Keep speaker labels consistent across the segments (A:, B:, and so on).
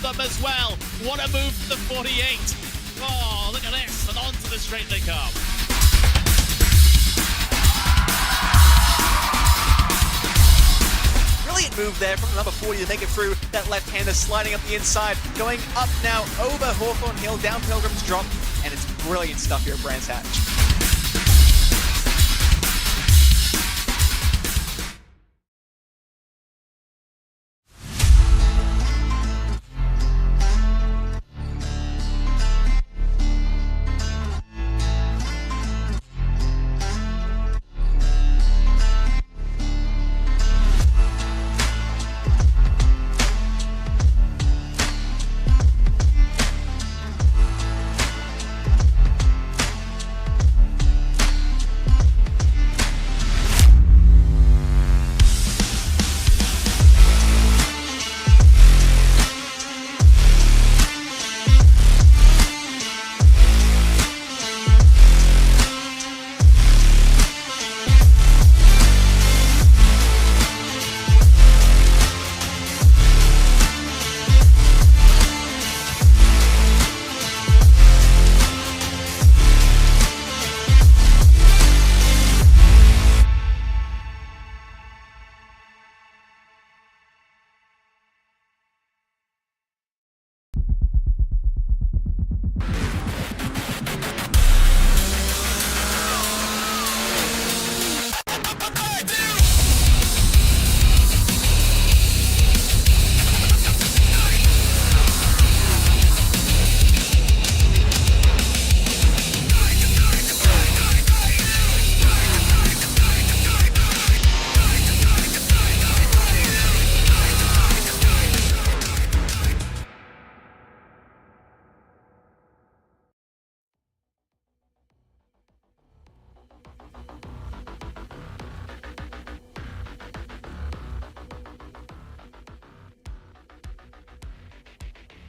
A: them as well. What a move for the 48. Oh, look at this, and onto the straight they come.
B: Brilliant move there from the number 40 to make it through. That left-hander sliding up the inside, going up now over Hawthorne Hill, down Pilgrim's Drop, and it's brilliant stuff here at Brands Hatch.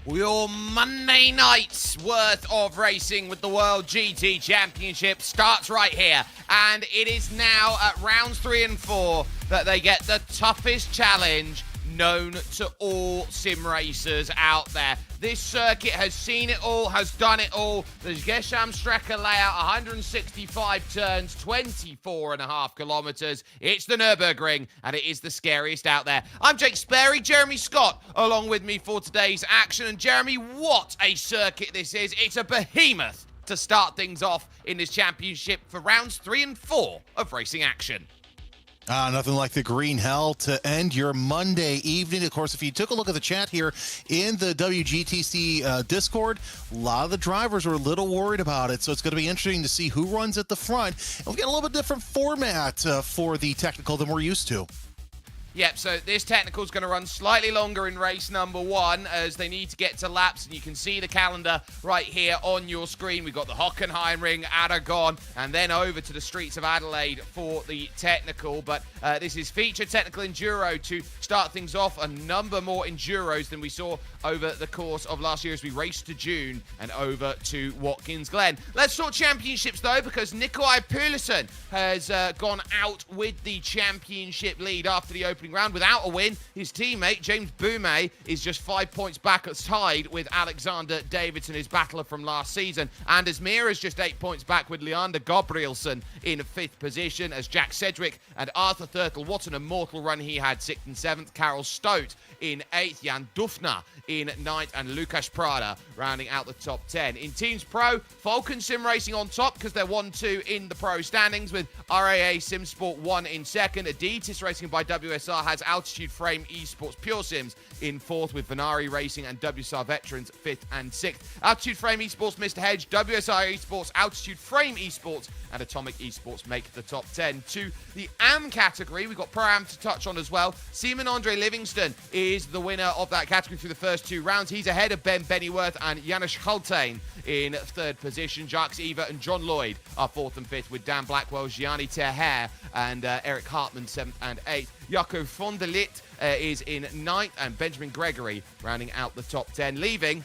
C: Your Monday night's worth of racing with the World GT Championship starts right here. And it is now at rounds 3 and 4 that they get the toughest challenge known to all sim racers out there. This circuit has seen it all, has done it all. The Gesam-Strecke layout, 165 turns, 24.5 kilometers. It's the Nürburgring, and it is the scariest out there. I'm Jake Sperry, Jeremy Scott, along with me for today's action. And Jeremy, what a circuit this is. It's a behemoth to start things off in this championship for rounds 3 and 4 of racing action.
D: Nothing like the green hell to end your Monday evening. Of course, if you took a look at the chat here in the WGTC Discord, a lot of the drivers were a little worried about it, so it's going to be interesting to see who runs at the front. And we've got a little bit different format for the technical than we're used to.
C: Yep, so this technical is going to run slightly longer in race number 1 as they need to get to laps, and you can see the calendar right here on your screen. We've got the Hockenheimring, Aragon, and then over to the streets of Adelaide for the technical. But this is featured technical enduro to start things off. A number more enduros than we saw over the course of last year as we raced to June and over to Watkins Glen. Let's talk championships though, because Nikolai Pulisen has gone out with the championship lead after the opening round without a win. His teammate, James Boumet, is just 5 points back, tied with Alexander Davidson, his battler from last season. Anders Mir is just 8 points back with Leander Gabrielsen in 5th position, as Jack Sedgwick and Arthur Thurtle, what an immortal run he had, 6th and 7th. Karel Stoat in 8th, Jan Dufner in 9th, and Lukas Prada rounding out the top 10. In Teams Pro, Falcon Sim Racing on top because they're 1-2 in the pro standings, with RAA SimSport 1 in 2nd. Adidas Racing by WSR has Altitude Frame Esports Pure Sims in 4th, with Venari Racing and WSR Veterans 5th and 6th. Altitude Frame Esports Mr. Hedge, WSR Esports, Altitude Frame Esports, and Atomic Esports make the top 10. To the AM category, we've got Pro Am to touch on as well. Seaman Andre Livingston is the winner of that category through the first 2 rounds. He's ahead of Ben Bennyworth and Janusz Hultain in 3rd position. Jacques Eva and John Lloyd are 4th and 5th, with Dan Blackwell, Gianni Terher, and Eric Hartmann 7th and 8th. Jaco von der Lit is in 9th, and Benjamin Gregory rounding out the top 10, leaving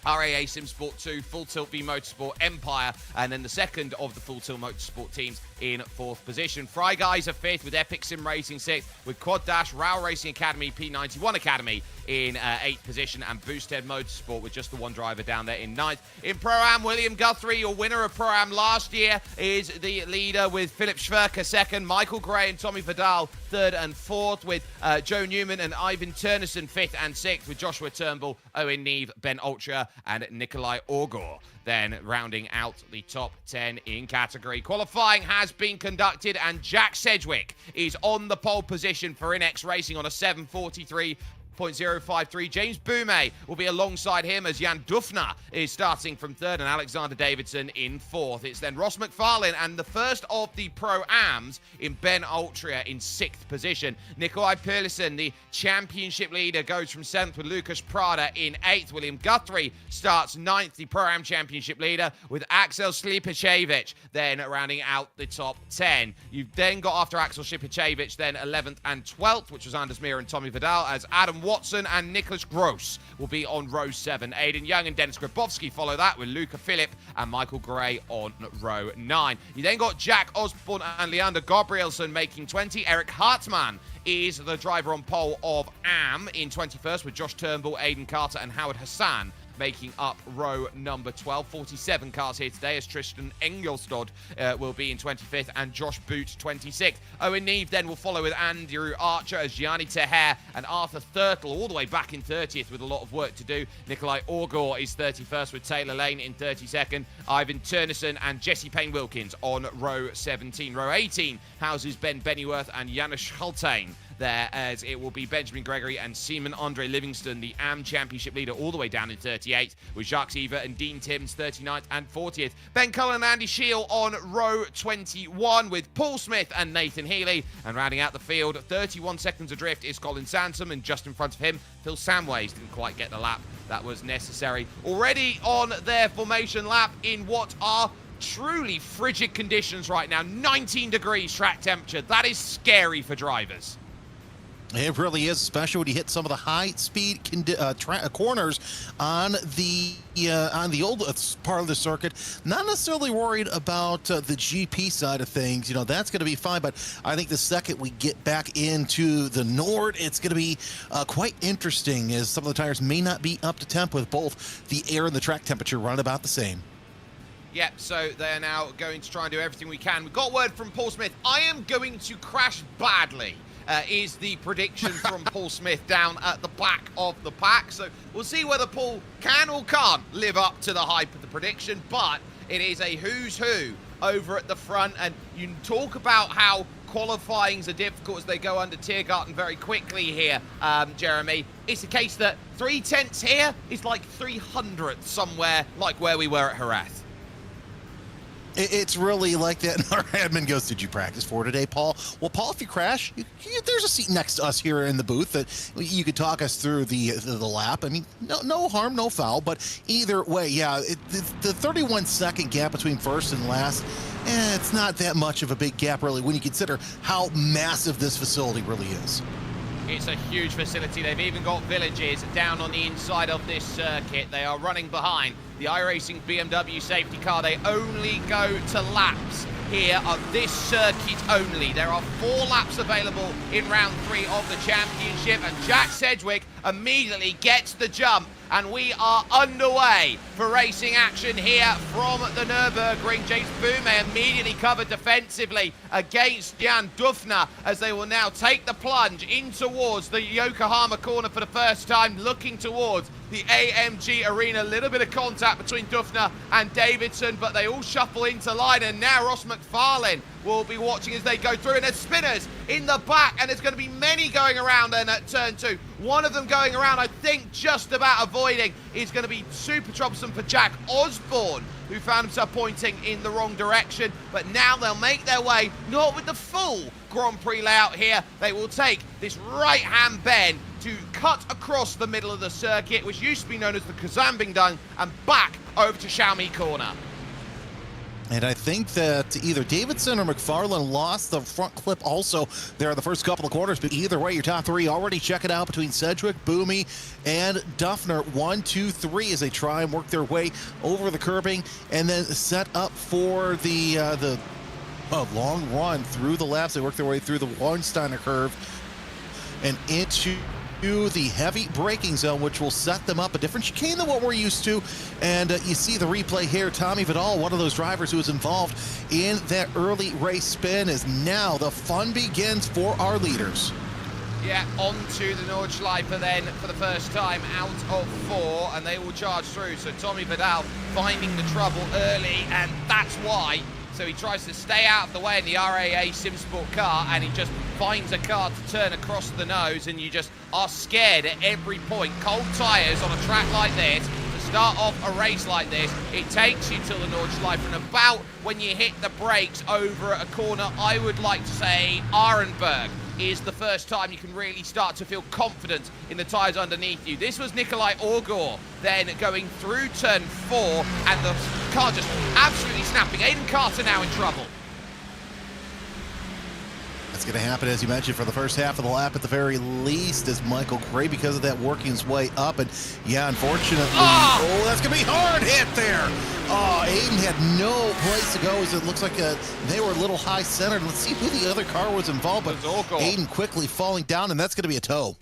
C: RAA SimSport 2, Full Tilt V Motorsport, Empire, and then the second of the Full Tilt Motorsport teams in 4th position. Fry Guys are 5th, with Epic Sim Racing 6th, with Quad Dash, Rao Racing Academy, P91 Academy in 8th position, and Boosted Motorsport with just the one driver down there in 9th. In Pro-Am, William Guthrie, your winner of Pro-Am last year, is the leader with Philip Schwerke 2nd, Michael Gray and Tommy Vidal 3rd and 4th, with Joe Newman and Ivan Turnison 5th and 6th, with Joshua Turnbull, Owen Neve, Ben Ultra, and Nikolai Orgor. Then rounding out the top 10 in category. Qualifying has been conducted, and Jack Sedgwick is on the pole position for InX Racing on a 7:43.053. James Boumet will be alongside him as Jan Dufner is starting from 3rd and Alexander Davidson in 4th. It's then Ross McFarlane and the first of the Pro-Ams in Ben Ultria in 6th position. Nikolai Perlison, the championship leader, goes from 7th with Lucas Prada in 8th. William Guthrie starts 9th, the Pro-Am championship leader, with Axel Slipacevic then rounding out the top 10. You've then got, after Axel Slipacevic, then 11th and 12th, which was Anders Mir and Tommy Vidal, as Adam Watson and Nicholas Gross will be on row 7. Aidan Young and Dennis Grabowski follow that, with Luca Phillip and Michael Gray on row 9. You then got Jack Osborne and Leander Gabrielson making 20. Eric Hartmann is the driver on pole of AM in 21st, with Josh Turnbull, Aidan Carter and Howard Hassan making up row number 12. 47 cars here today, as Tristan Engelstad will be in 25th and Josh Boot 26th. Owen Neve then will follow with Andrew Archer as Gianni Teher and Arthur Thurtle all the way back in 30th with a lot of work to do. Nikolai Orgor is 31st with Taylor Lane in 32nd. Ivan Turnison and Jesse Payne-Wilkins on row 17. Row 18 houses Ben Bennyworth and Janusz Schultain there, as it will be Benjamin Gregory and Simon Andre Livingston, the AM championship leader, all the way down in 38th, with Jacques Eva and Dean Timms 39th and 40th. Ben Cullen and Andy Scheel on row 21 with Paul Smith and Nathan Healy. And rounding out the field, 31 seconds adrift is Colin Sansom, and just in front of him, Phil Samways didn't quite get the lap that was necessary. Already on their formation lap in what are truly frigid conditions right now, 19 degrees track temperature. That is scary for drivers.
D: It really is, especially when you hit some of the high-speed corners on the old part of the circuit. Not necessarily worried about the GP side of things. You know, that's going to be fine. But I think the second we get back into the Nord, it's going to be quite interesting, as some of the tires may not be up to temp with both the air and the track temperature running about the same.
C: Yep, so they're now going to try and do everything we can. We've got word from Paul Smith. I am going to crash badly. Is the prediction from Paul Smith down at the back of the pack. So we'll see whether Paul can or can't live up to the hype of the prediction, but it is a who's who over at the front. And you talk about how qualifyings are difficult as they go under Tiergarten very quickly here, Jeremy. It's the case that 3/10 here is like 300 somewhere, like where we were at Jerez.
D: It's really like that. And our admin goes, "Did you practice for today, Paul?" Well, Paul, if you crash, there's a seat next to us here in the booth that you could talk us through the lap. I mean, no harm, no foul. But either way, yeah, the 31-second gap between first and last, it's not that much of a big gap, really, when you consider how massive this facility really is.
C: It's a huge facility. They've even got villages down on the inside of this circuit. They are running behind the iRacing BMW safety car. They only go to laps here of this circuit only. There are 4 laps available in round 3 of the championship, and Jack Sedgwick immediately gets the jump. And we are underway for racing action here from the Nürburgring. James Boumet immediately covered defensively against Jan Dufner, as they will now take the plunge in towards the Yokohama corner for the first time, looking towards the AMG Arena. A little bit of contact between Dufner and Davidson, but they all shuffle into line, and now Ross McFarlane will be watching as they go through, and there's spinners in the back, and there's going to be many going around then at turn 2. One of them going around, I think, just about avoiding, is going to be super troublesome for Jack Osborne, who found himself pointing in the wrong direction. But now they'll make their way, not with the full Grand Prix layout here. They will take this right-hand bend to cut across the middle of the circuit, which used to be known as the Kazambingdang, and back over to Xiaomi Corner.
D: And I think that either Davidson or McFarlane lost the front clip also there in the first couple of quarters. But either way, your top 3 already check it out between Sedgwick, Boumet, and Dufner. 1, 2, 3 as they try and work their way over the curbing and then set up for the long run through the laps. They work their way through the Warnsteiner curve and into to the heavy braking zone, which will set them up a different chicane than what we're used to. And you see the replay here. Tommy Vidal, one of those drivers who was involved in that early race spin, is now the fun begins for our leaders.
C: Yeah, onto the Nordschleife then for the first time out of 4, and they will charge through. So Tommy Vidal finding the trouble early, and that's why. So he tries to stay out of the way in the RAA SimSport car, and he just finds a car to turn across the nose, and you just are scared at every point. Cold tyres on a track like this, to start off a race like this, it takes you till the Nordschleife, and about when you hit the brakes over a corner, I would like to say Arenberg is the first time you can really start to feel confident in the tyres underneath you. This was Nikolai Orgor then going through turn 4, and the car just absolutely snapping. Aiden Carter now in trouble.
D: That's going to happen, as you mentioned, for the first half of the lap at the very least, as Michael Gray, because of that, working his way up. And yeah, unfortunately, oh, that's going to be hard hit there. Oh, Aiden had no place to go, as it looks like they were a little high centered. Let's see who the other car was involved, but Aiden quickly falling down, and that's going to be a tow.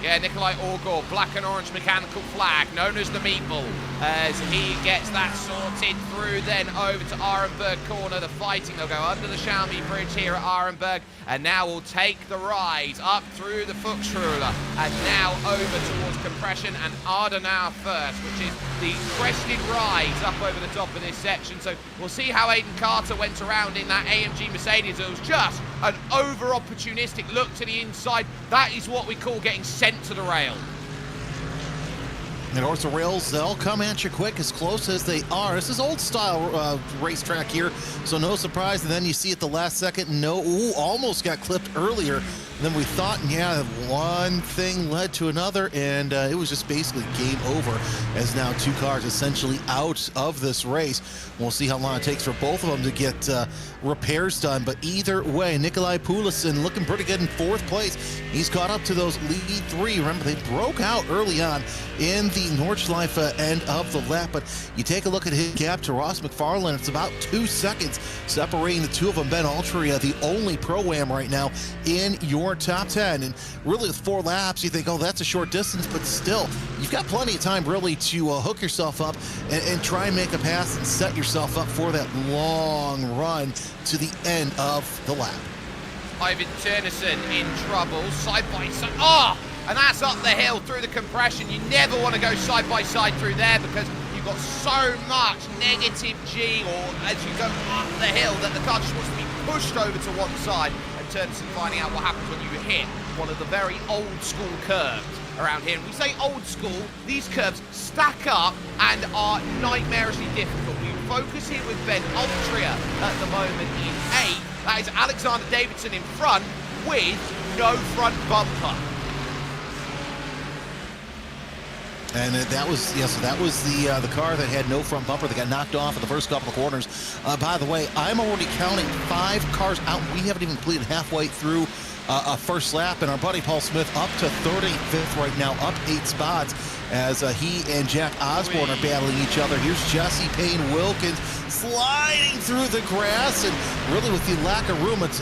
C: Yeah, Nikolai Orgor, black and orange mechanical flag, known as the Meatball, as he gets that sorted through then over to Arenberg corner. The fighting, they'll go under the Xiaomi bridge here at Arenberg, and now we'll take the ride up through the Fuchsruhe, and now over towards compression and Ardenau first, which is the crested rise up over the top of this section. So we'll see how Aiden Carter went around in that AMG Mercedes. It was just an over-opportunistic look to the inside. That is what we call getting sent to the rail.
D: And of course, the rails, they'll come at you quick, as close as they are. This is old-style racetrack here, so no surprise. And then you see at the last second, almost got clipped earlier than we thought. And yeah, one thing led to another, and it was just basically game over, as now 2 cars essentially out of this race. We'll see how long it takes for both of them to get repairs done. But either way, Nikolai Poulsen looking pretty good in 4th place. He's caught up to those lead 3. Remember, they broke out early on in the Nordschleife end of the lap, but you take a look at his gap to Ross McFarlane. It's about 2 seconds separating the two of them. Ben Altria, the only Pro-Am right now in your top 10, and really with 4 laps you think, oh, that's a short distance, but still you've got plenty of time really to hook yourself up and try and make a pass and set yourself up for that long run to the end of the lap.
C: Ivan Turnison in trouble, side by side. Oh! And that's up the hill through the compression. You never want to go side by side through there, because you've got so much negative G, or as you go up the hill, that the car just wants to be pushed over to one side. And Turnison finding out what happens when you hit one of the very old school curves around here. And we say old school, these curves stack up and are nightmarishly difficult. We focus here with Ben Altria at the moment in 8th. That is Alexander Davidson in front with no front bumper.
D: And that was, so that was the car that had no front bumper that got knocked off in the first couple of corners. By the way, I'm already counting 5 cars out. We haven't even completed halfway through a first lap, and our buddy Paul Smith up to 35th right now, up 8 spots, as he and Jack Osborne are battling each other. Here's Jesse Payne Wilkins sliding through the grass, and really with the lack of room, it's,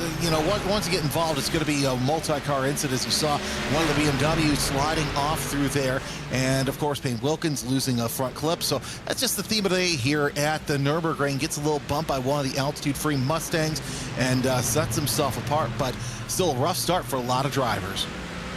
D: once you get involved, it's going to be a multi-car incident, as you saw one of the BMWs sliding off through there, and of course Payne Wilkins losing a front clip. So that's just the theme of the day here at the Nürburgring. Gets a little bump by one of the altitude-free Mustangs and sets himself apart, but still a rough start for a lot of drivers.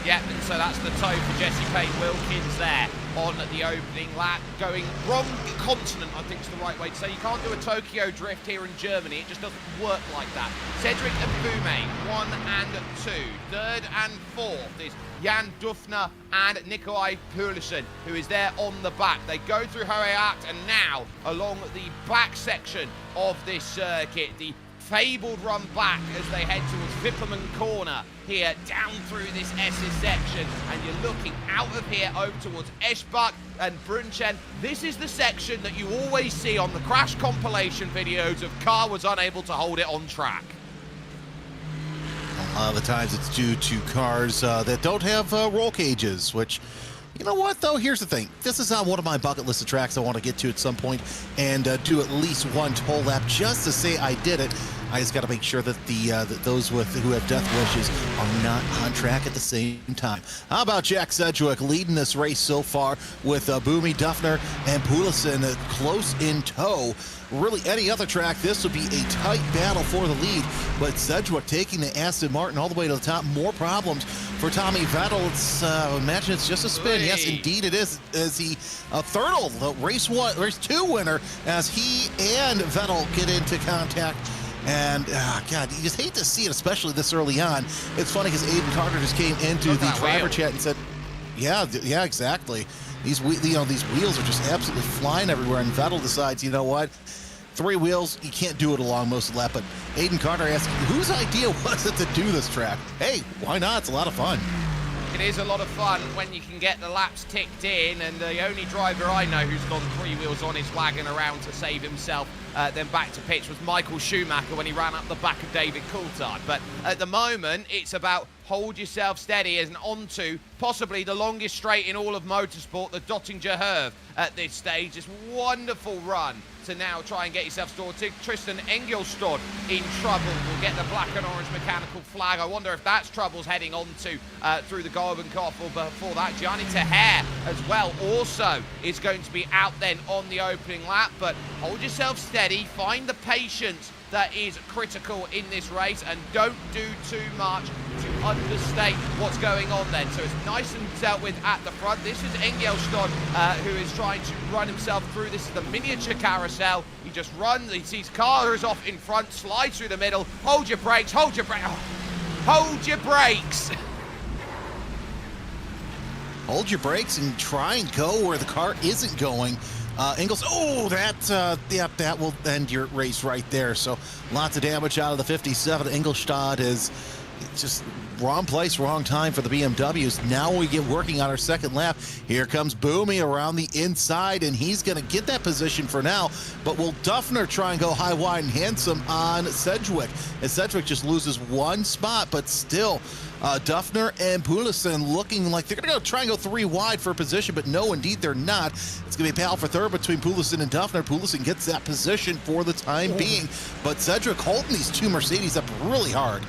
C: Yeah, and so that's the toe for Jesse Payne Wilkins there on the opening lap. Going wrong continent, I think is the right way to say. You can't do a Tokyo drift here in Germany. It just doesn't work like that. Cedric and Boume, 1 and 2. 3rd and 4th is Jan Dufner and Nikolai Poulsen, who is there on the back. They go through Hoheacht, and now along the back section of this circuit, the fabled run back as they head towards Wipperman corner here down through this SS section, and you're looking out of here over towards Eschbach and Brunchen. This is the section that you always see on the crash compilation videos of car was unable to hold it on track.
D: A lot of the times it's due to cars that don't have roll cages, which, you know what, though? Here's the thing. This is on one of my bucket list of tracks I want to get to at some point and do at least one toll lap just to say I did it. I just got to make sure that that those who have death wishes are not on track at the same time. How about Jack Sedgwick leading this race so far with Boomy, Duffner, and Poulsen close in tow? Really, any other track, this would be a tight battle for the lead, but Sedgwick taking the Aston Martin all the way to the top. More problems for Tommy Vettel. Imagine it's just a spin.
C: Oy.
D: Yes, indeed it is. As he Thurtle, the race 2 winner, as he and Vettel get into contact. And, God, you just hate to see it, especially this early on. It's funny because Aiden Carter just came into the driver chat and said, yeah, exactly. These wheels are just absolutely flying everywhere, and Vettel decides, you know what? 3 wheels, you can't do it along most of the lap. But Aiden Carter asked, whose idea was it to do this track? Hey, why not? It's a lot of fun.
C: It is a lot of fun when you can get the laps ticked in, and the only driver I know who's gone 3 wheels on his wagon around to save himself, then back to pitch, was Michael Schumacher when he ran up the back of David Coulthard. But at the moment, it's about hold yourself steady and onto possibly the longest straight in all of motorsport, the Dottinger Herve at this stage. This wonderful run to now try and get yourself sorted. Tristan Engelstad in trouble will get the black and orange mechanical flag. I wonder if that's troubles heading on to through the Golden Koffel. But before that, Gianni Teher as well also is going to be out then on the opening lap. But hold yourself steady, find the patience that is critical in this race, and don't do too much to understate what's going on then. So it's nice and dealt with at the front. This is Engelstad who is trying to run himself through. This is the miniature carousel. He just runs, he sees cars off in front, slides through the middle. Hold your brakes, hold your brakes. Hold your brakes.
D: Hold your brakes and try and go where the car isn't going. Ingles, that will end your race right there. So lots of damage out of the 57. Engelstad is just wrong place, wrong time for the BMWs. Now we get working on our second lap. Here comes Boomy around the inside, and he's going to get that position for now. But will Duffner try and go high, wide, and handsome on Sedgwick? As Sedgwick just loses 1 spot, but still, Duffner and Poulsen looking like they're going to try and go 3 wide for a position, but no, indeed they're not. It's going to be a battle for third between Poulsen and Duffner. Poulsen gets that position for the time being, but Sedgwick holding these 2 Mercedes up really hard.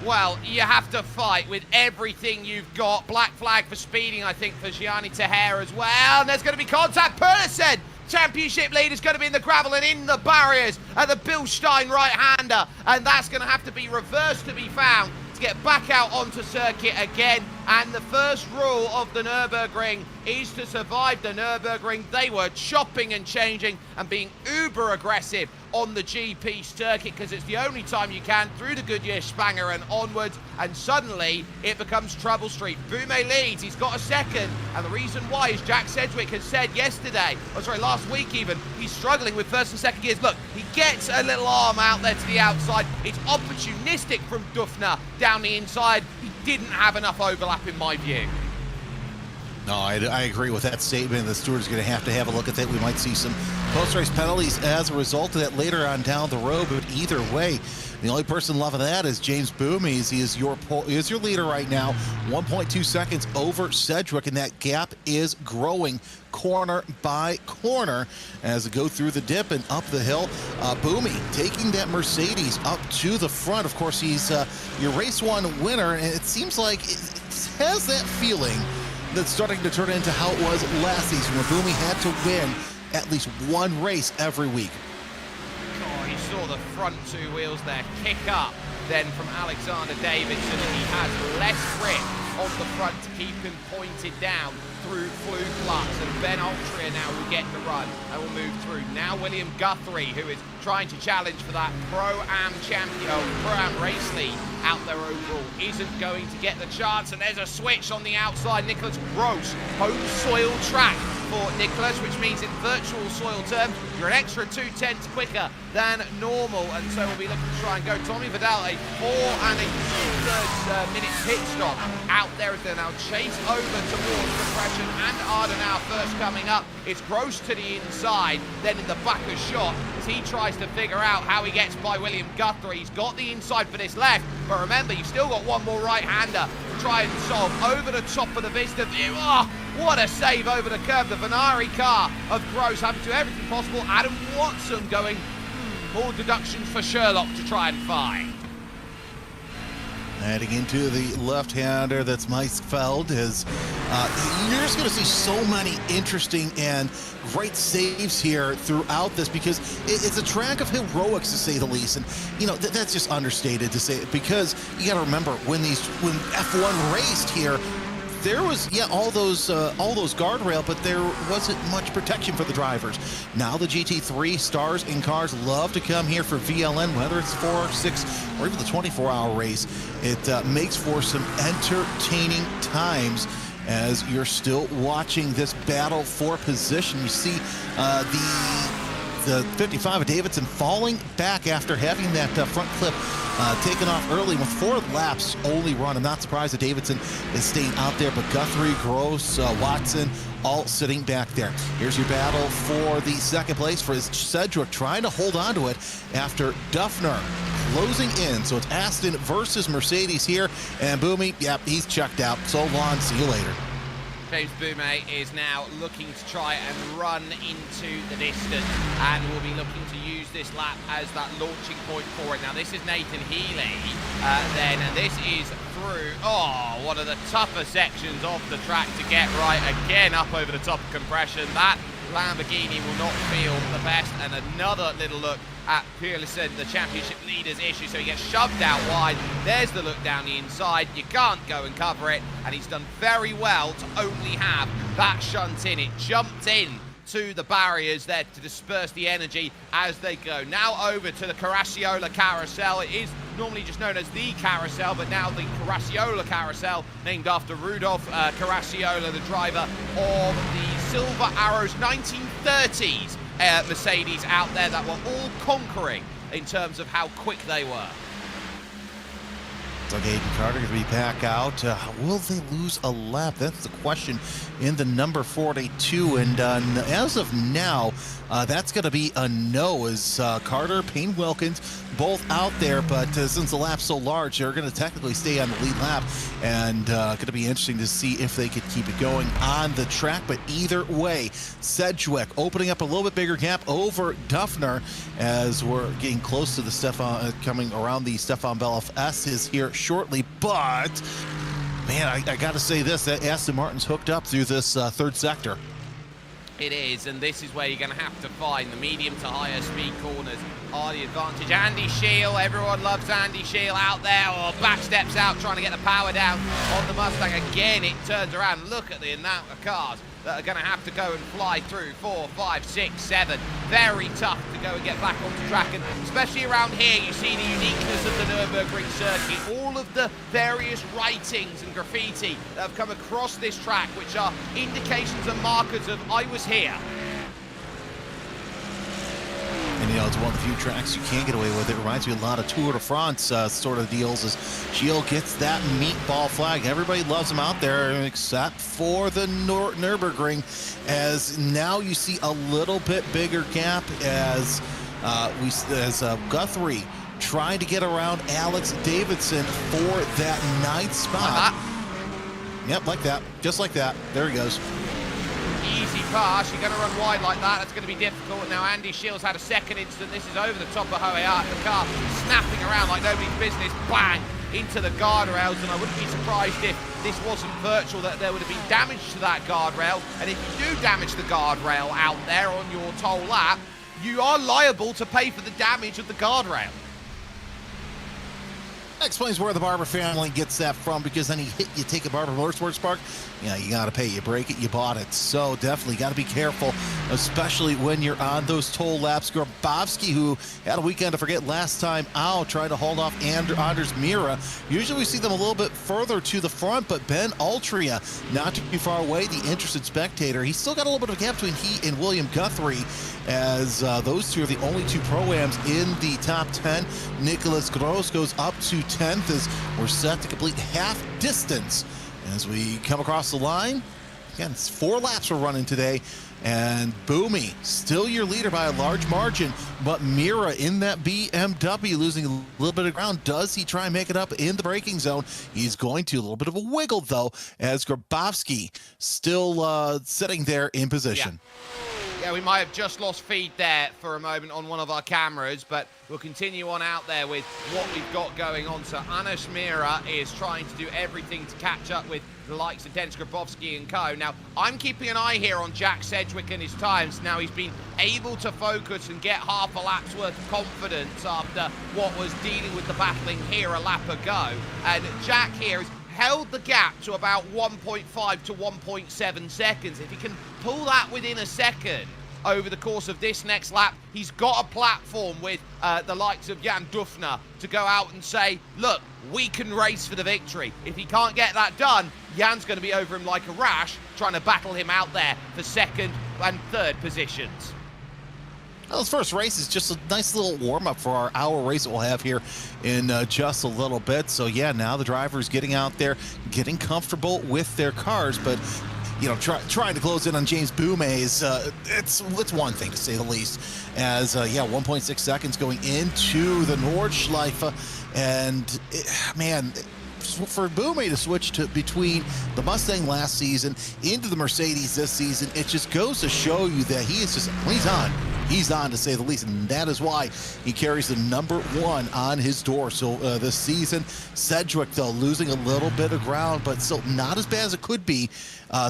C: Well, you have to fight with everything you've got. Black flag for speeding, I think, for Gianni Teher as well. And there's going to be contact. Poulsen, championship lead, is going to be in the gravel and in the barriers at the Bilstein right-hander. And that's going to have to be reversed to be found to get back out onto circuit again. And the first rule of the Nürburgring is to survive the Nürburgring. They were chopping and changing and being uber aggressive on the GP circuit because it's the only time you can through the Goodyear Spanger and onwards, and suddenly it becomes trouble street. Boumet leads, he's got a second, and the reason why is Jack Sedgwick has said last week even, he's struggling with first and second gears. Look, he gets a little arm out there to the outside. It's opportunistic from Duffner down the inside. He didn't have enough overlap in my view.
D: No, I agree with that statement. The steward's going to have a look at that. We might see some post-race penalties as a result of that later on down the road, but either way, the only person loving that is James Boomies. He is your leader right now, 1.2 seconds over Sedgwick, and that gap is growing corner by corner as it go through the dip and up the hill. Boomy taking that Mercedes up to the front. Of course, he's your race 1 winner, and it seems like it has that feeling that's starting to turn into how it was last season, where Boomy had to win at least 1 race every week.
C: Oh, he saw the front 2 wheels there kick up then from Alexander Davidson, and he has less grip on the front to keep him pointed down through Fluke Lutz, and Ben Altria now will get the run and will move through. Now William Guthrie, who is trying to challenge for that Pro-Am race lead out there overall, isn't going to get the chance, and there's a switch on the outside. Nicholas Gross, home soil track for Nicholas, which means in virtual soil terms, you're an extra 2/10 quicker than normal, and so we'll be looking to try and go. Tommy Vidal, a 4 2/3 minute pit stop out there as they now chase over towards Depression and Ardenau first coming up. It's Gross to the inside, then in the back of shot as he tries to figure out how he gets by William Guthrie. He's got the inside for this left, but remember, you've still got 1 more right-hander to try and solve over the top of the Vista View. Oh, what a save over the curb. The Venari car of Gross having to do everything possible. Adam Watson going, More deductions for Sherlock to try and find.
D: Heading into the left-hander, that's Meisfeld. You're just going to see so many interesting and great saves here throughout this, because it's a track of heroics, to say the least. And you know that's just understated to say it, because you got to remember when F1 raced here, there was all those guardrail, but there wasn't much protection for the drivers. Now the GT3 stars in cars love to come here for VLN, whether it's 4, 6, or even the 24-hour race. It makes for some entertaining times as you're still watching this battle for position. You see the 55 of Davidson falling back after having that front clip taken off early with 4 laps only run. I'm not surprised that Davidson is staying out there, but Guthrie, Gross, Watson, all sitting back there. Here's your battle for the second place for Sedgwick, trying to hold on to it after Duffner closing in. So it's Aston versus Mercedes here, and Boomy, he's checked out. So long, see you later.
C: James Boumet is now looking to try and run into the distance, and will be looking to use this lap as that launching point for it. Now this is Nathan Healy and this is through one of the tougher sections of the track to get right. Again, up over the top of compression. That Lamborghini will not feel the best, and another little look at Pearlison, the championship leader's issue. So he gets shoved out wide. There's the look down the inside. You can't go and cover it, and he's done very well to only have that shunt in. It jumped in to the barriers there to disperse the energy as they go. Now over to the Caracciolo carousel. It is normally just known as the carousel, but now the Caracciolo carousel, named after Rudolf Caracciolo, the driver of the Silver Arrows 1930s Mercedes out there that were all conquering in terms of how quick they were.
D: So Aiden Carter going to be back out. Will they lose a lap? That's the question in the number 42. And as of now, that's going to be a no, as Carter, Payne Wilkins, both out there. But since the lap's so large, they're going to technically stay on the lead lap. And going to be interesting to see if they could keep it going on the track. But either way, Sedgwick opening up a little bit bigger gap over Duffner, as we're getting close to the Stefan, coming around the Stefan Bell S is here shortly. But man, I got to say this, that Aston Martin's hooked up through this third sector.
C: It is, and this is where you're going to have to find the medium to higher speed corners are the advantage. Andy Scheel, everyone loves Andy Scheel out there, or back steps out trying to get the power down on the Mustang. Again, it turns around. Look at the amount of cars that are going to have to go and fly through. 4, 5, 6, 7. Very tough to go and get back onto track, and especially around here, you see the uniqueness of the Nürburgring circuit. All of the various writings and graffiti that have come across this track, which are indications and markers of I was here.
D: And, you know, it's one of the few tracks you can't get away with. It reminds me a lot of Tour de France sort of deals, as Scheel gets that meatball flag. Everybody loves him out there except for the Nürburgring, as now you see a little bit bigger gap as Guthrie trying to get around Alex Davidson for that 9th spot. Yep, like that. Just like that. There he goes.
C: Easy pass, you're going to run wide like that, that's going to be difficult. And now Andy Schill's had a second instant. This is over the top of Hoeyat, the car snapping around like nobody's business, bang, into the guardrails. And I wouldn't be surprised if this wasn't virtual, that there would have been damage to that guardrail. And if you do damage the guardrail out there on your toll lap, you are liable to pay for the damage of the guardrail.
D: That explains where the Barber family gets that from, because then you take a Barber Motorsports Park, yeah, you got to pay. You break it, you bought it. So definitely got to be careful, especially when you're on those toll laps. Grabowski, who had a weekend to forget last time out, tried to hold off Anders Mira. Usually we see them a little bit further to the front, but Ben Altria not too far away, the interested spectator. He's still got a little bit of a gap between he and William Guthrie, as those two are the only two Pro-Ams in the top 10. Nicholas Gross goes up to 10th, as we're set to complete half distance as we come across the line. Again, it's 4 laps we're running today, and Boomy still your leader by a large margin, but Mira in that BMW losing a little bit of ground. Does he try and make it up in the braking zone? He's going to. A little bit of a wiggle though, as Grabowski still sitting there in position.
C: Yeah, Yeah, we might have just lost feed there for a moment on one of our cameras, but we'll continue on out there with what we've got going on. So Anish Mira is trying to do everything to catch up with the likes of Denis Grabowski and co. Now, I'm keeping an eye here on Jack Sedgwick and his times. Now, he's been able to focus and get half a lap's worth of confidence after what was dealing with the battling here a lap ago. And Jack here has held the gap to about 1.5 to 1.7 seconds. If he can pull that within a second over the course of this next lap, he's got a platform with the likes of Jan Dufner to go out and say, look, we can race for the victory. If he can't get that done, Jan's going to be over him like a rash, trying to battle him out there for second and third positions.
D: Well, this first race is just a nice little warm-up for our hour race that we'll have here in just a little bit. So, yeah, now the drivers getting out there, getting comfortable with their cars. But, you know, trying to close in on James Boumet's, it's one thing to say the least. As, 1.6 seconds going into the Nordschleife. And, man, for Boumet to switch between the Mustang last season into the Mercedes this season, it just goes to show you that he is just, when he's on to say the least, and that is why he carries the #1 on his door. So this season, Sedgwick, though, losing a little bit of ground, but still not as bad as it could be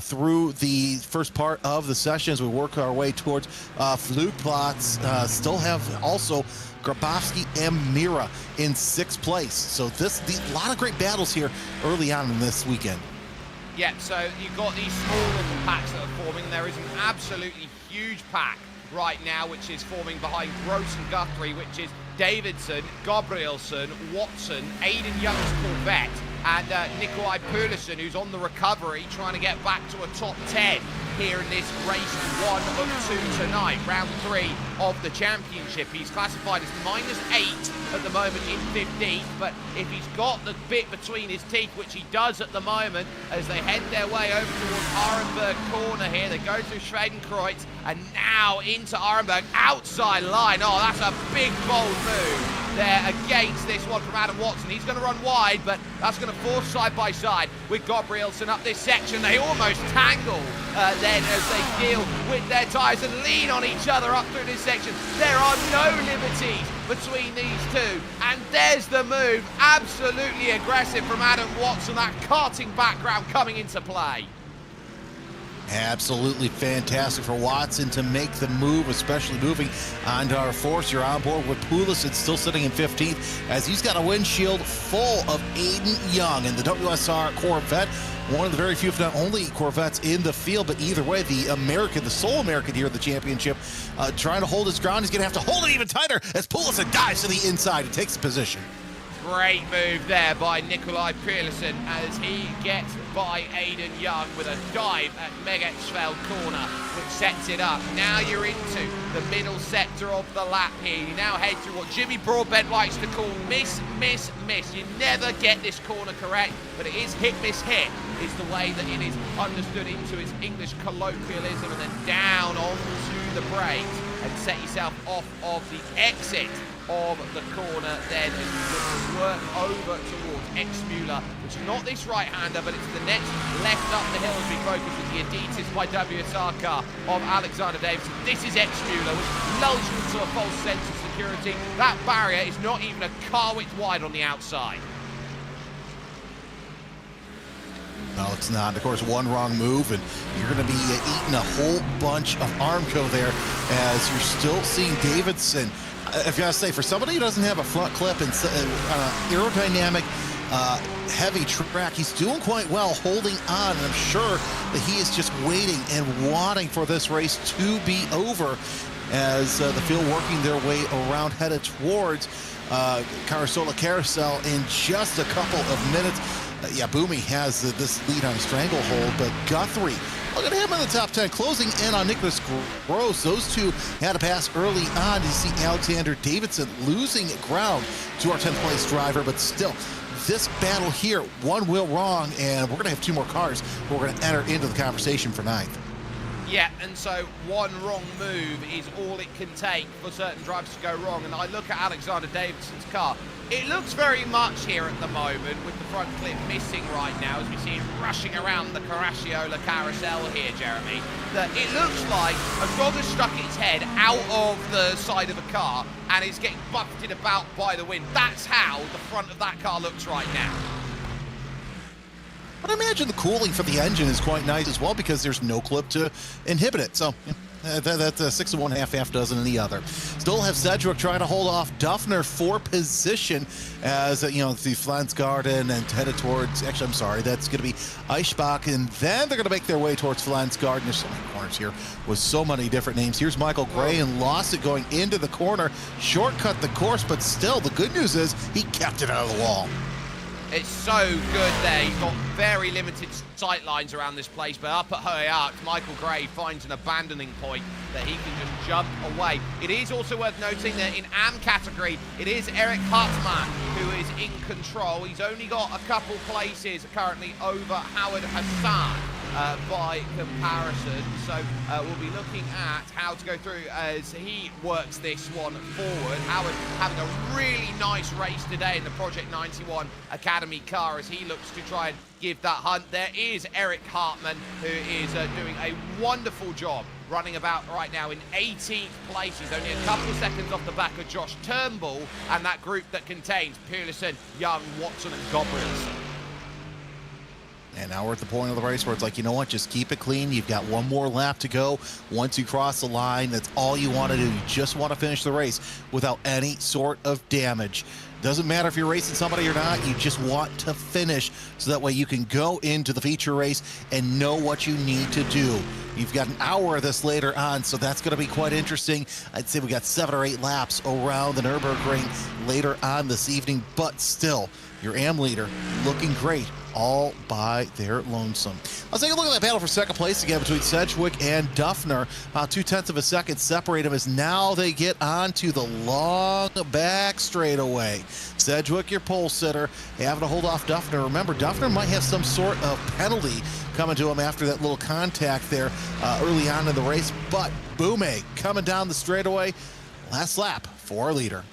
D: through the first part of the session as we work our way towards Flugplatz. Still have also Grabowski and Mira in 6th place. So a lot of great battles here early on in this weekend.
C: Yeah, so you've got these small little packs that are forming. There is an absolutely huge pack right now, which is forming behind Gross and Guthrie, which is Davidson, Gabrielson, Watson, Aidan Young's Corvette, and Nikolai Perlisson, who's on the recovery, trying to get back to a top 10 here in this race 1 of 2 tonight, round 3 of the championship. He's classified as -8 at the moment in 15th, but if he's got the bit between his teeth, which he does at the moment, as they head their way over towards Arenberg corner here, they go through Schwedenkreuz and now into Arenberg, outside line. Oh, that's a big, bold move there against this one from Adam Watson. He's going to run wide, but that's going to force side by side with Gabrielson up this section. They almost tangle then as they deal with their tyres and lean on each other up through this section. There are no liberties between these two, and there's the move. Absolutely aggressive from Adam Watson, that karting background coming into play.
D: Absolutely fantastic for Watson to make the move, especially moving onto our force. You're on board with Poulis. It's still sitting in 15th as he's got a windshield full of Aidan Young in the WSR Corvette. One of the very few, if not only, Corvettes in the field, but either way, the sole American here at the championship, trying to hold his ground. He's going to have to hold it even tighter as Poulis dives to the inside and takes the position.
C: Great move there by Nikolai Perlisson as he gets by Aidan Young with a dive at Megatsfeld corner, which sets it up. Now you're into the middle sector of the lap here. You now head through what Jimmy Broadbent likes to call miss, miss, miss. You never get this corner correct, but it is hit, miss, hit is the way that it is understood into its English colloquialism, and then down onto the brakes and set yourself off of the exit of the corner then as you look to work over towards X-Muller, which is not this right-hander, but it's the next left up the hill as we focus with the Adidas by WSR car of Alexander Davidson. This is X-Muller, which lulls you into a false sense of security. That barrier is not even a car width wide on the outside.
D: No, it's not. Of course, one wrong move, and you're going to be eating a whole bunch of Armco there as you're still seeing Davidson. If you gotta say, for somebody who doesn't have a front clip and aerodynamic, heavy track, he's doing quite well holding on, and I'm sure that he is just waiting and wanting for this race to be over as the field working their way around, headed towards Carasola Carousel in just a couple of minutes. Boumet has this lead on a stranglehold, but Guthrie, look at him in the top 10, closing in on Nicholas Gross. Those two had a pass early on. You see Alexander Davidson losing ground to our 10th place driver, but still, this battle here, one wheel wrong, and we're going to have 2 more cars who are going to enter into the conversation for 9th.
C: Yeah, and so one wrong move is all it can take for certain drivers to go wrong. And I look at Alexander Davidson's car. It looks very much here at the moment with the front clip missing right now as we see him rushing around the Caracciolo carousel here, Jeremy, that it looks like a dog has stuck its head out of the side of a car and is getting buffeted about by the wind. That's how the front of that car looks right now.
D: But I imagine the cooling for the engine is quite nice as well because there's no clip to inhibit it. So that's 6 in one, half dozen in the other. Still have Sedgwick trying to hold off Duffner for position as, the Flansgarden and headed towards, actually, I'm sorry, that's going to be Eichbach, and then they're going to make their way towards Flansgarden. There's so many corners here with so many different names. Here's Michael Gray and lost it going into the corner, shortcut the course, but still, the good news is he kept it out of the wall.
C: It's so good there. He's got very limited sight lines around this place, but up at Hohe Arc, Michael Gray finds an abandoning point that he can just jump away. It is also worth noting that in AM category, it is Eric Hartmann who is in control. He's only got a couple places currently over Howard Hassan. By comparison, so we'll be looking at how to go through as he works this one forward. Howard having a really nice race today in the Project 91 Academy car as he looks to try and give that hunt. There is Eric Hartmann who is doing a wonderful job running about right now in 18th place. He's only a couple of seconds off the back of Josh Turnbull and that group that contains Pearlison, Young, Watson and Gabrielson.
D: And now we're at the point of the race where it's like, you know what, just keep it clean. You've got one more lap to go. Once you cross the line, that's all you want to do. You just want to finish the race without any sort of damage. Doesn't matter if you're racing somebody or not, you just want to finish so that way you can go into the feature race and know what you need to do. You've got an hour of this later on, so that's going to be quite interesting. I'd say we got 7 or 8 laps around the Nürburgring later on this evening, but still, your AM leader looking great all by their lonesome. Let's take a look at that battle for second place again between Sedgwick and Duffner. 0.2 of a second separate them as now they get onto the long back straightaway. Sedgwick, your pole sitter, having to hold off Duffner. Remember, Duffner might have some sort of penalty coming to him after that little contact there early on in the race, but Boume coming down the straightaway. Last lap for our leader.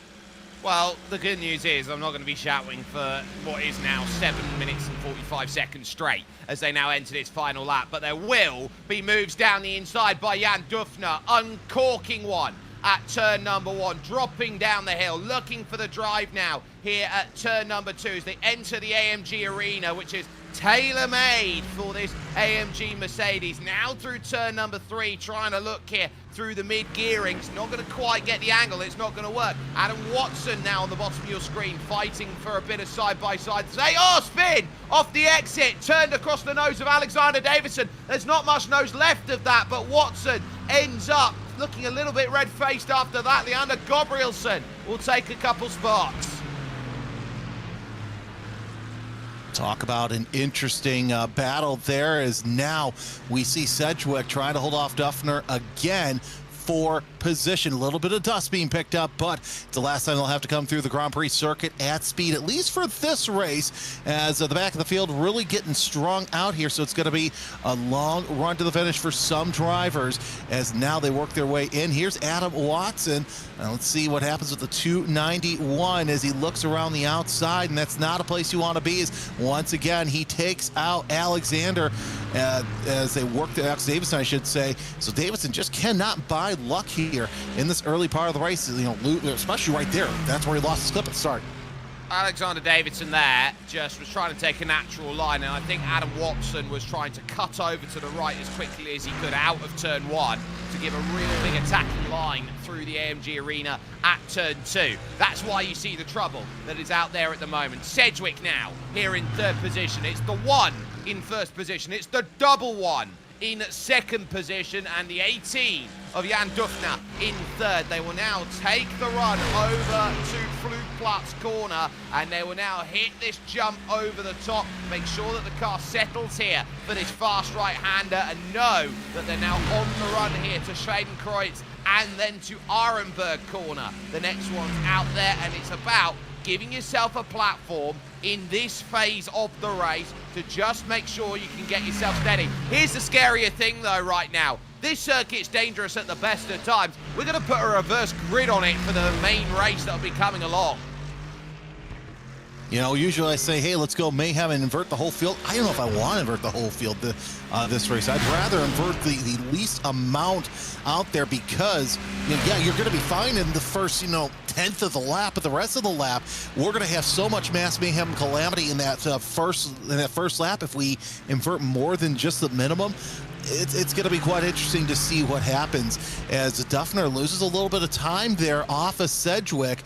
C: Well, the good news is I'm not going to be shouting for what is now 7 minutes and 45 seconds straight as they now enter its final lap. But there will be moves down the inside by Jan Duffner, uncorking one at turn number 1, dropping down the hill, looking for the drive now here at turn number 2 as they enter the AMG arena, which is tailor-made for this AMG Mercedes. Now through turn number 3, trying to look here through the mid-gearings. Not going to quite get the angle. It's not going to work. Adam Watson now on the bottom of your screen, fighting for a bit of side-by-side. Spin off the exit, turned across the nose of Alexander Davidson. There's not much nose left of that, but Watson ends up looking a little bit red-faced after that. Leander Gabrielson will take a couple spots.
D: Talk about an interesting battle there as now we see Sedgwick trying to hold off Duffner again for position. A little bit of dust being picked up, but it's the last time they'll have to come through the Grand Prix circuit at speed, at least for this race, as the back of the field really getting strung out here. So it's going to be a long run to the finish for some drivers as now they work their way in. Here's Adam Watson. Now let's see what happens with the 291 as he looks around the outside, and that's not a place you want to be. As once again he takes out Alexander as they work the Alex Davidson, I should say. So Davidson just cannot buy luck here in this early part of the race, especially right there. That's where he lost his clip at the start.
C: Alexander Davidson there just was trying to take a natural line, and I think Adam Watson was trying to cut over to the right as quickly as he could out of turn 1 to give a real big attacking line through the AMG arena at turn 2. That's why you see the trouble that is out there at the moment. Sedgwick now here in 3rd position. It's the 1 in 1st position. It's the double 1 in 2nd position, and the 18 of Jan Duffner in 3rd. They will now take the run over to Flugplatz corner, and they will now hit this jump over the top, make sure that the car settles here for this fast right-hander, and know that they're now on the run here to Schwedenkreuz and then to Arenberg corner. The next one's out there, and it's about giving yourself a platform in this phase of the race to just make sure you can get yourself steady. Here's the scarier thing though right now. This circuit's dangerous at the best of times. We're going to put a reverse grid on it for the main race that'll be coming along.
D: You know, usually I say, hey, let's go mayhem and invert the whole field. I don't know if I want to invert the whole field this race. I'd rather invert the least amount out there because, you know, yeah, you're going to be fine in the first, you know, 10th of the lap, but the rest of the lap, we're going to have so much mass mayhem and calamity in that first lap if we invert more than just the minimum. It's going to be quite interesting to see what happens as Duffner loses a little bit of time there off of Sedgwick,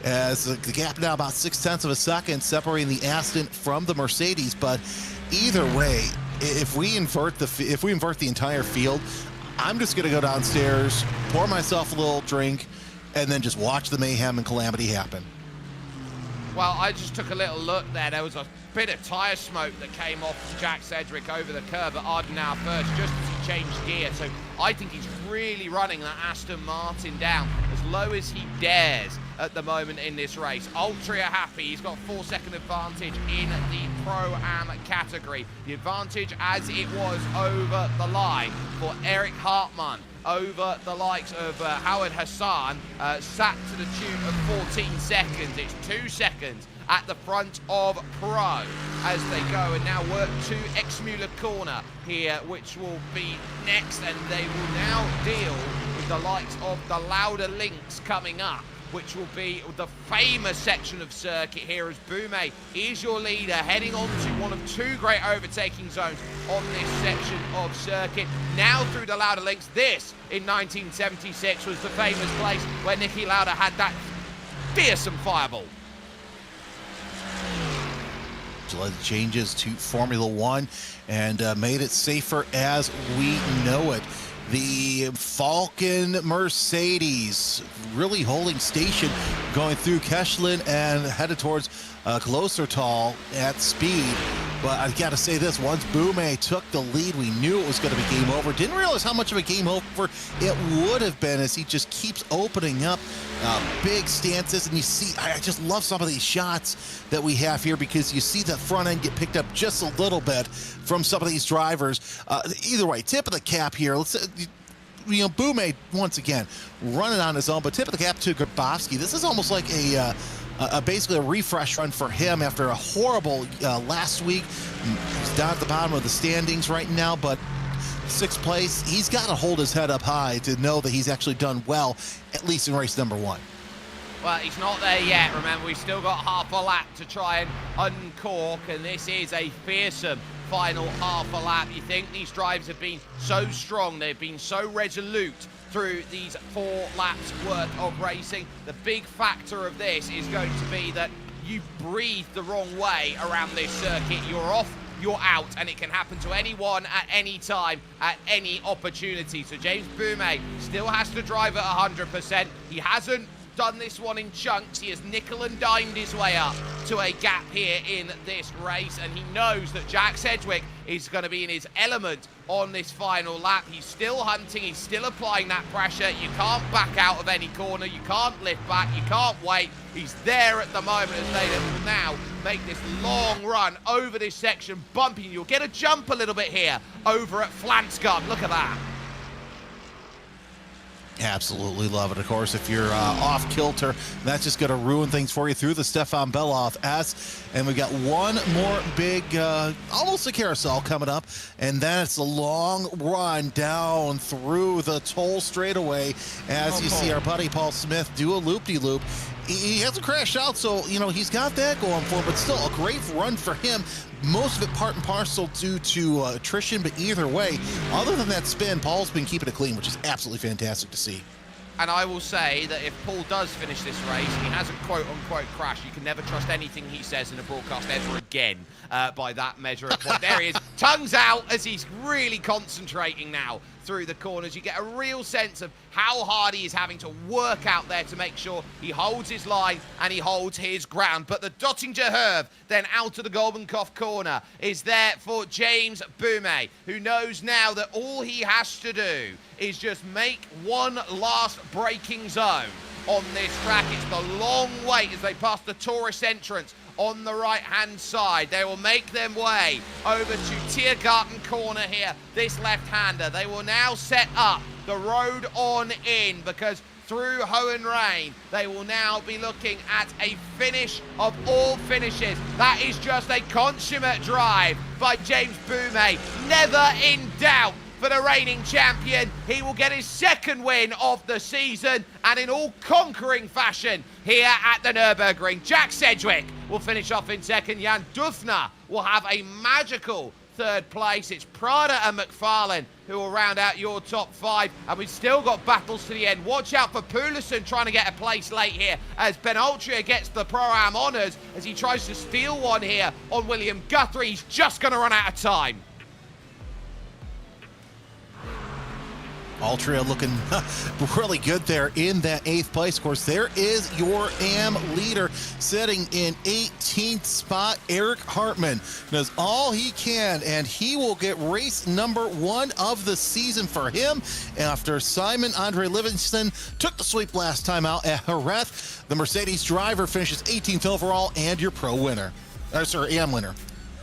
D: as the gap now about 0.6 of a second separating the Aston from the Mercedes. But either way, if we invert the entire field, I'm just going to go downstairs, pour myself a little drink, and then just watch the mayhem and calamity happen.
C: Well, I just took a little look there. There was a bit of tyre smoke that came off Jack Sedgwick over the curb at Ardenau first, just as he changed gear. So I think he's really running that Aston Martin down as low as he dares at the moment in this race. Ultra happy. He's got 4-second advantage in the Pro-Am category. The advantage as it was over the line for Eric Hartmann over the likes of Howard Hassan, sat to the tune of 14 seconds. It's 2 seconds at the front of Pro as they go and now work to Exmuller corner here, which will be next, and they will now deal with the likes of the Lauda Links coming up, which will be the famous section of circuit here as Boumet is your leader, heading on to one of 2 great overtaking zones on this section of circuit. Now through the Lauda Links. This, in 1976, was the famous place where Niki Lauda had that fearsome fireball.
D: Led changes to Formula One and made it safer as we know it. The Falcon Mercedes really holding station going through Kechlin and headed towards Klostertal at speed. But I got to say this, once Boumet took the lead, we knew it was going to be game over. Didn't realize how much of a game over it would have been as he just keeps opening up big stances. And you see, I just love some of these shots that we have here because you see the front end get picked up just a little bit from some of these drivers. Either way, tip of the cap here. You know, Boumet, once again, running on his own, but tip of the cap to Grabowski. This is almost like basically a refresh run for him after a horrible last week. He's down at the bottom of the standings right now, but 6th place, he's got to hold his head up high to know that he's actually done well, at least in race number 1.
C: Well, he's not there yet. Remember, we've still got half a lap to try and uncork, and this is a fearsome final half a lap. You think these drivers have been so strong, they've been so resolute through these 4 laps worth of racing. The big factor of this is going to be that you breathe the wrong way around this circuit. You're off, you're out, and it can happen to anyone at any time, at any opportunity. So James Boumet still has to drive at 100%. He hasn't done this one in chunks. He has nickel and dimed his way up to a gap here in this race, and he knows that Jack Sedgwick is going to be in his element on this final lap. He's still hunting, he's still applying that pressure. You can't back out of any corner, you can't lift back, you can't wait. He's there at the moment as they now make this long run over this section, bumping. You'll get a jump a little bit here over at Flansgard. Look at that.
D: Absolutely love it. Of course, if you're off kilter, that's just going to ruin things for you through the Stefan Beloff S. And we got one more big, almost a carousel coming up, and then it's a long run down through the toll straightaway as you see our buddy Paul Smith do a loop-de-loop. He hasn't crashed out, so, you know, he's got that going for him, but still a great run for him. Most of it part and parcel due to attrition, but either way, other than that spin, Paul's been keeping it clean, which is absolutely fantastic to see.
C: And I will say that if Paul does finish this race, he hasn't quote-unquote crashed. You can never trust anything he says in a broadcast ever again by that measure of point. There he is, tongues out as he's really concentrating now through the corners. You get a real sense of how hard he is having to work out there to make sure he holds his line and he holds his ground. But the Dottinger Herve then out of the Goldenkopf corner is there for James Boumet, who knows now that all he has to do is just make one last braking zone on this track. It's the long wait as they pass the tourist entrance on the right-hand side. They will make their way over to Tiergarten corner here, this left-hander. They will now set up the road on in, because through Hohenrain, they will now be looking at a finish of all finishes. That is just a consummate drive by James Boumet. Never in doubt for the reigning champion. He will get his second win of the season, and in all conquering fashion here at the Nürburgring. Jack Sedgwick will finish off in second. Jan Dufner will have a magical third place. It's Prada and McFarlane who will round out your top 5, and we've still got battles to the end. Watch out for Poulsen trying to get a place late here as Ben Altria gets the Pro-Am honours as he tries to steal one here on William Guthrie. He's just going to run out of time.
D: Altria looking really good there in that 8th place. Of course, there is your AM leader sitting in 18th spot. Eric Hartman does all he can, and he will get race number 1 of the season for him after Simon Andre Livingston took the sweep last time out at Jerez. The Mercedes driver finishes 18th overall and your pro winner. AM winner.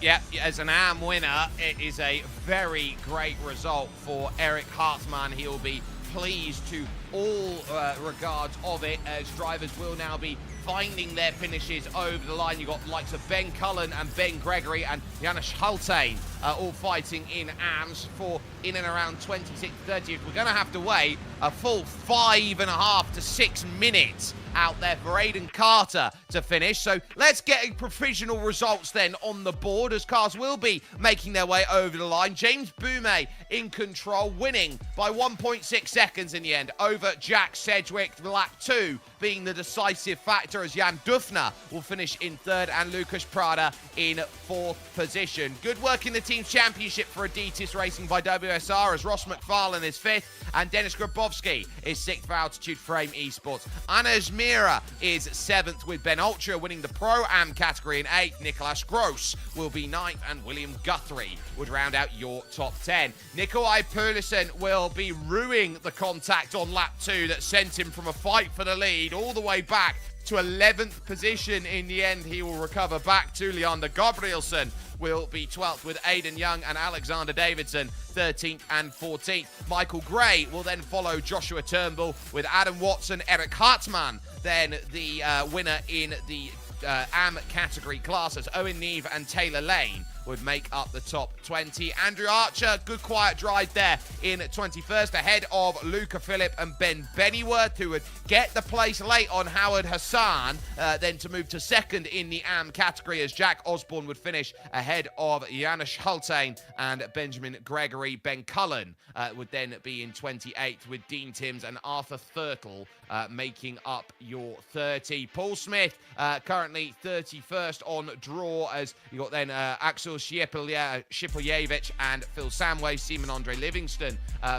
C: Yeah, as an AM winner, it is a very great result for Eric Hartmann. He'll be pleased to all regards of it, as drivers will now be finding their finishes over the line. You've got likes of Ben Cullen and Ben Gregory and Janusz Hultain all fighting in AMs for in and around 26th, 30th. We're going to have to wait a full 5.5 to 6 minutes out there for Aidan Carter to finish. So let's get provisional results then on the board, as cars will be making their way over the line. James Boumet in control, winning by 1.6 seconds in the end over Jack Sedgwick. Lap 2 being the decisive factor, as Jan Dufner will finish in 3rd and Lucas Prada in 4th position. Good work in the Team's Championship for Adidas Racing by WSR, as Ross McFarlane is 5th and Dennis Grabowski is 6th for Altitude Frame Esports. Anas Mira is 7th, with Ben Altria winning the Pro-Am category in 8th. Nicholas Gross will be 9th, and William Guthrie would round out your top 10. Nikolai Poulsen will be ruining the contact on lap 2 that sent him from a fight for the lead all the way back to 11th position. In the end, he will recover back to Leander Gabrielsen will be 12th, with Aidan Young and Alexander Davidson 13th and 14th. Michael Gray will then follow Joshua Turnbull, with Adam Watson, Eric Hartmann, then the winner in the AM category classes. Owen Neve and Taylor Lane would make up the top 20. Andrew Archer, good quiet drive there in 21st, ahead of Luca Phillip and Ben Bennyworth, who would get the place late on Howard Hassan, then to move to 2nd in the AM category, as Jack Osborne would finish ahead of Janusz Hultain and Benjamin Gregory. Ben Cullen would then be in 28th, with Dean Timms and Arthur Thurtle making up your 30. Paul Smith currently 31st on draw, as you got then Axel Shipolyevich and Phil Samway. Simon Andre Livingston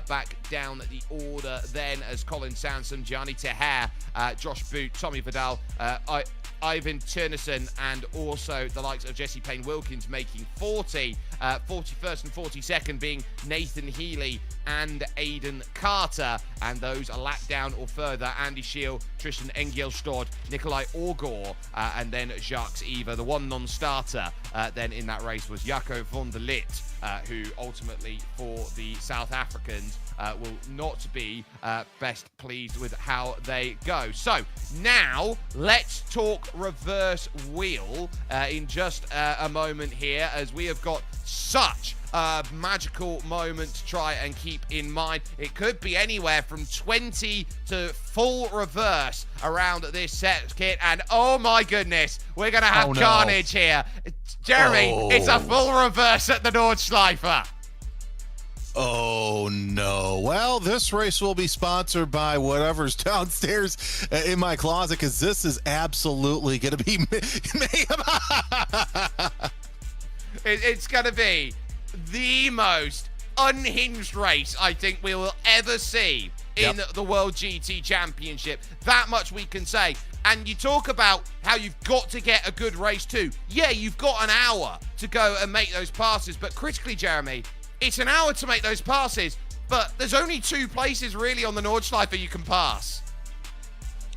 C: back down the order then, as Colin Sansom, Gianni Teher, Josh Boot, Tommy Vidal, Ivan Turnison, and also the likes of Jesse Payne Wilkins making 40. 41st and 42nd being Nathan Healy and Aidan Carter, and those are lap down or further: Andy Scheel, Tristan Engelstad, Nikolai Orgor, and then Jacques Eva. The one non-starter then in that race was Jaco von der Ligt, who ultimately for the South Africans will not be best pleased with how they go. So now let's talk reverse wheel in just a moment here, as we have got such a magical moment to try and keep in mind. It could be anywhere from 20 to full reverse around this set kit, and oh my goodness, we're going to have carnage here. Jeremy, it's a full reverse at the Nordschleife.
D: Oh, no. Well, this race will be sponsored by whatever's downstairs in my closet, because this is absolutely going to be mayhem.
C: It's going to be the most unhinged race I think we will ever see in the World GT Championship. That much we can say. And you talk about how you've got to get a good race too. Yeah, you've got an hour to go and make those passes, but critically, Jeremy, it's an hour to make those passes, but there's only 2 places really on the Nordschleife you can pass.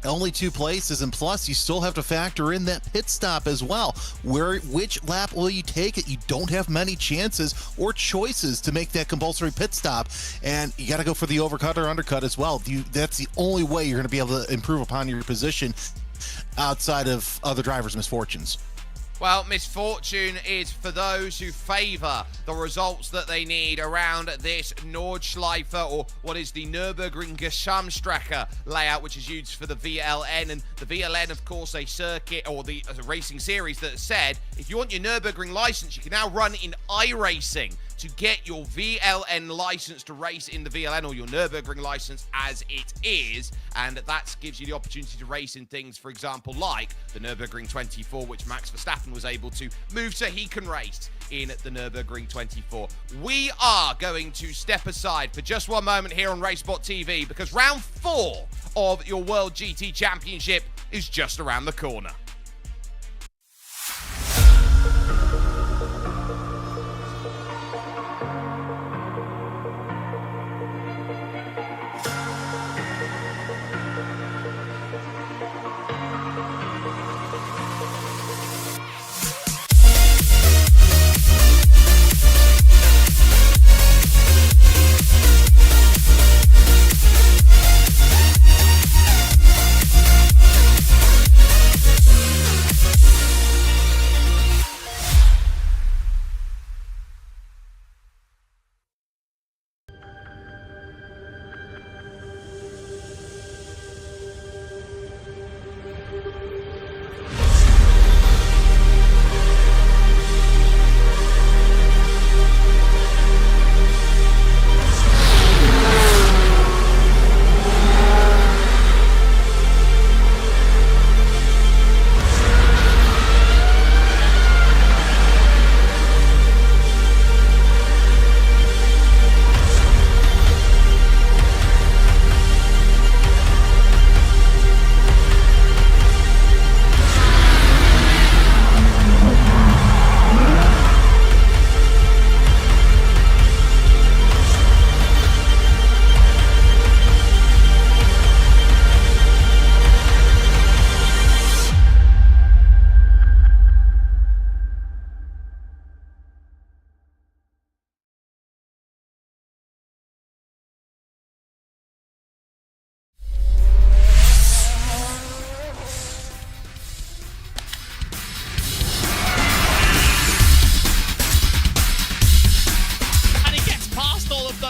D: only 2 places, and plus you still have to factor in that pit stop as well. Which lap will you take it? You don't have many chances or choices to make that compulsory pit stop, and you got to go for the overcut or undercut as well. That's the only way you're going to be able to improve upon your position outside of other drivers' misfortunes.
C: Well, misfortune is for those who favour the results that they need around this Nordschleife, or what is the Nürburgring Gesamtstrecke layout, which is used for the VLN. And the VLN, of course, a circuit or the racing series that said if you want your Nürburgring license, you can now run in iRacing to get your VLN license to race in the VLN, or your Nürburgring license as it is. And that gives you the opportunity to race in things, for example, like the Nürburgring 24, which Max Verstappen was able to move so he can race in the Nürburgring 24. We are going to step aside for just one moment here on RaceSpotTV, because round 4 of your World GT Championship is just around the corner.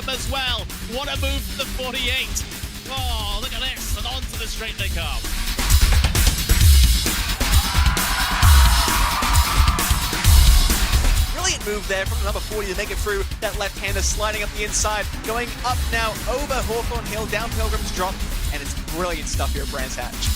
A: As well. What a move from the 48. Oh, look at this. And onto the straight they come.
B: Brilliant move there from the number 40 to make it through that left-hander, sliding up the inside, going up now over Hawthorne Hill, down Pilgrim's Drop, and it's brilliant stuff here at Brands Hatch.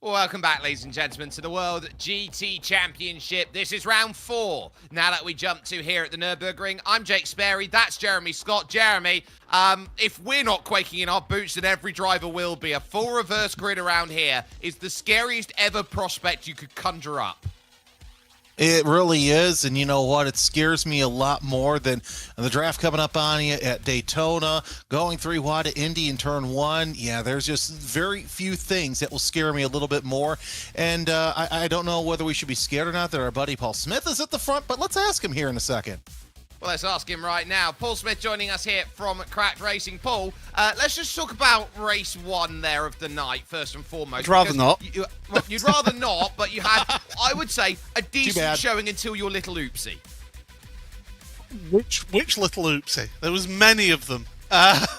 C: Welcome back, ladies and gentlemen, to the World GT Championship. This is round 4. Now that we jump to here at the Nürburgring, I'm Jake Sperry. That's Jeremy Scott. Jeremy, if we're not quaking in our boots, then every driver will be. A full reverse grid around here is the scariest ever prospect you could conjure up.
D: It really is, and you know what? It scares me a lot more than the draft coming up on you at Daytona, going 3 wide at Indy in turn 1. Yeah, there's just very few things that will scare me a little bit more, and I don't know whether we should be scared or not that our buddy Paul Smith is at the front, but let's ask him here in a second.
C: Well, let's ask him right now. Paul Smith joining us here from Cracked Racing. Paul, let's just talk about race 1 there of the night, first and foremost.
E: I'd rather not.
C: You'd rather not, but you had, I would say, a decent showing until your little oopsie.
E: Which little oopsie? There was many of them. That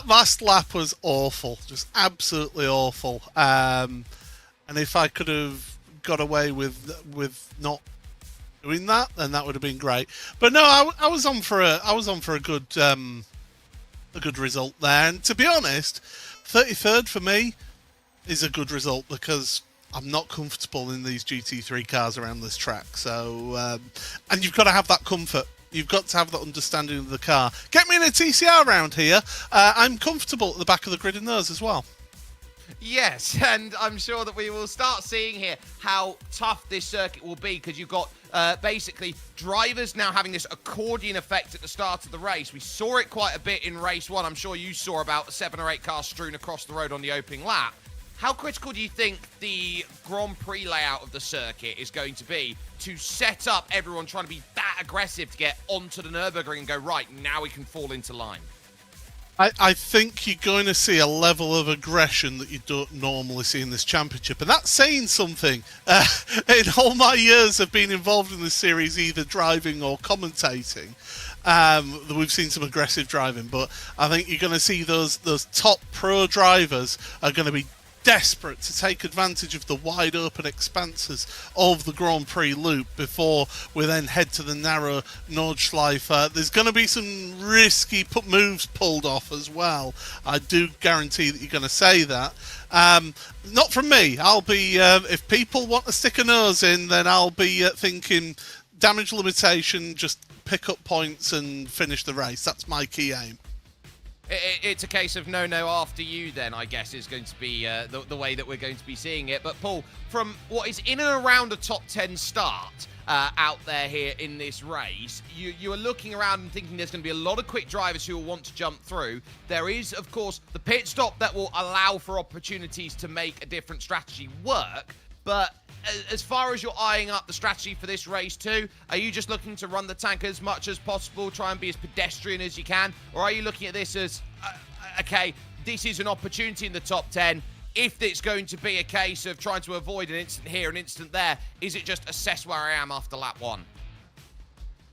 E: last lap was awful, just absolutely awful. And if I could have got away with not doing that, then that would have been great. But no, I was on for a good result there. And to be honest, 33rd for me is a good result because I'm not comfortable in these GT3 cars around this track. So, and you've got to have that comfort. You've got to have that understanding of the car. Get me in a TCR round here. I'm comfortable at the back of the grid in those as well.
C: Yes, and I'm sure that we will start seeing here how tough this circuit will be because you've got basically drivers now having this accordion effect at the start of the race. We saw it quite a bit in race 1. I'm sure you saw about 7 or 8 cars strewn across the road on the opening lap. How critical do you think the Grand Prix layout of the circuit is going to be to set up everyone trying to be that aggressive to get onto the Nürburgring and go, right, now we can fall into line?
E: I think you're going to see a level of aggression that you don't normally see in this championship. And that's saying something. In all my years of being involved in this series, either driving or commentating, we've seen some aggressive driving. But I think you're going to see those top pro drivers are going to be desperate to take advantage of the wide open expanses of the Grand Prix loop before we then head to the narrow Nordschleife. There's going to be some risky moves pulled off as well. I do guarantee that you're going to say that. Not from me. I'll be if people want to stick a nose in, then I'll be thinking damage limitation, just pick up points and finish the race. That's my key aim.
C: It's a case of no after you then, I guess, is going to be the way that we're going to be seeing it. But Paul, from what is in and around a top 10 start out there here in this race, you are looking around and thinking there's going to be a lot of quick drivers who will want to jump through. There is, of course, the pit stop that will allow for opportunities to make a different strategy work. But as far as you're eyeing up the strategy for this race too, are you just looking to run the tank as much as possible, try and be as pedestrian as you can? Or are you looking at this as, okay, this is an opportunity in the top 10. If it's going to be a case of trying to avoid an instant here, an instant there, is it just assess where I am after lap 1?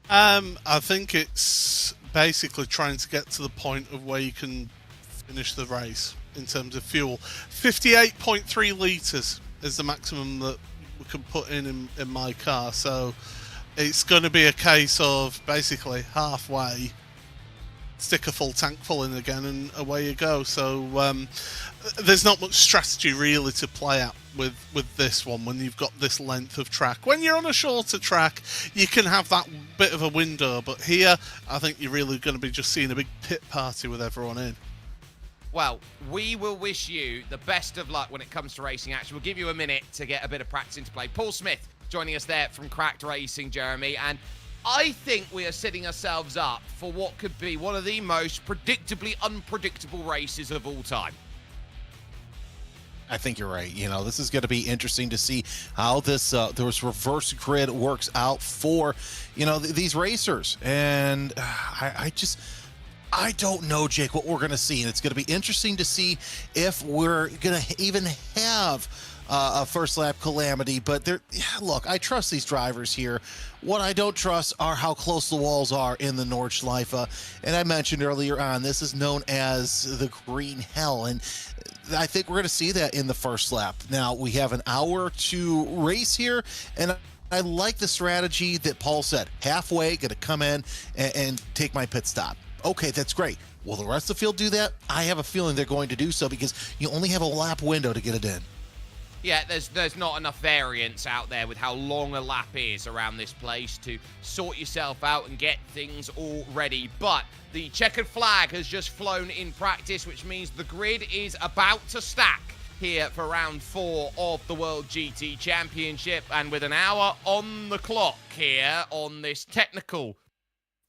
E: I think it's basically trying to get to the point of where you can finish the race in terms of fuel. 58.3 litres is the maximum that we can put in my car, so it's going to be a case of basically halfway stick a full tank full in again and away you go. So there's not much strategy really to play out with this one when you've got this length of track. When you're on a shorter track, you can have that bit of a window, but here I think you're really going to be just seeing a big pit party with everyone in.
C: Well, we will wish you the best of luck when it comes to racing action. We'll give you a minute to get a bit of practice into play. Paul Smith joining us there from Cracked Racing, Jeremy. And I think we are setting ourselves up for what could be one of the most predictably unpredictable races of all time.
D: I think you're right. You know, this is going to be interesting to see how this reverse grid works out for, you know, these racers. And I don't know, Jake, what we're going to see. And it's going to be interesting to see if we're going to even have a first lap calamity. But look, I trust these drivers here. What I don't trust are how close the walls are in the Nordschleife. And I mentioned earlier on, this is known as the green hell. And I think we're going to see that in the first lap. Now, we have an hour to race here. And I like the strategy that Paul said. Halfway, going to come in and take my pit stop. Okay, that's great. Will the rest of the field do that? I have a feeling they're going to do so because you only have a lap window to get it in.
C: Yeah, there's not enough variance out there with how long a lap is around this place to sort yourself out and get things all ready. But the checkered flag has just flown in practice, which means the grid is about to stack here for round 4 of the World GT Championship. And with an hour on the clock here on this technical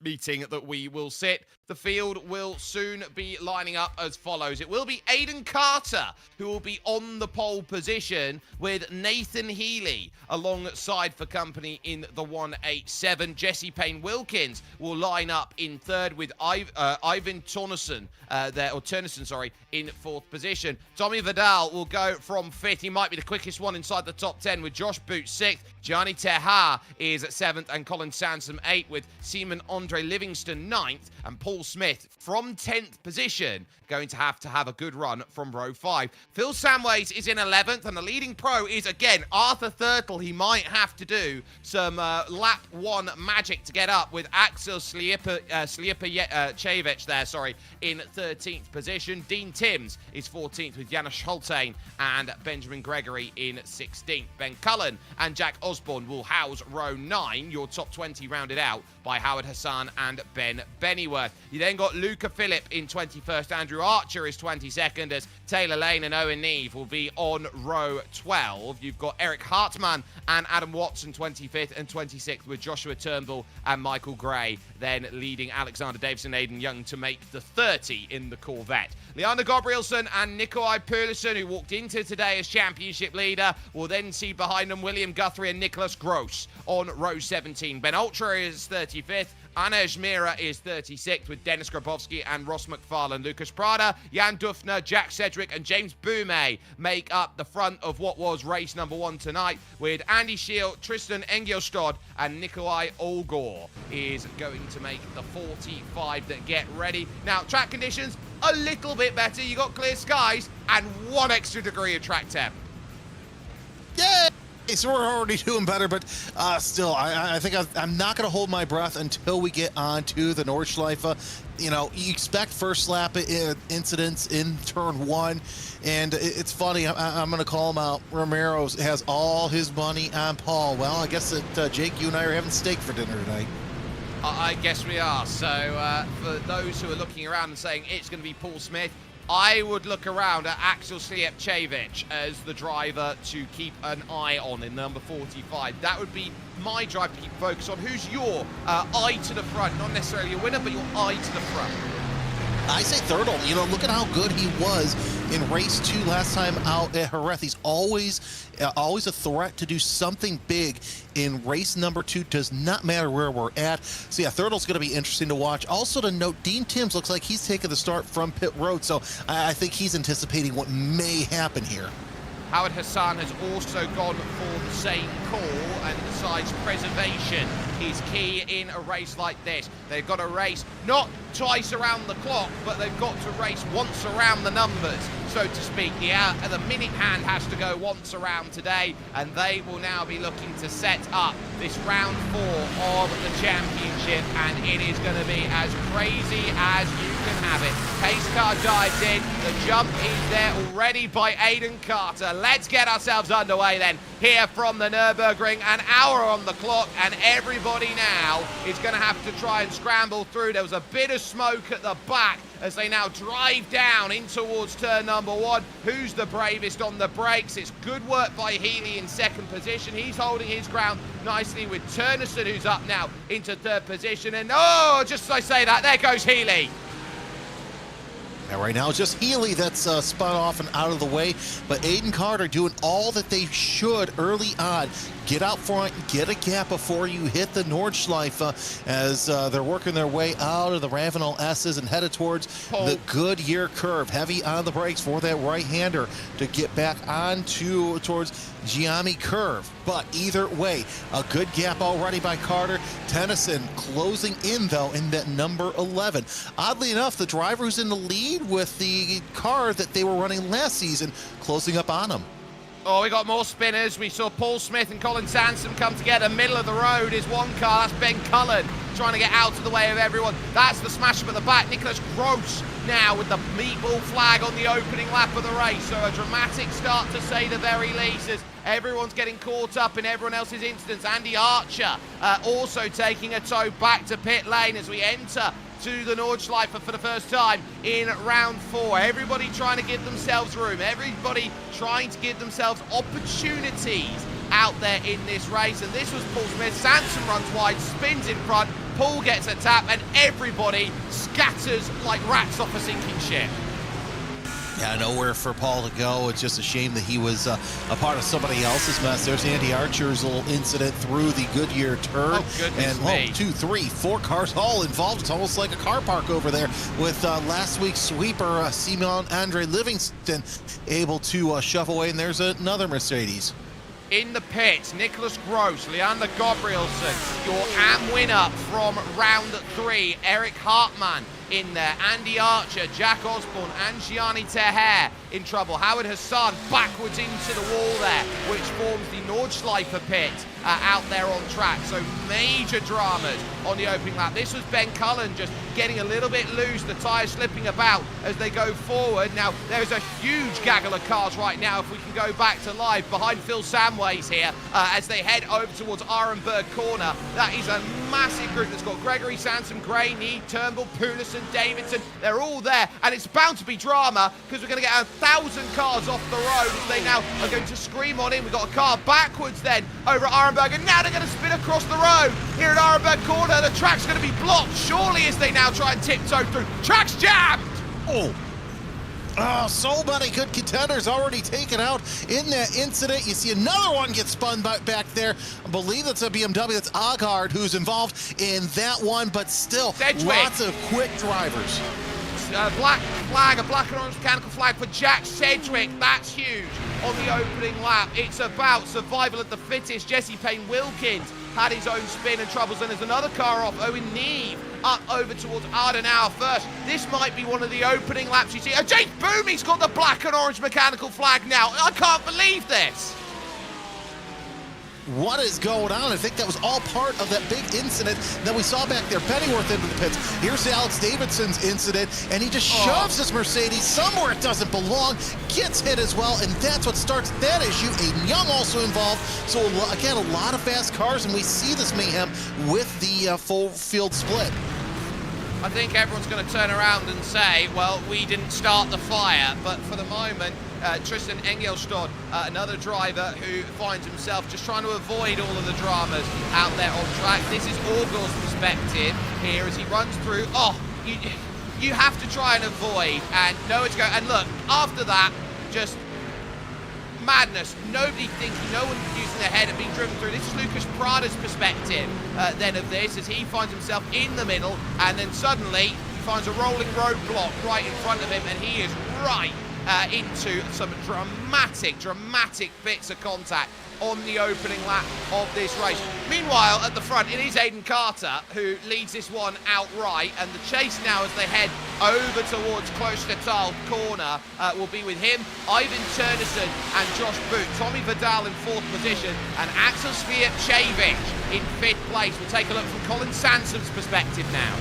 C: meeting that we will sit, the field will soon be lining up as follows. It will be Aiden Carter who will be on the pole position, with Nathan Healy alongside for company in the 187. Jesse Payne-Wilkins will line up in third, with Ivan Tornerson in fourth position. Tommy Vidal will go from fifth. He might be the quickest one inside the top 10, with Josh Boots sixth. Gianni Teha is at 7th, and Colin Sansom 8th, with Seaman Andre Livingston 9th, and Paul Smith from 10th position going to have a good run from row 5. Phil Samways is in 11th, and the leading pro is, again, Arthur Thurtle. He might have to do some lap 1 magic to get up, with Axel Sliapachevich there, in 13th position. Dean Timms is 14th, with Janusz Holtain and Benjamin Gregory in 16th. Ben Cullen and Jack Osborne will house row 9, your top 20 rounded out by Howard Hassan and Ben Bennyworth. You then got Luca Phillip in 21st, Andrew Archer is 22nd, as Taylor Lane and Owen Neve will be on row 12. You've got Eric Hartmann and Adam Watson 25th and 26th, with Joshua Turnbull and Michael Gray then leading Alexander Davison and Aidan Young to make the 30 in the Corvette. Leander Gabrielson and Nikolai Perlisson, who walked into today as championship leader, will then see behind them William Guthrie and Nicholas Gross on row 17. Ben Ultra is 35th. Anej Mira is 36th, with Dennis Grabowski and Ross McFarlane. Lucas Prada, Jan Dufner, Jack Sedgwick and James Boumet make up the front of what was race number 1 tonight, with Andy Shield, Tristan Engelstad and Nikolai Olgor is going to make the 45 that get ready. Now, track conditions a little bit better. You got clear skies and 1 extra degree of track temp.
D: Yay! So we're already doing better, but still, I think I'm not going to hold my breath until we get on to the Nordschleife. You know, you expect first lap incidents in turn 1, and it's funny, I'm going to call him out. Romero has all his money on Paul. Well, I guess that Jake, you and I are having steak for dinner tonight.
C: I guess we are. So for those who are looking around and saying it's going to be Paul Smith, I would look around at Axel Sliapachevich as the driver to keep an eye on in number 45. That would be my drive to keep focus on. Who's your eye to the front? Not necessarily a winner, but your eye to the front.
D: I say Thurtle. You know, look at how good he was in race 2 last time out at Jerez. He's always a threat to do something big in race number 2. Does not matter where we're at. So yeah, Thurtle's going to be interesting to watch. Also to note, Dean Timms looks like he's taking the start from pit road, so I think he's anticipating what may happen here.
C: Howard Hassan has also gone for the same call and decides preservation is key in a race like this. They've got to race not twice around the clock, but they've got to race once around the numbers, so to speak. The minute hand has to go once around today, and they will now be looking to set up this round 4 of the championship, and it is going to be as crazy as you can have it. Pace car dives in, the jump is there already by Aiden Carter. Let's get ourselves underway then, here from the Nürburgring. An hour on the clock, and everybody now is going to have to try and scramble through. There was a bit of smoke at the back as they now drive down in towards turn number 1. Who's the bravest on the brakes? It's good work by Healy in 2nd position. He's holding his ground nicely, with Turnerson, who's up now into 3rd position. And just as I say that, there goes Healy.
D: Now, right now, it's just Healy that's spun off and out of the way, but Aiden Carter doing all that they should early on. Get out front, get a gap before you hit the Nordschleife as they're working their way out of the Ravenel S's and headed towards the Goodyear curve. Heavy on the brakes for that right-hander to get back onto towards Giammi curve. But either way, a good gap already by Carter. Tennyson closing in, though, in that number 11. Oddly enough, the driver who's in the lead with the car that they were running last season closing up on him.
C: Oh, we got more spinners. We saw Paul Smith and Colin Sansom come together. Middle of the road is one car. That's Ben Cullen trying to get out of the way of everyone. That's the smash up at the back. Nicholas Gross now with the meatball flag on the opening lap of the race. So a dramatic start to say the very least, as everyone's getting caught up in everyone else's instance. Andy Archer also taking a tow back to pit lane as we enter to the Nordschleife for the first time in round 4. Everybody trying to give themselves room. Everybody trying to give themselves opportunities out there in this race. And this was Paul Smith. Sanson runs wide, spins in front. Paul gets a tap, and everybody scatters like rats off a sinking ship.
D: Yeah, nowhere for Paul to go. It's just a shame that he was a part of somebody else's mess. There's Andy Archer's little incident through the Goodyear turn.
C: Oh, goodness me.
D: 2, 3, 4 cars all involved. It's almost like a car park over there with last week's sweeper, Simon Andre Livingston, able to shove away. And there's another Mercedes.
C: In the pits, Nicholas Gross, Leander Gabrielsen, your AM winner from round 3, Eric Hartmann in there, Andy Archer, Jack Osborne, and Gianni Teher in trouble. Howard Hassan backwards into the wall there, which forms the Nordschleife pit out there on track. So major dramas on the opening lap. This was Ben Cullen just getting a little bit loose, the tyres slipping about as they go forward. Now, there's a huge gaggle of cars right now, if we can go back to live, behind Phil Samways here as they head over towards Arenberg Corner. That is a massive group that's got Gregory Sansom, Gray, Need, Turnbull, Poulsen, Davidson. They're all there, and it's bound to be drama because we're going to get 1,000 cars off the road as they now are going to scream on in. We've got a car backwards then over at Arenberg, and now they're going to spin across the road here at Arenberg Corner. The track's going to be blocked, surely, as they now try and tiptoe through. Track's jammed!
D: So many good contenders already taken out in that incident. You see another one get spun back there. I believe that's a BMW. That's Agard who's involved in that one, but still lots of quick drivers.
C: Black flag, a black and orange mechanical flag for Jack Sedgwick. That's huge on the opening lap. It's about survival of the fittest. Jesse Payne-Wilkins had his own spin and troubles, and there's another car off. Owen Neve up over towards Ardenauer first. This might be one of the opening laps you see. James Boomy's got the black and orange mechanical flag now. I can't believe this.
D: What is going on? I think that was all part of that big incident that we saw back there. Pennyworth into the pits. Here's Alex Davidson's incident, and he just shoves his Mercedes somewhere it doesn't belong, gets hit as well, and that's what starts that issue. Aiden Young also involved. So again, a lot of fast cars, and we see this mayhem with the full field split.
C: I think everyone's going to turn around and say, well, we didn't start the fire, but for the moment, Tristan Engelstad, another driver who finds himself just trying to avoid all of the dramas out there on track. This is Augur's perspective here as he runs through. You have to try and avoid and know where to go. And look, after that, just madness. Nobody thinking, no one using their head and being driven through. This is Lucas Prada's perspective then of this as he finds himself in the middle, and then suddenly he finds a rolling roadblock right in front of him, and he is right into some dramatic bits of contact on the opening lap of this race. Meanwhile, at the front, it is Aiden Carter who leads this one outright, and the chase now as they head over towards Klostertal Corner will be with him, Ivan Turnison and Josh Boot, Tommy Vidal in 4th position, and Axel Sviatchevich in 5th place. We'll take a look from Colin Sansom's perspective now.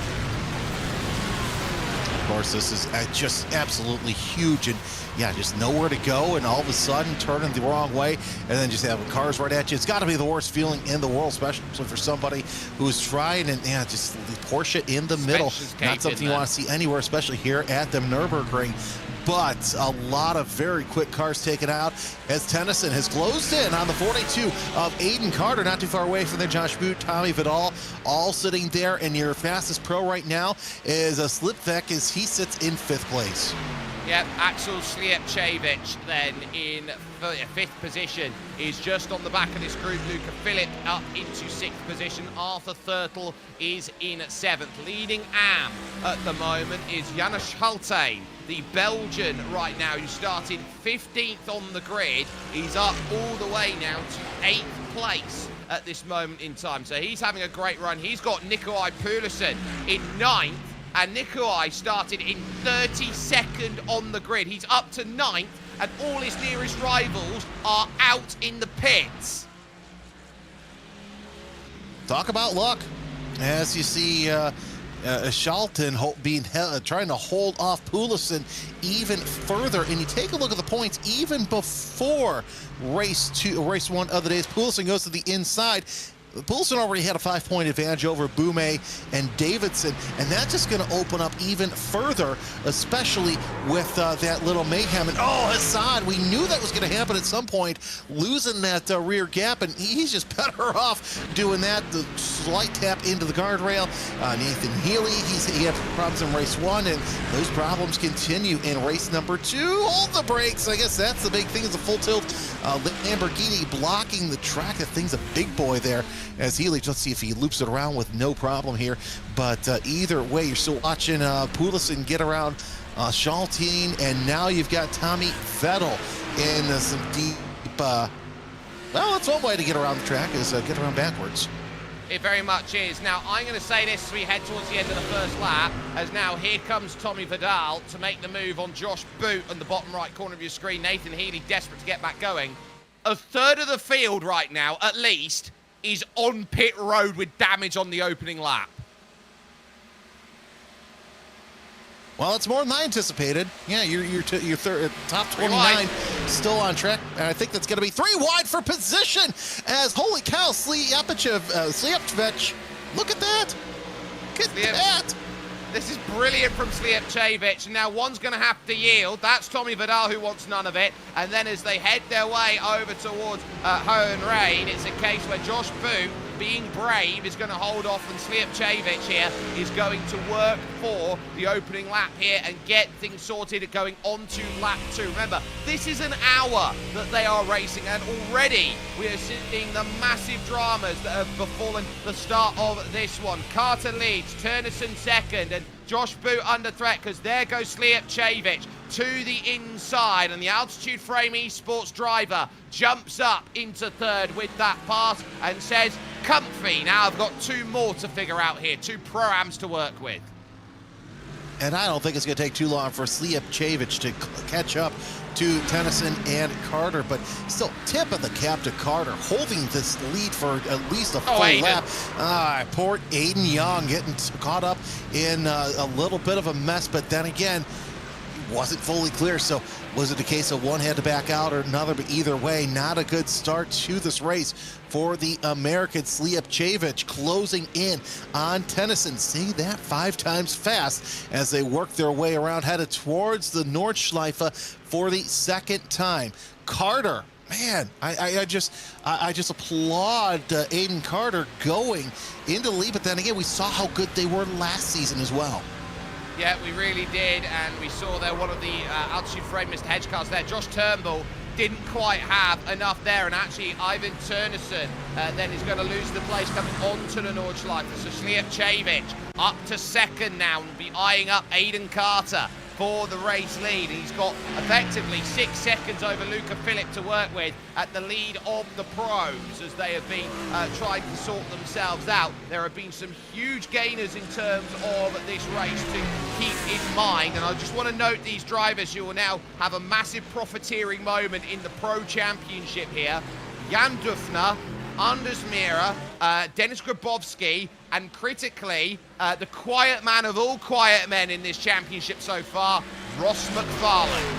D: Of course, this is just absolutely huge, and yeah, just nowhere to go, and all of a sudden turning the wrong way, and then just having cars right at you. It's got to be the worst feeling in the world, especially for somebody who's trying, and yeah, just Porsche in the middle. Not something you want to see anywhere, especially here at the Nürburgring. But a lot of very quick cars taken out as Tennyson has closed in on the 42 of Aiden Carter, not too far away from there. Josh Boot, Tommy Vidal, all sitting there, and your fastest pro right now is a Slipvek as he sits in 5th place.
C: Yep, Axel Sliepchevich then in 5th position is just on the back of this group. Luca Philipp up into 6th position. Arthur Thurtle is in 7th. Leading AM at the moment is Janusz Hultain, the Belgian right now, who started 15th on the grid. He's up all the way now to 8th place at this moment in time. So he's having a great run. He's got Nikolai Poulsen in 9th. And Nikolai started in 32nd on the grid. He's up to 9th, and all his nearest rivals are out in the pits.
D: Talk about luck. As you see Shelton trying to hold off Poulsen even further. And you take a look at the points even before race 1 of the days. Poulsen goes to the inside. Poulsen already had a 5-point advantage over Boumet and Davidson, and that's just going to open up even further, especially with that little mayhem. And oh, Hassan, we knew that was going to happen at some point, losing that rear gap, and he's just better off doing that. The slight tap into the guardrail. Nathan Healy, he had problems in race 1, and those problems continue in race number 2. Hold the brakes. I guess that's the big thing, is a full tilt Lamborghini blocking the track. That thing's a big boy there. As Healy, let's see if he loops it around with no problem here. But either way, you're still watching Poulsen get around Shelton, and now you've got Tommy Vettel in some deep. Well, that's one way to get around the track, is get around backwards.
C: It very much is. Now, I'm going to say this as we head towards the end of the first lap, as now here comes Tommy Vidal to make the move on Josh Boot on the bottom right corner of your screen. Nathan Healy desperate to get back going. A third of the field right now, at least, is on pit road with damage on the opening lap.
D: Well, it's more than I anticipated. Yeah, your top 29 still on track, and I think that's going to be 3 wide for position. As holy cow, Slijepcevic, look at that! Look at that!
C: This is brilliant from Slijepcevic, and now one's going to have to yield. That's Tommy Vidal, who wants none of it. And then as they head their way over towards Hohenrain, it's a case where Josh Boot, being brave, is going to hold off, and Slijepcevic here is going to work for the opening lap here and get things sorted going on to lap 2. Remember, this is an hour that they are racing, and already we are seeing the massive dramas that have befallen the start of this one. Carter leads, Turnison second, and Josh Boot under threat, because there goes Slijepcevic to the inside, and the Altitude Frame Esports driver jumps up into third with that pass and says, comfy. Now I've got 2 more to figure out here, 2 pro-ams to work with.
D: And I don't think it's going to take too long for Slijepcevic to catch up to Tennyson and Carter, but still, tip of the cap to Carter, holding this lead for at least a full lap. Poor Aiden Young getting caught up in a little bit of a mess, but then again, wasn't fully clear, so was it a case of one had to back out or another? But either way, not a good start to this race for the American. Slijepcevic closing in on Tennyson. See that 5 times fast as they work their way around, headed towards the Nordschleife for the second time. Carter, man, I just applaud Aiden Carter going into the lead, but then again, we saw how good they were last season as well.
C: Yeah, we really did, and we saw there one of the Altitude Frame Mr. Hedge cars there. Josh Turnbull didn't quite have enough there, and actually Ivan Turnison then is going to lose the place coming onto the Nordschleife. So Slijepcevic up to second now and will be eyeing up Aiden Carter for the race lead. He's got effectively 6 seconds over Luca Philipp to work with at the lead of the pros as they have been trying to sort themselves out. There have been some huge gainers in terms of this race to keep in mind, and I just want to note these drivers who will now have a massive profiteering moment in the Pro Championship here. Jan Dufner, Anders Mira, Dennis Grabowski, and critically, the quiet man of all quiet men in this championship so far, Ross McFarlane.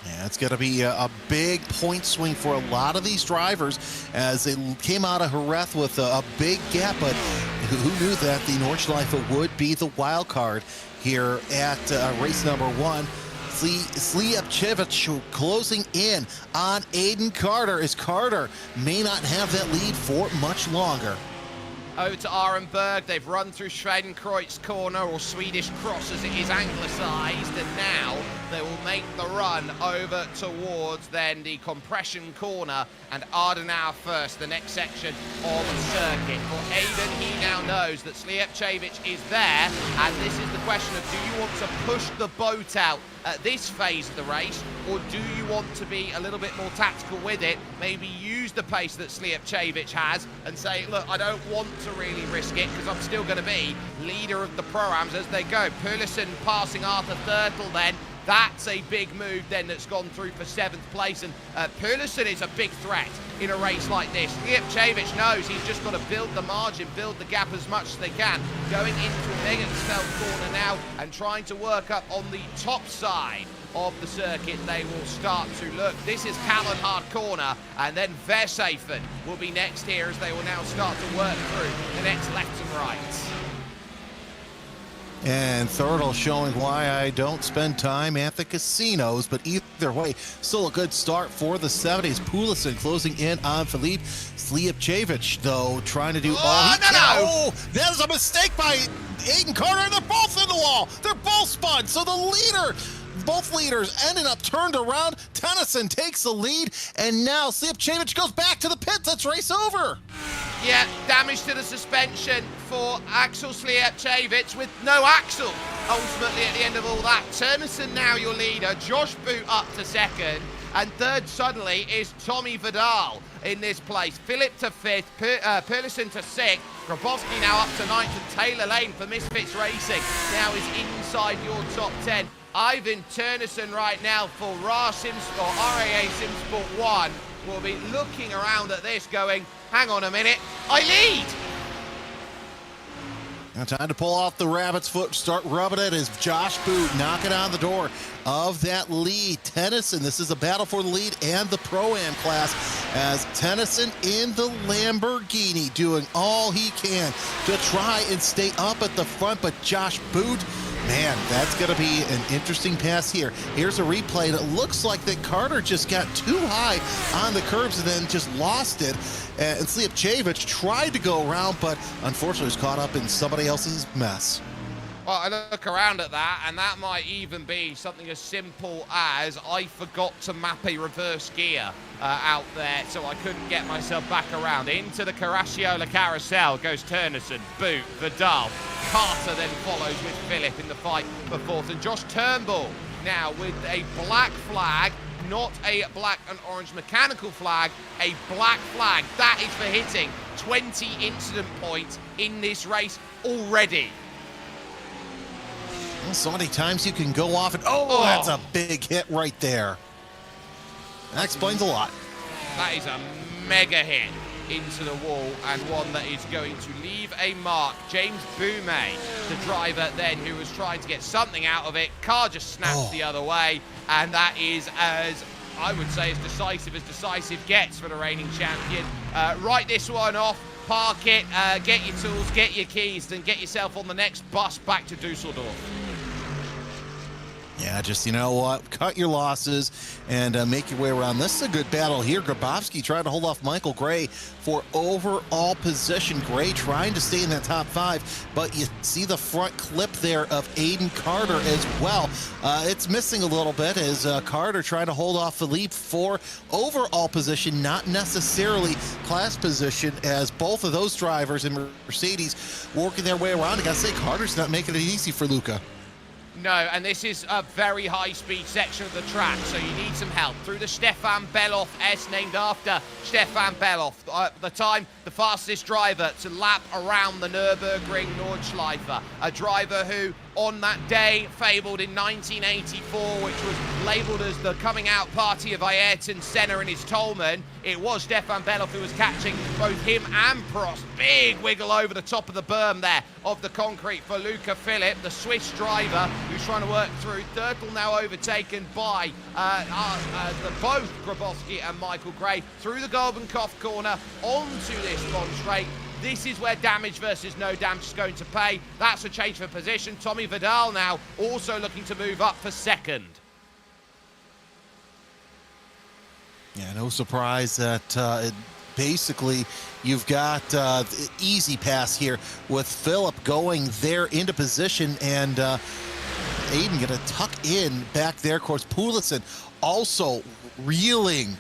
D: Yeah, it's going to be a big point swing for a lot of these drivers as they came out of Jerez with a big gap, but who knew that the Nordschleife would be the wild card here at race number 1. Slijepcevic closing in on Aiden Carter, as Carter may not have that lead for much longer.
C: Over to Arenberg, they've run through Schwedenkreuz corner, or Swedish cross as it is anglicised, and now they will make the run over towards then the compression corner and Ardenau first, the next section of the circuit. For Aiden, he now knows that Slijepcevic is there, and this is the question of, do you want to push the boat out at this phase of the race, or do you want to be a little bit more tactical with it, maybe use the pace that Slijepcevic has and say, look, I don't want to really risk it because I'm still going to be leader of the pro-ams as they go. Poulsen passing Arthur Thurtle then That's a big move then that's gone through for 7th place, and Pulisic is a big threat in a race like this. Lipchevich knows he's just got to build the margin, build the gap as much as they can. Going into a mega corner now and trying to work up on the top side of the circuit. They will start to look. This is Kallenhard corner, and then Versafen will be next here as they will now start to work through the next left and right.
D: And Thurtle showing why I don't spend time at the casinos, but either way, still a good start for the 70s. Pulisic closing in on Filip Slijepcevic, though, trying to do all he can. Oh, that is a mistake by Aiden Carter, and they're both in the wall. They're both spun, so the leader, both leaders ended up turned around. Tennyson takes the lead, and now Slijepcevic goes back to the pit. That's race over.
C: Yeah, damage to the suspension for Axel Slijepcevic with no Axel ultimately at the end of all that. Tennyson now your leader, Josh Boot up to 2nd, and 3rd suddenly is Tommy Vidal in this place. Philip to 5th, Pulisic to 6th, Grabowski now up to 9th, and Taylor Lane for Misfits Racing now is inside your top 10. Ivan Turnison right now for RAA Simsport 1 will be looking around at this going, hang on a minute, I lead!
D: Now time to pull off the rabbit's foot, start rubbing it as Josh Boot knocking on the door of that lead. Tennyson, this is a battle for the lead and the Pro-Am class, as Tennyson in the Lamborghini doing all he can to try and stay up at the front, but Josh Boot, man, that's going to be an interesting pass here. Here's a replay, and it looks like that Carter just got too high on the curbs and then just lost it. And Slijepcevic tried to go around, but unfortunately was caught up in somebody else's mess.
C: Well, I look around at that, and that might even be something as simple as I forgot to map a reverse gear out there, so I couldn't get myself back around. Into the Caracciolo carousel goes Turnison, Boot, Vidal. Carter then follows with Philip in the fight for 4th, and Josh Turnbull now with a black flag, not a black and orange mechanical flag, a black flag. That is for hitting 20 incident points in this race already.
D: Well, so many times you can go off and, oh, that's a big hit right there. That explains a lot.
C: That is a mega hit into the wall, and one that is going to leave a mark. James Boumet, the driver then, who was trying to get something out of it. Car just snaps the other way, and that is, as I would say, as decisive gets for the reigning champion. Write this one off, park it, get your tools, get your keys, then get yourself on the next bus back to Dusseldorf.
D: Yeah, just, you know what, cut your losses and make your way around. This is a good battle here. Grabowski trying to hold off Michael Gray for overall position. Gray trying to stay in that top 5, but you see the front clip there of Aiden Carter as well. It's missing a little bit as Carter trying to hold off Philippe for overall position, not necessarily class position, as both of those drivers in Mercedes working their way around. I gotta say, Carter's not making it easy for Luca.
C: No, and this is a very high-speed section of the track, so you need some help. Through the Stefan Beloff S, named after Stefan Beloff. At the time, the fastest driver to lap around the Nürburgring Nordschleife. A driver who, on that day, fabled in 1984, which was labelled as the coming-out party of Ayrton Senna and his Tolman. It was Stefan Beloff who was catching both him and Prost. Big wiggle over the top of the berm there of the concrete for Luca Philipp, the Swiss driver who's trying to work through. Thurtle now overtaken by both Grabowski and Michael Gray through the Goldenkopf corner onto this long straight. This is where damage versus no damage is going to pay. That's a change for position. Tommy Vidal now also looking to move up for 2nd.
D: Yeah, no surprise that basically you've got easy pass here with Philip going there into position, and Aiden gonna tuck in back there. Of course, Pulisic also reeling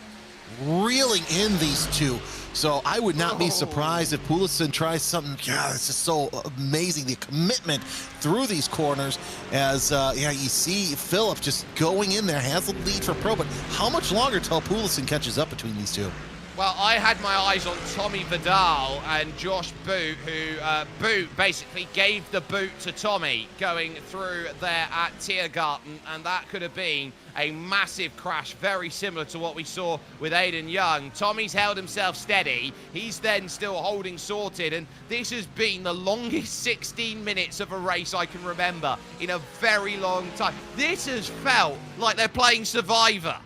D: in these two. So I would not be surprised if Pulisic tries something. God, it's just so amazing, the commitment through these corners, as you see Philip just going in there, has the lead for Pro, but how much longer till Pulisic catches up between these two?
C: Well, I had my eyes on Tommy Vidal and Josh Boot, who Boot basically gave the boot to Tommy going through there at Tiergarten, and that could have been a massive crash, very similar to what we saw with Aiden Young. Tommy's held himself steady. He's then still holding sorted, and this has been the longest 16 minutes of a race I can remember in a very long time. This has felt like they're playing Survivor.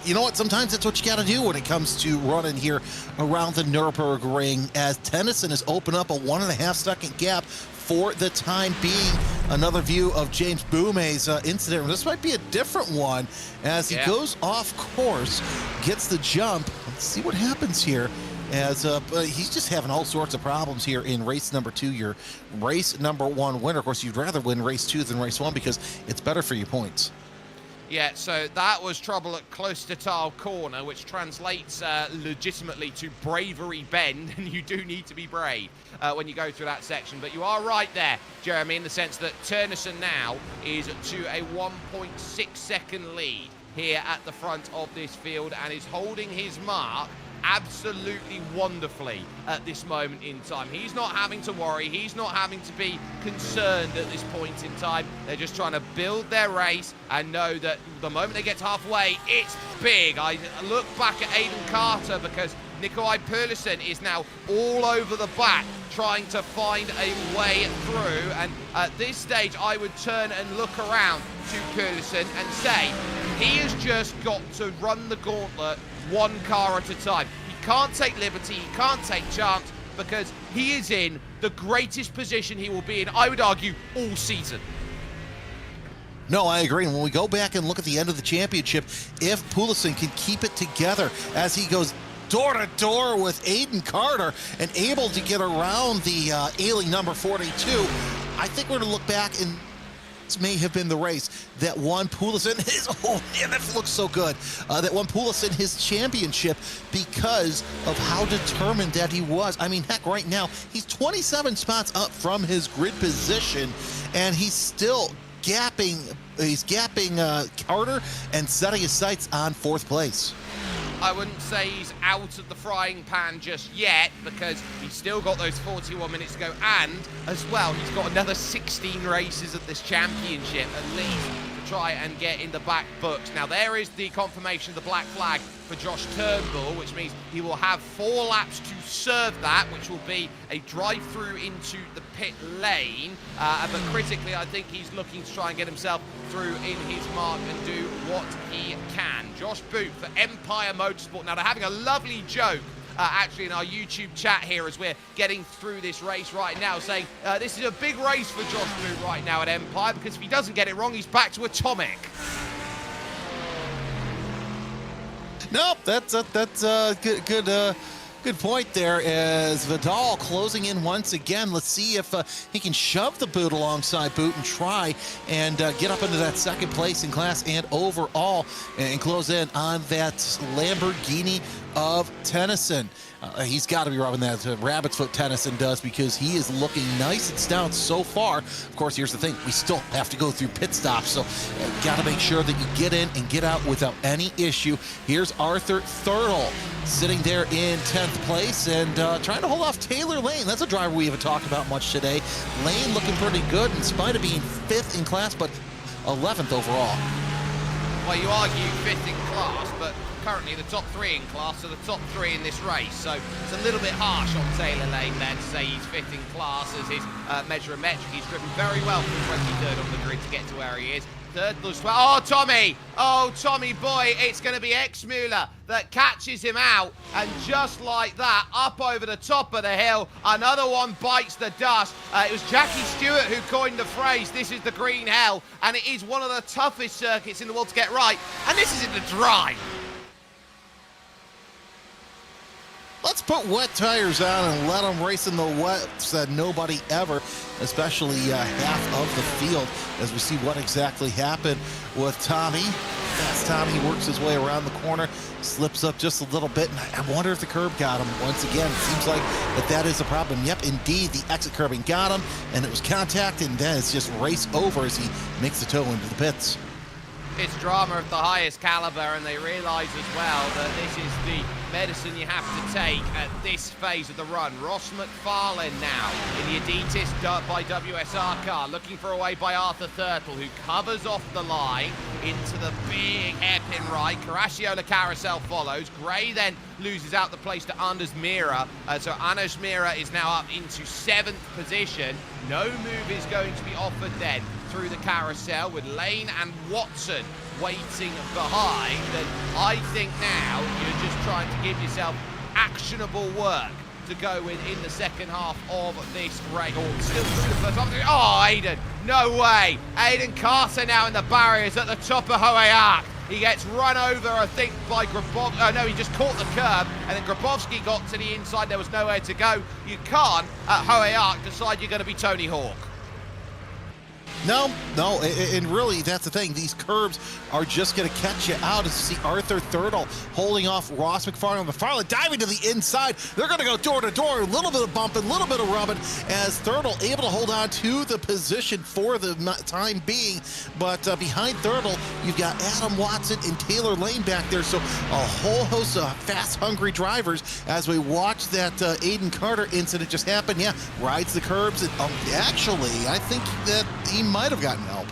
D: You know what? Sometimes that's what you got to do when it comes to running here around the Nürburgring, as Tennyson has opened up a 1.5-second gap for the time being. Another view of James Boumet's incident. This might be a different one as he goes off course, gets the jump. Let's see what happens here, as he's just having all sorts of problems here in race number 2, your race number 1 winner. Of course, you'd rather win race 2 than race 1 because it's better for your points.
C: Yeah, so that was trouble at Close to Tile Corner, which translates legitimately to Bravery Bend, and you do need to be brave when you go through that section. But you are right there, Jeremy, in the sense that Turnison now is to a 1.6-second lead here at the front of this field and is holding his mark absolutely wonderfully at this moment in time. He's not having to worry. He's not having to be concerned at this point in time. They're just trying to build their race and know that the moment they get to halfway, it's big. I look back at Aiden Carter because Nikolai Perlison is now all over the back trying to find a way through. And at this stage, I would turn and look around to Perlison and say, he has just got to run the gauntlet one car at a time. He can't take liberty, he can't take chance, because he is in the greatest position he will be in, I would argue, all season.
D: No, I agree. And when we go back and look at the end of the championship, if Poulsen can keep it together as he goes door to door with Aiden Carter and able to get around the ailing number 42, I think we're going to look back and may have been the race that won Poulsen his, oh man, that looks so good, that won Poulsen his championship because of how determined that he was. I mean, heck, right now, he's 27 spots up from his grid position, and he's still gapping Carter and setting his sights on 4th place.
C: I wouldn't say he's out of the frying pan just yet, because he's still got those 41 minutes to go, and as well, he's got another 16 races at this championship at least to try and get in the back books. Now, there is the confirmation of the black flag for Josh Turnbull, which means he will have 4 laps to serve that, which will be a drive-through into the pit lane. But critically, I think he's looking to try and get himself through in his mark and do what he can. Josh Boot for Empire Motorsport. Now, they're having a lovely joke actually in our YouTube chat here as we're getting through this race right now, saying this is a big race for Josh Boot right now at Empire, because if he doesn't get it wrong, he's back to Atomic.
D: Nope, that's a good point there, as Vidal closing in once again. Let's see if he can shove the Boot alongside Boot and try and get up into that 2nd place in class and overall and close in on that Lamborghini of Tennyson. He's got to be rubbing that rabbit's foot, Tennyson does, because he is looking nice and stout so far. Of course, here's the thing. We still have to go through pit stops, so got to make sure that you get in and get out without any issue. Here's Arthur Thurtle sitting there in 10th place and trying to hold off Taylor Lane. That's a driver we haven't talked about much today. Lane looking pretty good in spite of being 5th in class, but 11th overall.
C: Well, you argue 5th in class, but currently the top 3 in class are the top 3 in this race, so it's a little bit harsh on Taylor Lane there to say he's 5th in class as his measure of metric. He's driven very well from 23rd on the grid to get to where he is. 3rd plus 12. Oh, Tommy! Oh, Tommy boy, it's going to be X-Muller that catches him out, and just like that, up over the top of the hill, another one bites the dust. It was Jackie Stewart who coined the phrase, this is the green hell, and it is one of the toughest circuits in the world to get right, and this is in the dry.
D: Let's put wet tires on and let them race in the wet, said nobody ever, especially half of the field, as we see what exactly happened with Tommy. As Tommy works his way around the corner, slips up just a little bit, and I wonder if the curb got him once again. It seems like that is a problem. Yep, indeed, the exit curbing got him, and it was contact, and then it's just race over as he makes the toe into the pits.
C: It's drama of the highest caliber, and they realise as well that this is the medicine you have to take at this phase of the run. Ross McFarlane now in the Adidas by WSR car, looking for a way by Arthur Thurtle, who covers off the line into the big hairpin right. Carasciola Carousel follows. Gray then loses out the place to Anders Mira. So Anders Mira is now up into 7th position. No move is going to be offered then through the carousel with Lane and Watson waiting behind. And I think now you're just trying to give yourself actionable work to go with in the second half of this race. Or still through the first half. Oh, Aiden, no way. Aiden Carter now in the barriers at the top of Hoheak. He gets run over, I think, by Grabowski. Oh, no, he just caught the curb, and then Grabowski got to the inside. There was nowhere to go. You can't, at Hoheak, decide you're going to be Tony Hawk.
D: No, and really, that's the thing. These curbs are just going to catch you out. As you see Arthur Thurtle holding off Ross McFarlane. McFarlane diving to the inside. They're going to go door to door. A little bit of bumping, a little bit of rubbing, as Thurtle able to hold on to the position for the time being. But behind Thurtle, you've got Adam Watson and Taylor Lane back there. So a whole host of fast, hungry drivers as we watch that Aiden Carter incident just happen. Yeah, rides the curbs. And actually, I think that he might have gotten help.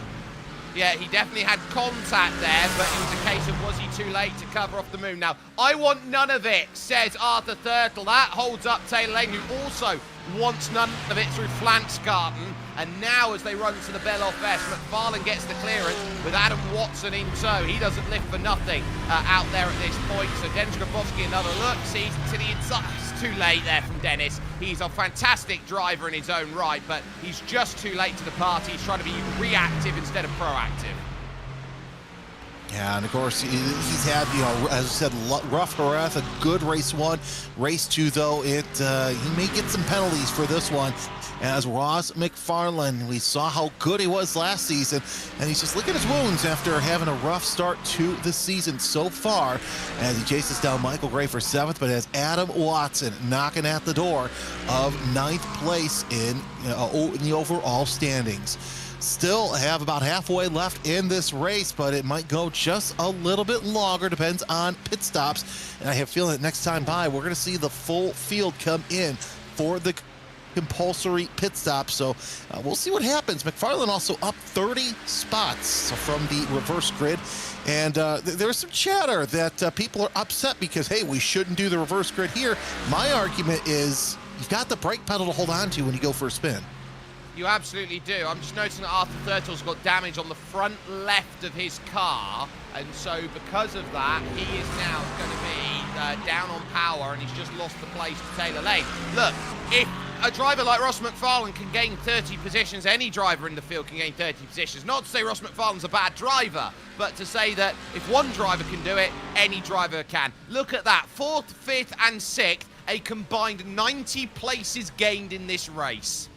C: Yeah, he definitely had contact there, but it was a case of was he too late to cover off the move. Now, I want none of it, says Arthur Thurtle. That holds up Taylor Lane, who also wants none of it through Flansgarten. And now as they run to the Beloff S, McFarlane gets the clearance with Adam Watson in tow. He doesn't lift for nothing out there at this point. So Dennis Grabowski, another look, sees to the inside. It's too late there from Dennis. He's a fantastic driver in his own right, but he's just too late to the party. He's trying to be reactive instead of proactive.
D: Yeah, and of course, he's had, as I said, rough Jerez, a good race 1. Race 2, though, he may get some penalties for this one. As Ross McFarlane, we saw how good he was last season, and he's just licking his wounds after having a rough start to the season so far, as he chases down Michael Gray for 7th, but has Adam Watson knocking at the door of 9th place in the overall standings. Still have about halfway left in this race, but it might go just a little bit longer, depends on pit stops. And I have a feeling that next time by, we're going to see the full field come in for the compulsory pit stop. So we'll see what happens. McFarlane also up 30 spots from the reverse grid. And there's some chatter that people are upset because, hey, we shouldn't do the reverse grid here. My argument is you've got the brake pedal to hold on to when you go for a spin.
C: You absolutely do. I'm just noticing that Arthur Thurtle's got damage on the front left of his car, and so because of that, he is now going to be down on power, and he's just lost the place to Taylor Lane. Look, if a driver like Ross McFarlane can gain 30 positions, any driver in the field can gain 30 positions. Not to say Ross McFarlane's a bad driver, but to say that if one driver can do it, any driver can. Look at that, 4th, 5th, and 6th, a combined 90 places gained in this race.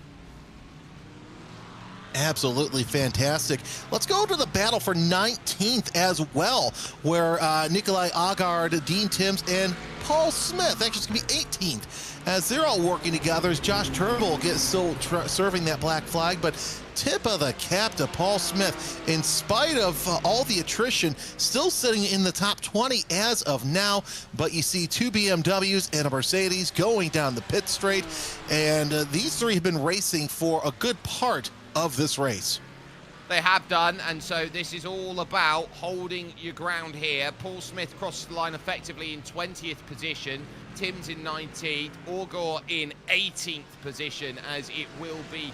D: Absolutely fantastic. Let's go to the battle for 19th as well, where Nikolai Agard, Dean Timms, and Paul Smith, actually it's going to be 18th, as they're all working together as Josh Turnbull gets still serving that black flag. But tip of the cap to Paul Smith, in spite of all the attrition, still sitting in the top 20 as of now. But you see 2 BMWs and a Mercedes going down the pit straight, and these 3 have been racing for a good part of this race.
C: They have done, and so this is all about holding your ground here. Paul Smith crosses the line effectively in 20th position, Timms in 19th, Orgor in 18th position, as it will be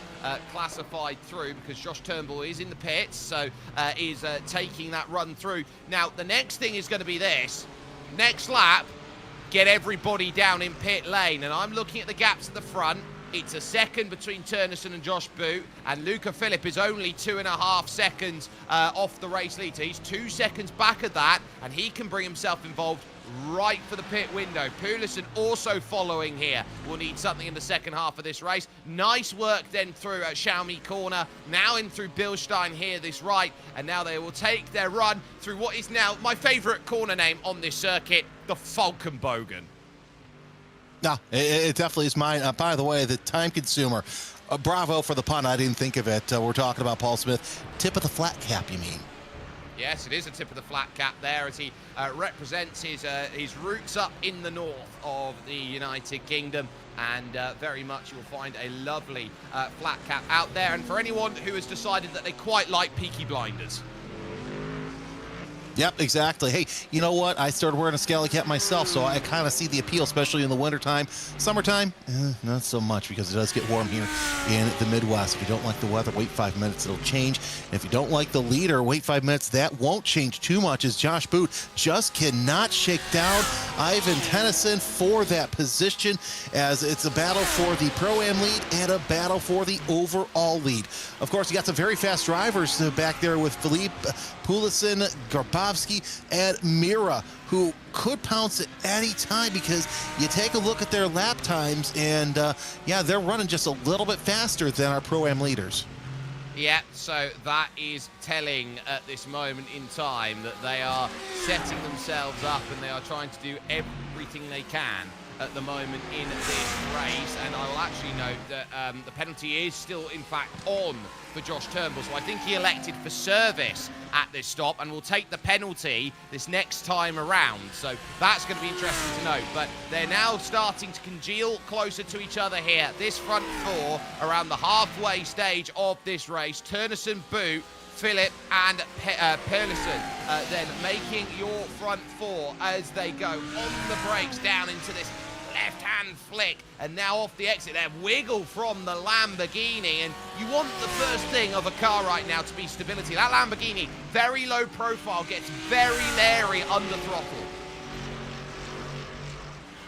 C: classified through because Josh Turnbull is in the pits, so is taking that run through. Now, the next thing is going to be this. Next lap, get everybody down in pit lane, and I'm looking at the gaps at the front. It's a second between Turnison and Josh Boot, and Luca Philipp is only 2.5 seconds off the race leader. He's 2 seconds back of that, and he can bring himself involved right for the pit window. Poulsen also following here. Will need something in the second half of this race. Nice work then through at Xiaomi corner. Now in through Bilstein here, this right, and now they will take their run through what is now my favourite corner name on this circuit, the Falkenbogen.
D: No, it definitely is mine. By the way, the time consumer, bravo for the pun. I didn't think of it. We're talking about Paul Smith. Tip of the flat cap, you mean?
C: Yes, it is a tip of the flat cap there as he represents his roots up in the north of the United Kingdom. And very much you'll find a lovely flat cap out there. And for anyone who has decided that they quite like Peaky Blinders.
D: Yep, exactly. Hey, you know what? I started wearing a scally cap myself, so I kind of see the appeal, especially in the wintertime. Summertime, not so much, because it does get warm here in the Midwest. If you don't like the weather, wait 5 minutes, it'll change. And if you don't like the leader, wait 5 minutes, that won't change too much, as Josh Boot just cannot shake down Ivan Tennyson for that position, as it's a battle for the Pro-Am lead and a battle for the overall lead. Of course, you got some very fast drivers back there with Philippe Poulsen, Grabowski, and Mira, who could pounce at any time, because you take a look at their lap times and yeah, they're running just a little bit faster than our Pro-Am leaders.
C: Yeah, so that is telling at this moment in time that they are setting themselves up and they are trying to do everything they can at the moment in this race. And I will actually note that the penalty is still, in fact, on for Josh Turnbull. So I think he elected for service at this stop and will take the penalty this next time around. So that's going to be interesting to note. But they're now starting to congeal closer to each other here. This front four around the halfway stage of this race. Turnison, Boot, Philip and Perlison then making your front four as they go on the brakes down into this left-hand flick, and now off the exit there, wiggle from the Lamborghini. And you want the first thing of a car right now to be stability. That Lamborghini, very low profile, gets very leery under throttle.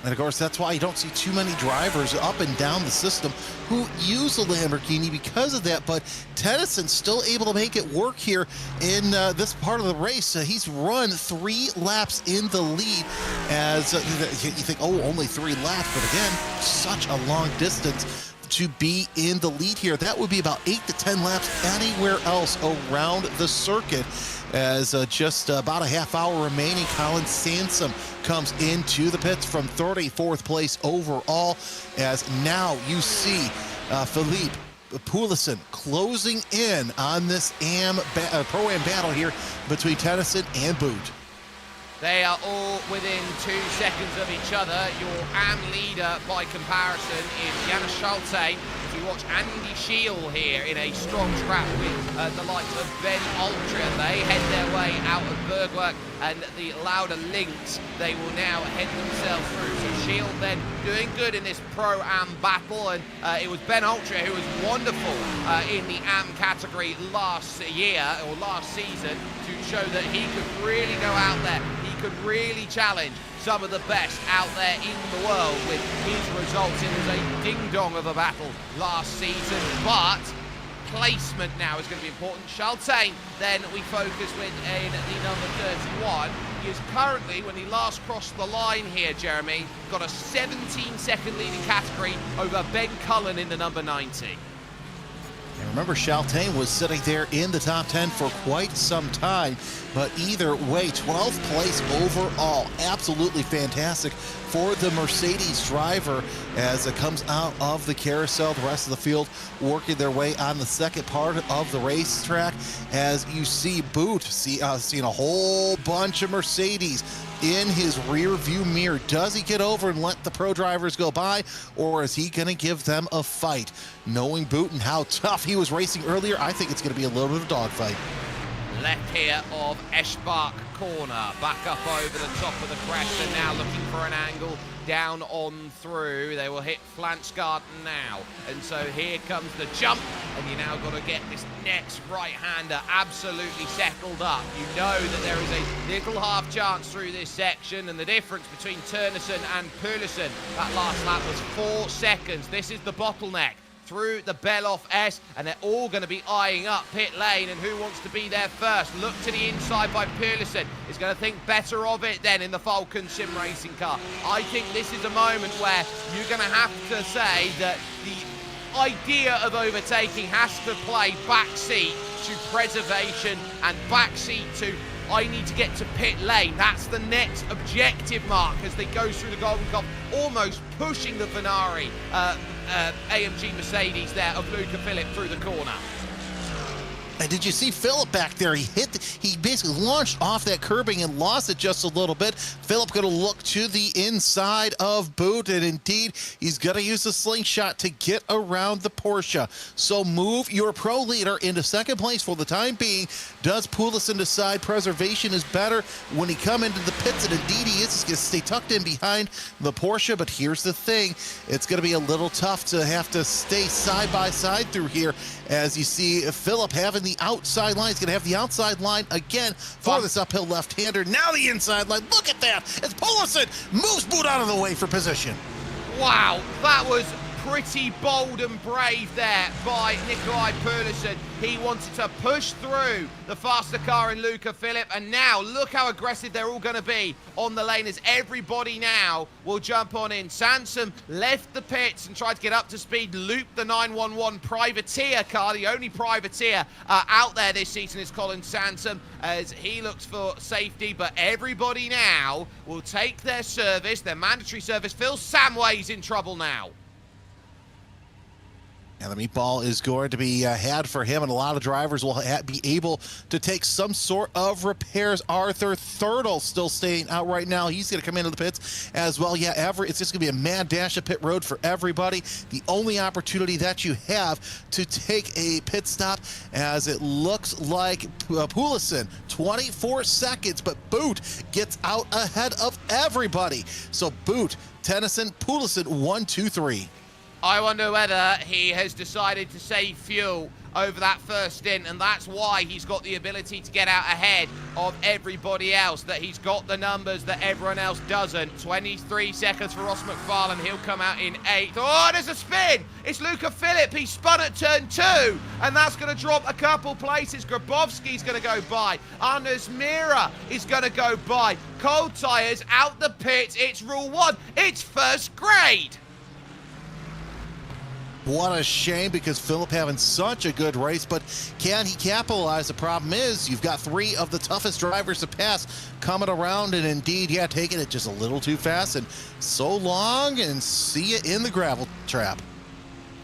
D: And of course, that's why you don't see too many drivers up and down the system who use the Lamborghini because of that. But Tennyson's still able to make it work here in this part of the race. He's run 3 laps in the lead, as you think, oh, only 3 laps. But again, such a long distance to be in the lead here. That would be about 8 to 10 laps anywhere else around the circuit. As just about a half hour remaining, Colin Sansom comes into the pits from 34th place overall, as now you see Philippe Poulsen closing in on this Pro-Am battle here between Tennyson and Boot.
C: They are all within 2 seconds of each other. Your AM leader by comparison is Janis Schulte. If you watch Andy Scheel here in a strong scrap with the likes of Ben Ultra, they head their way out of Bergwerk and the Lauda Links. They will now head themselves through. So Scheel then doing good in this Pro-Am battle, and it was Ben Ultra who was wonderful in the AM category last year or last season to show that he could really go out there. He could really challenge some of the best out there in the world with his results. It was a ding-dong of a battle last season, but placement now is going to be important. Schulte, then we focus with in the number 31. He is currently, when he last crossed the line here, Jeremy, got a 17-second leading category over Ben Cullen in the number 90.
D: And remember, Schulte was sitting there in the top 10 for quite some time. But either way, 12th place overall. Absolutely fantastic for the Mercedes driver as it comes out of the carousel. The rest of the field working their way on the second part of the racetrack. As you see Boot seeing a whole bunch of Mercedes in his rear view mirror. Does he get over and let the pro drivers go by, or is he going to give them a fight? Knowing Boot and how tough he was racing earlier, I think it's going to be a little bit of a dogfight.
C: Left here of Eschbach corner, back up over the top of the crest, and now looking for an angle down on through. They will hit Flanschgarten now, and so here comes the jump, and you now got to get this next right-hander absolutely settled up. You know that there is a little half chance through this section, and the difference between Turnison and Poulsen, that last lap was 4 seconds. This is the bottleneck through the Beloff S, and they're all going to be eyeing up pit lane, and who wants to be there first? Look to the inside by Poulsen. Is going to think better of it then in the Falcon sim racing car. I think this is a moment where you're going to have to say that the idea of overtaking has to play backseat to preservation and backseat to I need to get to pit lane. That's the next objective mark as they go through the Golden Cup, almost pushing the Venari AMG Mercedes there of Luca Philipp through the corner.
D: And did you see Philip back there? He basically launched off that curbing and lost it just a little bit. Philip going to look to the inside of Boot, and indeed, he's going to use the slingshot to get around the Porsche. So move your pro leader into second place for the time being. Does Poulsen decide preservation is better when he come into the pits? And indeed he is. He's going to stay tucked in behind the Porsche, but here's the thing. It's going to be a little tough to have to stay side by side through here, as you see Philip having the outside line. He's going to have the outside line again for this uphill left-hander. Now the inside line. Look at that. As Poulsen moves Boot out of the way for position.
C: Wow, that was pretty bold and brave there by Nikolai Poulsen. He wanted to push through the faster car in Luca Philipp, and now look how aggressive they're all going to be on the lane as everybody now will jump on in. Sansom left the pits and tried to get up to speed, looped the 911 privateer car. The only privateer out there this season is Colin Sansom, as he looks for safety, but everybody now will take their service, their mandatory service. Phil Samway's in trouble now.
D: And the meatball is going to be had for him, and a lot of drivers will be able to take some sort of repairs. Arthur Thurtle still staying out right now. He's going to come into the pits as well. Yeah, it's just going to be a mad dash of pit road for everybody. The only opportunity that you have to take a pit stop, as it looks like Poulsen, 24 seconds, but Boot gets out ahead of everybody. So Boot, Tennyson, Poulsen, 1, 2, 3.
C: I wonder whether he has decided to save fuel over that first stint, and that's why he's got the ability to get out ahead of everybody else, that he's got the numbers that everyone else doesn't. 23 seconds for Ross McFarlane. He'll come out in 8th. Oh, there's a spin. It's Luca Philipp. He spun at turn 2, and that's going to drop a couple places. Grabowski's going to go by. Anders Mira is going to go by. Cold tyres out the pits. It's rule 1. It's first grade.
D: What a shame, because Philip having such a good race, but can he capitalize? The problem is you've got 3 of the toughest drivers to pass coming around, and indeed, yeah, taking it just a little too fast, and so long, and see you in the gravel trap.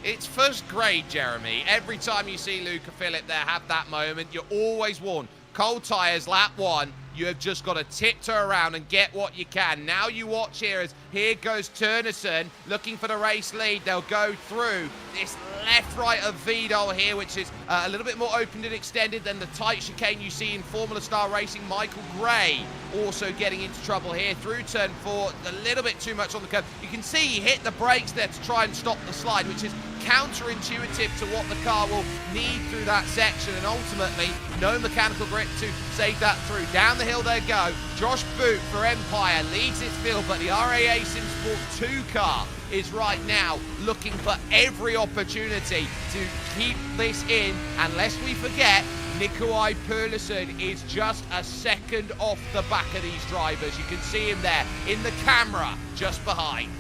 C: It's first grade, Jeremy. Every time you see Luca Philipp there have that moment, you're always warned. Cold tyres, lap 1. You have just got to tiptoe around and get what you can. Now you watch here as here goes Turnison looking for the race lead. They'll go through this left-right of Vidal here, which is a little bit more open and extended than the tight chicane you see in Formula Star Racing. Michael Gray also getting into trouble here through turn 4. A little bit too much on the curb. You can see he hit the brakes there to try and stop the slide, which is counterintuitive to what the car will need through that section, and ultimately no mechanical grip to save that through. Down the hill they go. Josh Boot for Empire leads its field, but the RAA SimSport 2 car is right now looking for every opportunity to keep this in. And lest we forget, Nikolai Poulsen is just a second off the back of these drivers. You can see him there in the camera just behind.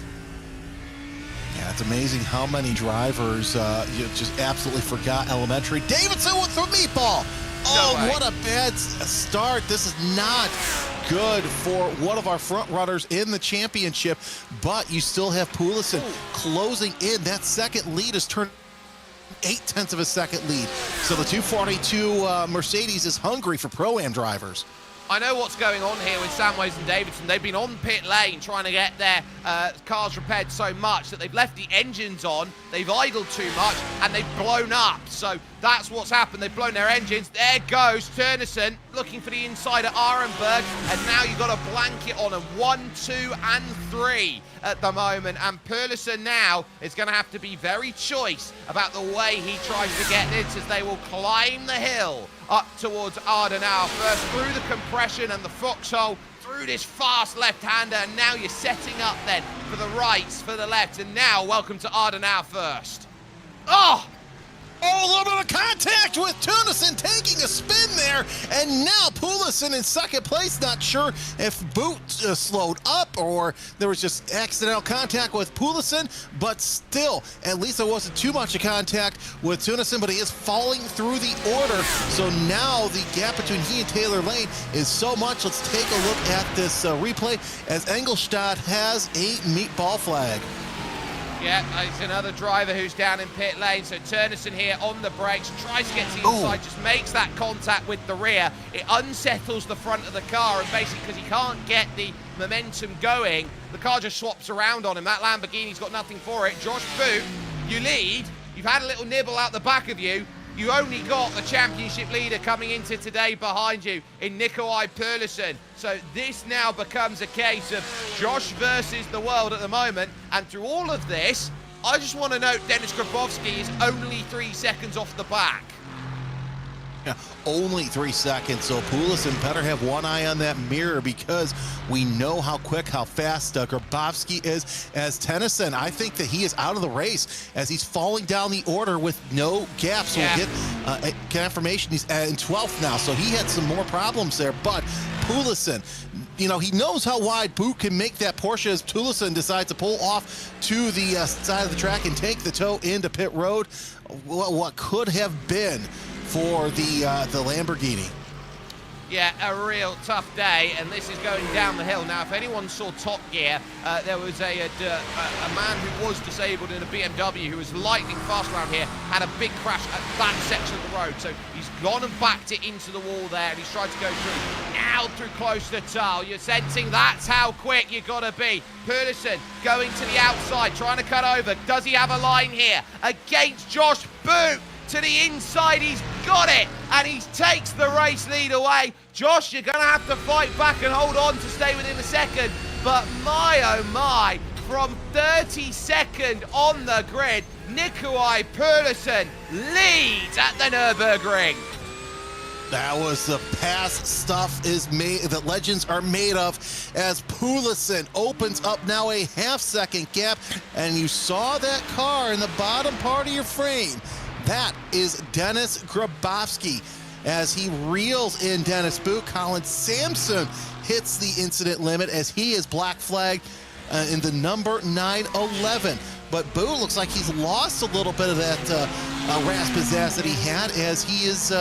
D: Yeah, it's amazing how many drivers just absolutely forgot elementary. Davidson with the meatball. Oh,
C: No way.
D: what a bad start. This is not good for one of our front runners in the championship, but you still have Poulsen closing in. That second lead is turned 0.8 of a second lead. So the 242 Mercedes is hungry for Pro-Am drivers.
C: I know what's going on here with Samways and Davidson. They've been on pit lane trying to get their cars repaired so much that they've left the engines on, they've idled too much, and they've blown up. So that's what's happened. They've blown their engines. There goes Turnison looking for the inside at Arenberg, and now you've got a blanket on them. 1, 2, and 3 at the moment, and Poulsen now is going to have to be very choice about the way he tries to get this, as they will climb the hill up towards Ardenau first, through the compression and the foxhole, through this fast left-hander, and now you're setting up then for the rights, for the left, and now welcome to Ardenau first. Oh!
D: Oh, a little bit of contact with Turnison taking a spin there, and now Poulsen in second place. Not sure if Boot slowed up or there was just accidental contact with Poulsen, but still, at least there wasn't too much of contact with Turnison, but he is falling through the order. So now the gap between he and Taylor Lane is so much. Let's take a look at this replay as Engelstad has a meatball flag.
C: Yeah, it's another driver who's down in pit lane. So Turnison here on the brakes, tries to get to the inside, just makes that contact with the rear. It unsettles the front of the car, and basically because he can't get the momentum going, the car just swaps around on him. That Lamborghini's got nothing for it. Josh Boot, you lead. You've had a little nibble out the back of you. You only got the championship leader coming into today behind you in Nikolai Perlison. So this now becomes a case of Josh versus the world at the moment. And through all of this, I just want to note Dennis Grabowski is only 3 seconds off the back.
D: Yeah, only 3 seconds, so Poulsen better have one eye on that mirror, because we know how quick, how fast Grabowski is. As Tennyson, I think that he is out of the race as he's falling down the order with no gaps. So we'll get confirmation he's in 12th now, so he had some more problems there. But Poulsen, you know, he knows how wide Boot can make that Porsche as Poulsen decides to pull off to the side of the track and take the toe into pit road. What could have been for the Lamborghini.
C: Yeah, a real tough day, and this is going down the hill. Now, if anyone saw Top Gear, there was a man who was disabled in a BMW who was lightning fast around here, had a big crash at that section of the road. So he's gone and backed it into the wall there, and he's tried to go through, now through close to Tull. You're sensing that's how quick you got to be. Perlison going to the outside, trying to cut over. Does he have a line here against Josh Boot? To the inside, he's got it, and he takes the race lead away. Josh, you're going to have to fight back and hold on to stay within a second, but my oh my, from 32nd on the grid, Nikolai Perlison leads at the Nürburgring.
D: That was the past stuff is made that legends are made of, as Poulsen opens up now a half-second gap, and you saw that car in the bottom part of your frame. That is Dennis Grabowski as he reels in Dennis Boot. Colin Sampson hits the incident limit as he is black flagged in the number 911. But Boot looks like he's lost a little bit of that raspizzazz that he had as he is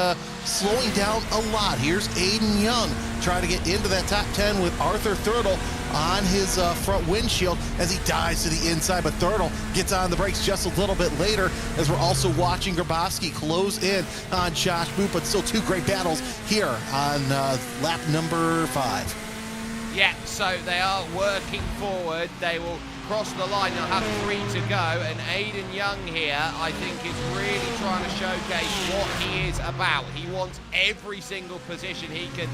D: slowing down a lot. Here's Aiden Young trying to get into that top 10 with Arthur Thurtle on his front windshield as he dives to the inside, but Thurtle gets on the brakes just a little bit later as we're also watching Grabowski close in on Josh Boot, but still two great battles here on lap number 5.
C: Yeah, so they are working forward. They will cross the line. They'll have 3 to go, and Aiden Young here, I think, is really trying to showcase what he is about. He wants every single position he can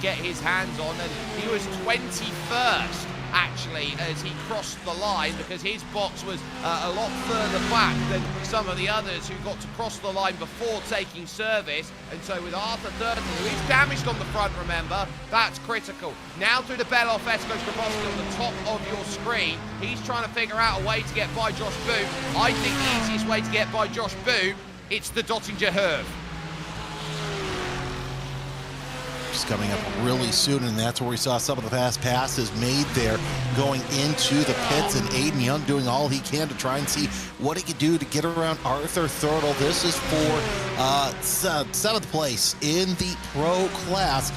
C: get his hands on, and he was 21st actually as he crossed the line, because his box was a lot further back than some of the others who got to cross the line before taking service. And so with Arthur Thurtle, who is damaged on the front, remember, that's critical. Now through the Bell off goes Grabowski on the top of your screen. He's trying to figure out a way to get by Josh Boot. I think the easiest way to get by Josh Boot, it's the Dottinger Herve.
D: Coming up really soon, and that's where we saw some of the fast passes made there going into the pits, and Aiden Young doing all he can to try and see what he could do to get around Arthur Thurtle. This is for 7th place in the pro class,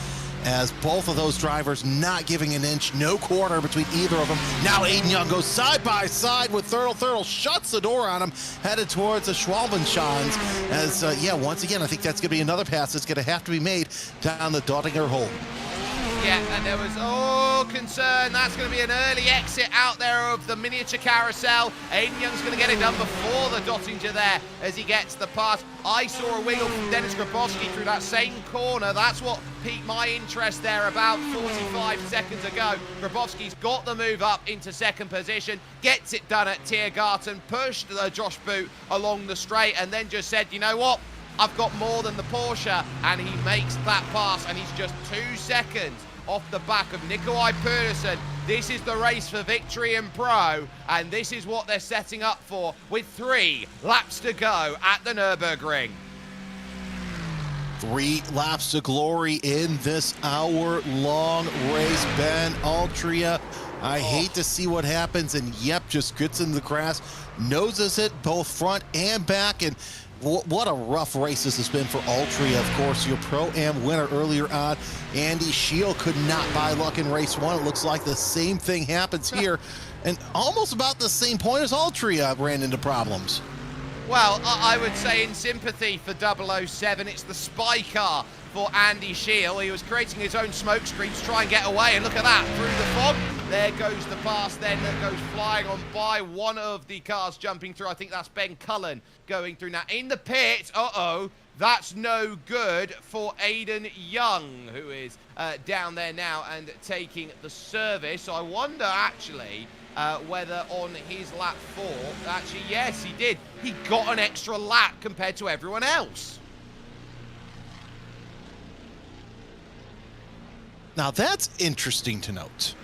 D: as both of those drivers not giving an inch, no quarter between either of them. Now Aiden Young goes side by side with Thurtle. Thurtle shuts the door on him, headed towards the Schwalbenschans. As, once again, I think that's going to be another pass that's going to have to be made down the Dottinger hole.
C: Yeah, and there was concern. That's going to be an early exit out there of the miniature carousel. Aiden Young's going to get it done before the Dottinger there as he gets the pass. I saw a wiggle from Dennis Grabowski through that same corner. That's what piqued my interest there about 45 seconds ago. Grabowski's got the move up into 2nd position, gets it done at Tiergarten, pushed Josh Boot along the straight, and then just said, you know what? I've got more than the Porsche, and he makes that pass, and he's just 2 seconds off the back of Nikolai Perlison. This is the race for victory in pro, and this is what they're setting up for with 3 laps to go at the Nürburgring.
D: 3 laps to glory in this hour-long race. Ben Altria, I hate to see what happens, and yep, just gets in the grass, noses it both front and back, and what a rough race this has been for Altria. Of course, your Pro-Am winner earlier on, Andy Shield, could not buy luck in race 1. It looks like the same thing happens here. And almost about the same point as Altria ran into problems.
C: Well, I would say in sympathy for 007, it's the spy car for Andy Shield. He was creating his own smoke screen to try and get away, and look at that, through the fog. There goes the pass then that goes flying on by. One of the cars jumping through. I think that's Ben Cullen going through now. In the pit, that's no good for Aiden Young, who is down there now and taking the service. So I wonder, actually, whether on his lap 4, actually, yes, he did. He got an extra lap compared to everyone else.
D: Now, that's interesting to note.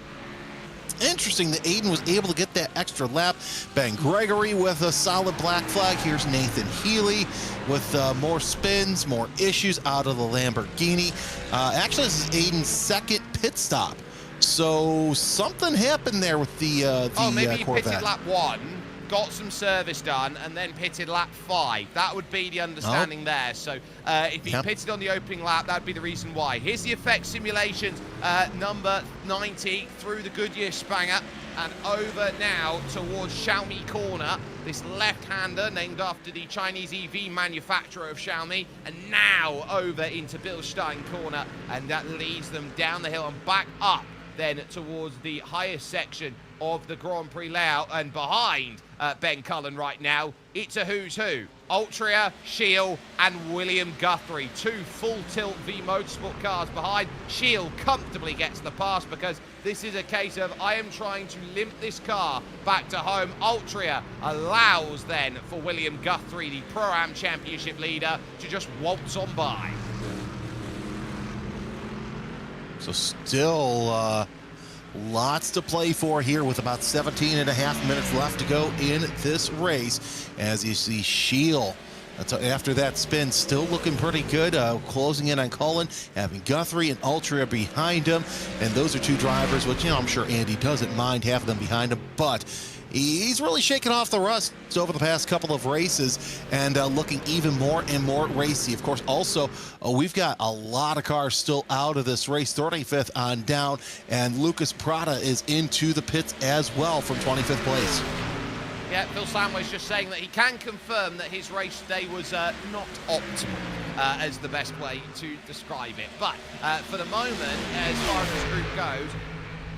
D: Interesting that Aiden was able to get that extra lap. Ben Gregory with a solid black flag. Here's Nathan Healy with more spins, more issues out of the Lamborghini. Actually, this is Aiden's second pit stop. So something happened there with the
C: maybe he
D: Corvette.
C: pitted lap 1, got some service done, and then pitted lap 5. That would be the understanding there. So if he pitted on the opening lap, that would be the reason why. Here's the effect simulations, number 90 through the Goodyear Spanger and over now towards Xiaomi corner. This left-hander named after the Chinese EV manufacturer of Xiaomi, and now over into Bilstein corner, and that leads them down the hill and back up then towards the highest section of the Grand Prix layout. And behind Ben Cullen right now, it's a who's who. Altria, Shield, and William Guthrie. 2 full-tilt V Motorsport cars behind. Shield comfortably gets the pass because this is a case of I am trying to limp this car back to home. Altria allows then for William Guthrie, the Pro-Am Championship leader, to just waltz on by.
D: So still lots to play for here with about 17 and a half minutes left to go in this race. As you see, Shield, after that spin, still looking pretty good, closing in on Cullen, having Guthrie and Altria behind him. And those are 2 drivers, which, I'm sure Andy doesn't mind having them behind him, but he's really shaken off the rust over the past couple of races and looking even more and more racy. Of course, also, we've got a lot of cars still out of this race, 35th on down, and Lucas Prada is into the pits as well from 25th place.
C: Yeah, Phil Samway's just saying that he can confirm that his race day was not optimal, as the best way to describe it. But for the moment, as far as this group goes,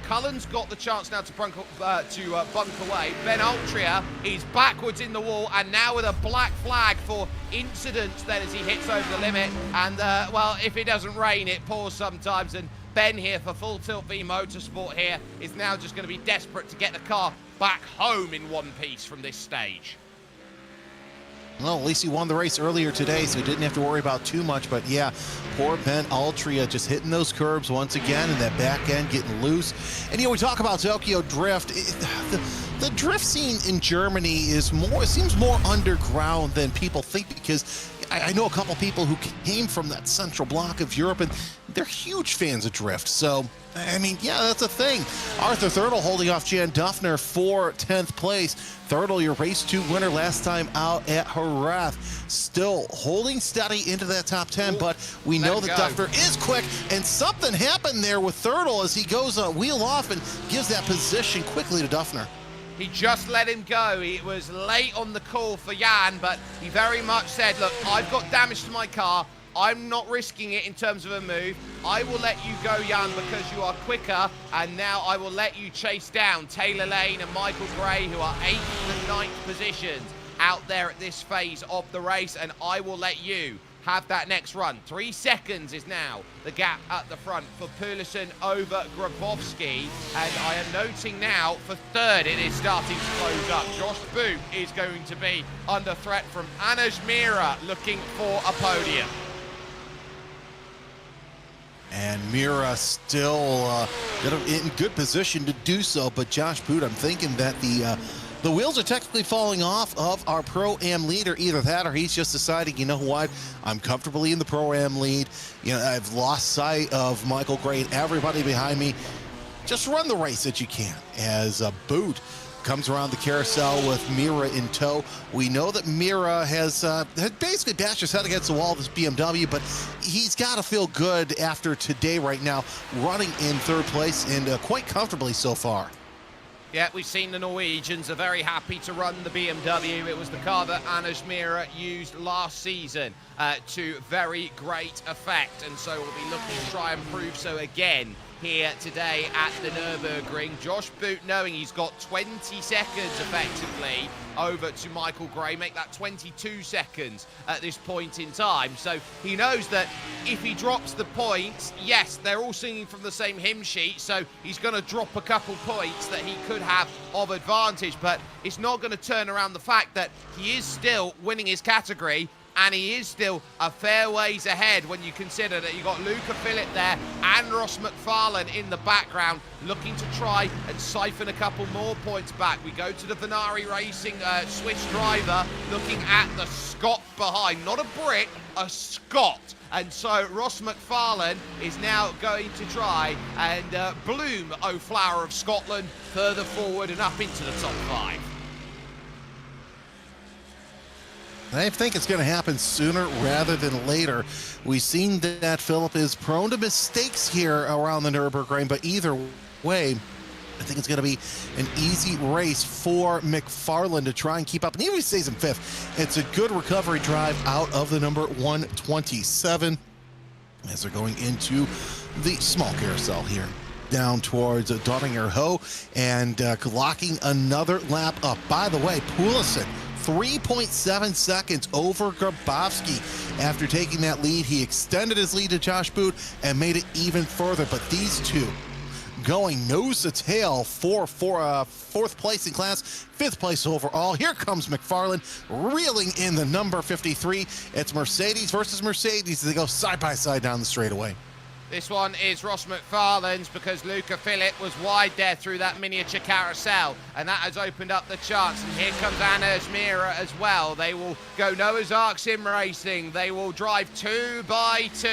C: Cullen's got the chance now to bunk away. Ben Altria is backwards in the wall, and now with a black flag for incidents then as he hits over the limit. And, well, if it doesn't rain, it pours sometimes. And Ben here for Full Tilt V Motorsport here is now just going to be desperate to get the car back home in one piece from this stage.
D: Well, at least he won the race earlier today, so he didn't have to worry about too much. But yeah, poor Ben Altria just hitting those curbs once again, and that back end getting loose. And we talk about Tokyo Drift. The drift scene in Germany seems more underground than people think, because I know a couple people who came from that central block of Europe, and they're huge fans of drift. So, I mean, yeah, that's a thing. Arthur Thurtle holding off Jan Duffner for 10th place. Thurtle, your race 2 winner last time out at Jerez, still holding steady into that top 10, but we know that Duffner is quick, and something happened there with Thurtle as he goes wheel off and gives that position quickly to Duffner.
C: He just let him go. He was late on the call for Jan, but he very much said, look, I've got damage to my car. I'm not risking it in terms of a move. I will let you go, Jan, because you are quicker, and now I will let you chase down Taylor Lane and Michael Gray, who are 8th and 9th positions out there at this phase of the race, and I will let you have that next run. 3 seconds is now the gap at the front for Pulisic over Grabowski, and I am noting now for 3rd it is starting to close up. Josh Boot is going to be under threat from Anush Mira, looking for a podium.
D: And Mira still in good position to do so, but Josh Boot, I'm thinking that the wheels are technically falling off of our Pro-Am leader. Either that or he's just deciding, you know what, I'm comfortably in the Pro-Am lead. I've lost sight of Michael Gray and everybody behind me. Just run the race that you can. As Boot comes around the carousel with Mira in tow. We know that Mira has basically bashed his head against the wall of this BMW, but he's got to feel good after today right now, running in third place and quite comfortably so far.
C: Yeah, we've seen the Norwegians are very happy to run the BMW. It was the car that Anders Mira used last season to very great effect, and so we'll be looking to try and prove so again here today at the Nürburgring. Josh Boot, knowing he's got 20 seconds effectively over to Michael Gray, make that 22 seconds at this point in time. So he knows that if he drops the points, yes, they're all singing from the same hymn sheet, so he's going to drop a couple points that he could have of advantage, but it's not going to turn around the fact that he is still winning his category, and he is still a fair ways ahead when you consider that you've got Luca Phillip there and Ross McFarlane in the background looking to try and siphon a couple more points back. We go to the Venari Racing Swiss driver looking at the Scot behind, not a Brit, a Scot. And so Ross McFarlane is now going to try and bloom, O Flower of Scotland, further forward and up into the top 5.
D: I think it's going to happen sooner rather than later. We've seen that Phillip is prone to mistakes here around the Nürburgring, but either way, I think it's going to be an easy race for McFarlane to try and keep up. And even if he stays in 5th, it's a good recovery drive out of the number 127 as they're going into the small carousel here down towards Donninger Ho and locking another lap up. By the way, Poulsen 3.7 seconds over Grabowski. After taking that lead, he extended his lead to Josh Boot and made it even further. But these two going nose to tail for 4th place in class, 5th place overall. Here comes McFarlane reeling in the number 53. It's Mercedes versus Mercedes as they go side by side down the straightaway.
C: This one is Ross McFarlane's because Luca Phillip was wide there through that miniature carousel, and that has opened up the chance. And here comes Anders Mira as well. They will go Noah's Ark Sim Racing. They will drive 2 by 2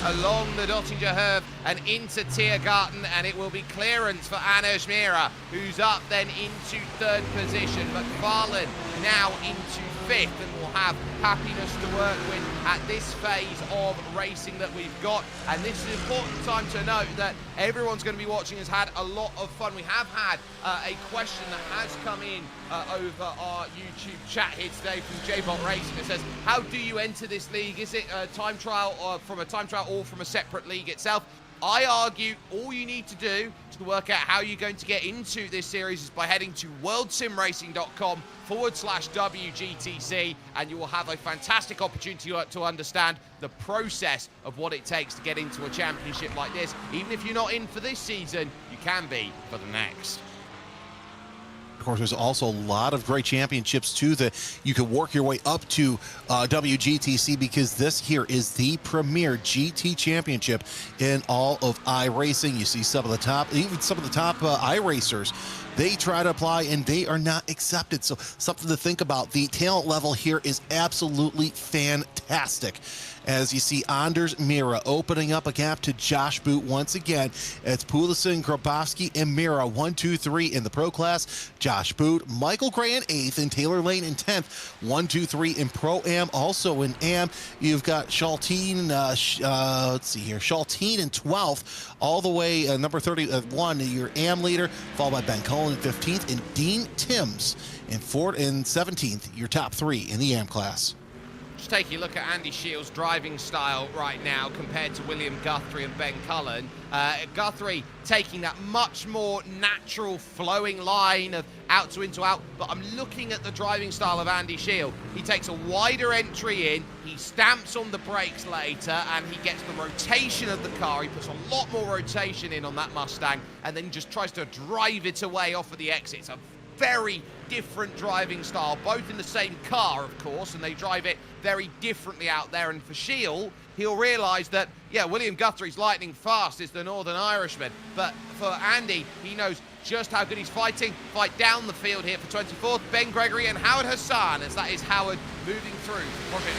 C: along the Dottinger Herb and into Tiergarten, and it will be clearance for Anders Mira, who's up then into 3rd position. McFarlane now into 5th, and will have happiness to work with at this phase of racing that we've got. And this is an important time to note that everyone's going to be watching has had a lot of fun. We have had a question that has come in over our YouTube chat here today from J-Bot Racing. It says, how do you enter this league? Is it a time trial or from a time trial or from a separate league itself? I argue all you need to do to work out how you're going to get into this series is by heading to worldsimracing.com/WGTC, and you will have a fantastic opportunity to understand the process of what it takes to get into a championship like this. Even if you're not in for this season, you can be for the next.
D: Of course, there's also a lot of great championships too that you could work your way up to WGTC, because this here is the premier GT championship in all of iRacing. You see some of the top, even some of the top iRacers, they try to apply and they are not accepted. So something to think about. The talent level here is absolutely fantastic. As you see Anders Mira opening up a gap to Josh Boot once again. It's Poulsen, Grabowski, and Mira 1, 2, 3 in the pro class. Josh Boot, Michael Gray in 8th, and Taylor Lane in 10th. 1, 2, 3 in pro am. Also in am, you've got Shaltine. Let's see here, Shaltine in 12th, all the way number 31, your am leader, followed by Ben Cullen in 15th, and Dean Timms in 17th. Your top 3 in the am class.
C: Just taking a look at Andy Shields' driving style right now compared to William Guthrie and Ben Cullen. Guthrie taking that much more natural flowing line of out to into out, but I'm looking at the driving style of Andy Shield. He takes a wider entry in, he stamps on the brakes later, and he gets the rotation of the car. He puts a lot more rotation in on that Mustang, and then just tries to drive it away off of the exits. A very different driving style, both in the same car, of course, and they drive it very differently out there. And for Shield, he'll realise that, yeah, William Guthrie's lightning fast is the Northern Irishman, but for Andy, he knows just how good he's fighting. Fight down the field here for 24th, Ben Gregory and Howard Hassan, as that is Howard moving through Project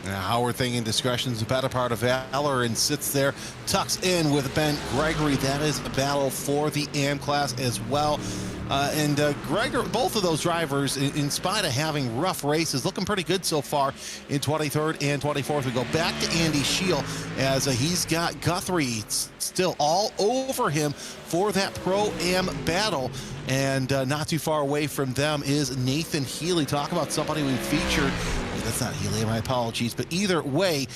C: 91.
D: Now we're thinking discretion's the better part of valor, and sits there, tucks in with Ben Gregory. That is a battle for the AM class as well. Gregory, both of those drivers, in spite of having rough races, looking pretty good so far in 23rd and 24th. We go back to Andy Shield as he's got Guthrie still all over him for that Pro-Am battle. And not too far away from them is Nathan Healy. Talk about somebody we featured. That's not Healy, my apologies. But either way,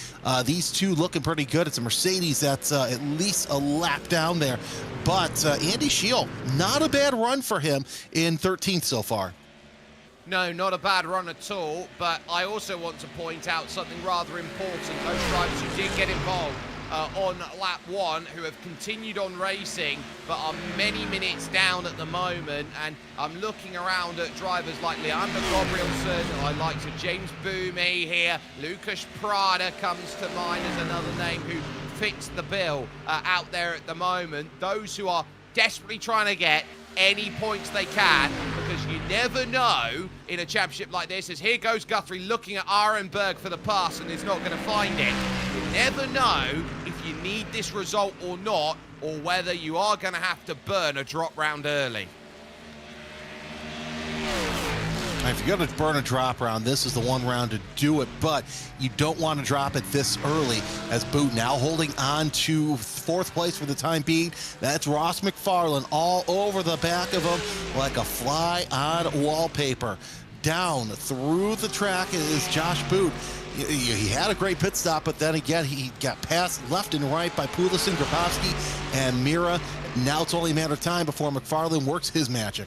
D: these two looking pretty good. It's a Mercedes that's at least a lap down there. But Andy Shield, not a bad run for him in 13th so far.
C: No, not a bad run at all, but I also want to point out something rather important. Those drivers who did get involved on lap 1 who have continued on racing but are many minutes down at the moment, and I'm looking around at drivers like Leander Gabrielson, I like to James Boumé here, Lucas Prada comes to mind as another name who fits the bill out there at the moment. Those who are desperately trying to get any points they can, because you never know in a championship like this, as here goes Guthrie looking at Arenberg for the pass and is not going to find it. You never know if you need this result or not, or whether you are going to have to burn a drop round early.
D: If you're going to burn a drop round, this is the one round to do it, but you don't want to drop it this early, as Boot now holding on to 4th place for the time being. That's Ross McFarlane all over the back of him like a fly on wallpaper. Down through the track is Josh Boot. He had a great pit stop, but then again, he got passed left and right by Pulisic, Grabowski, and Mira. Now it's only a matter of time before McFarlane works his magic.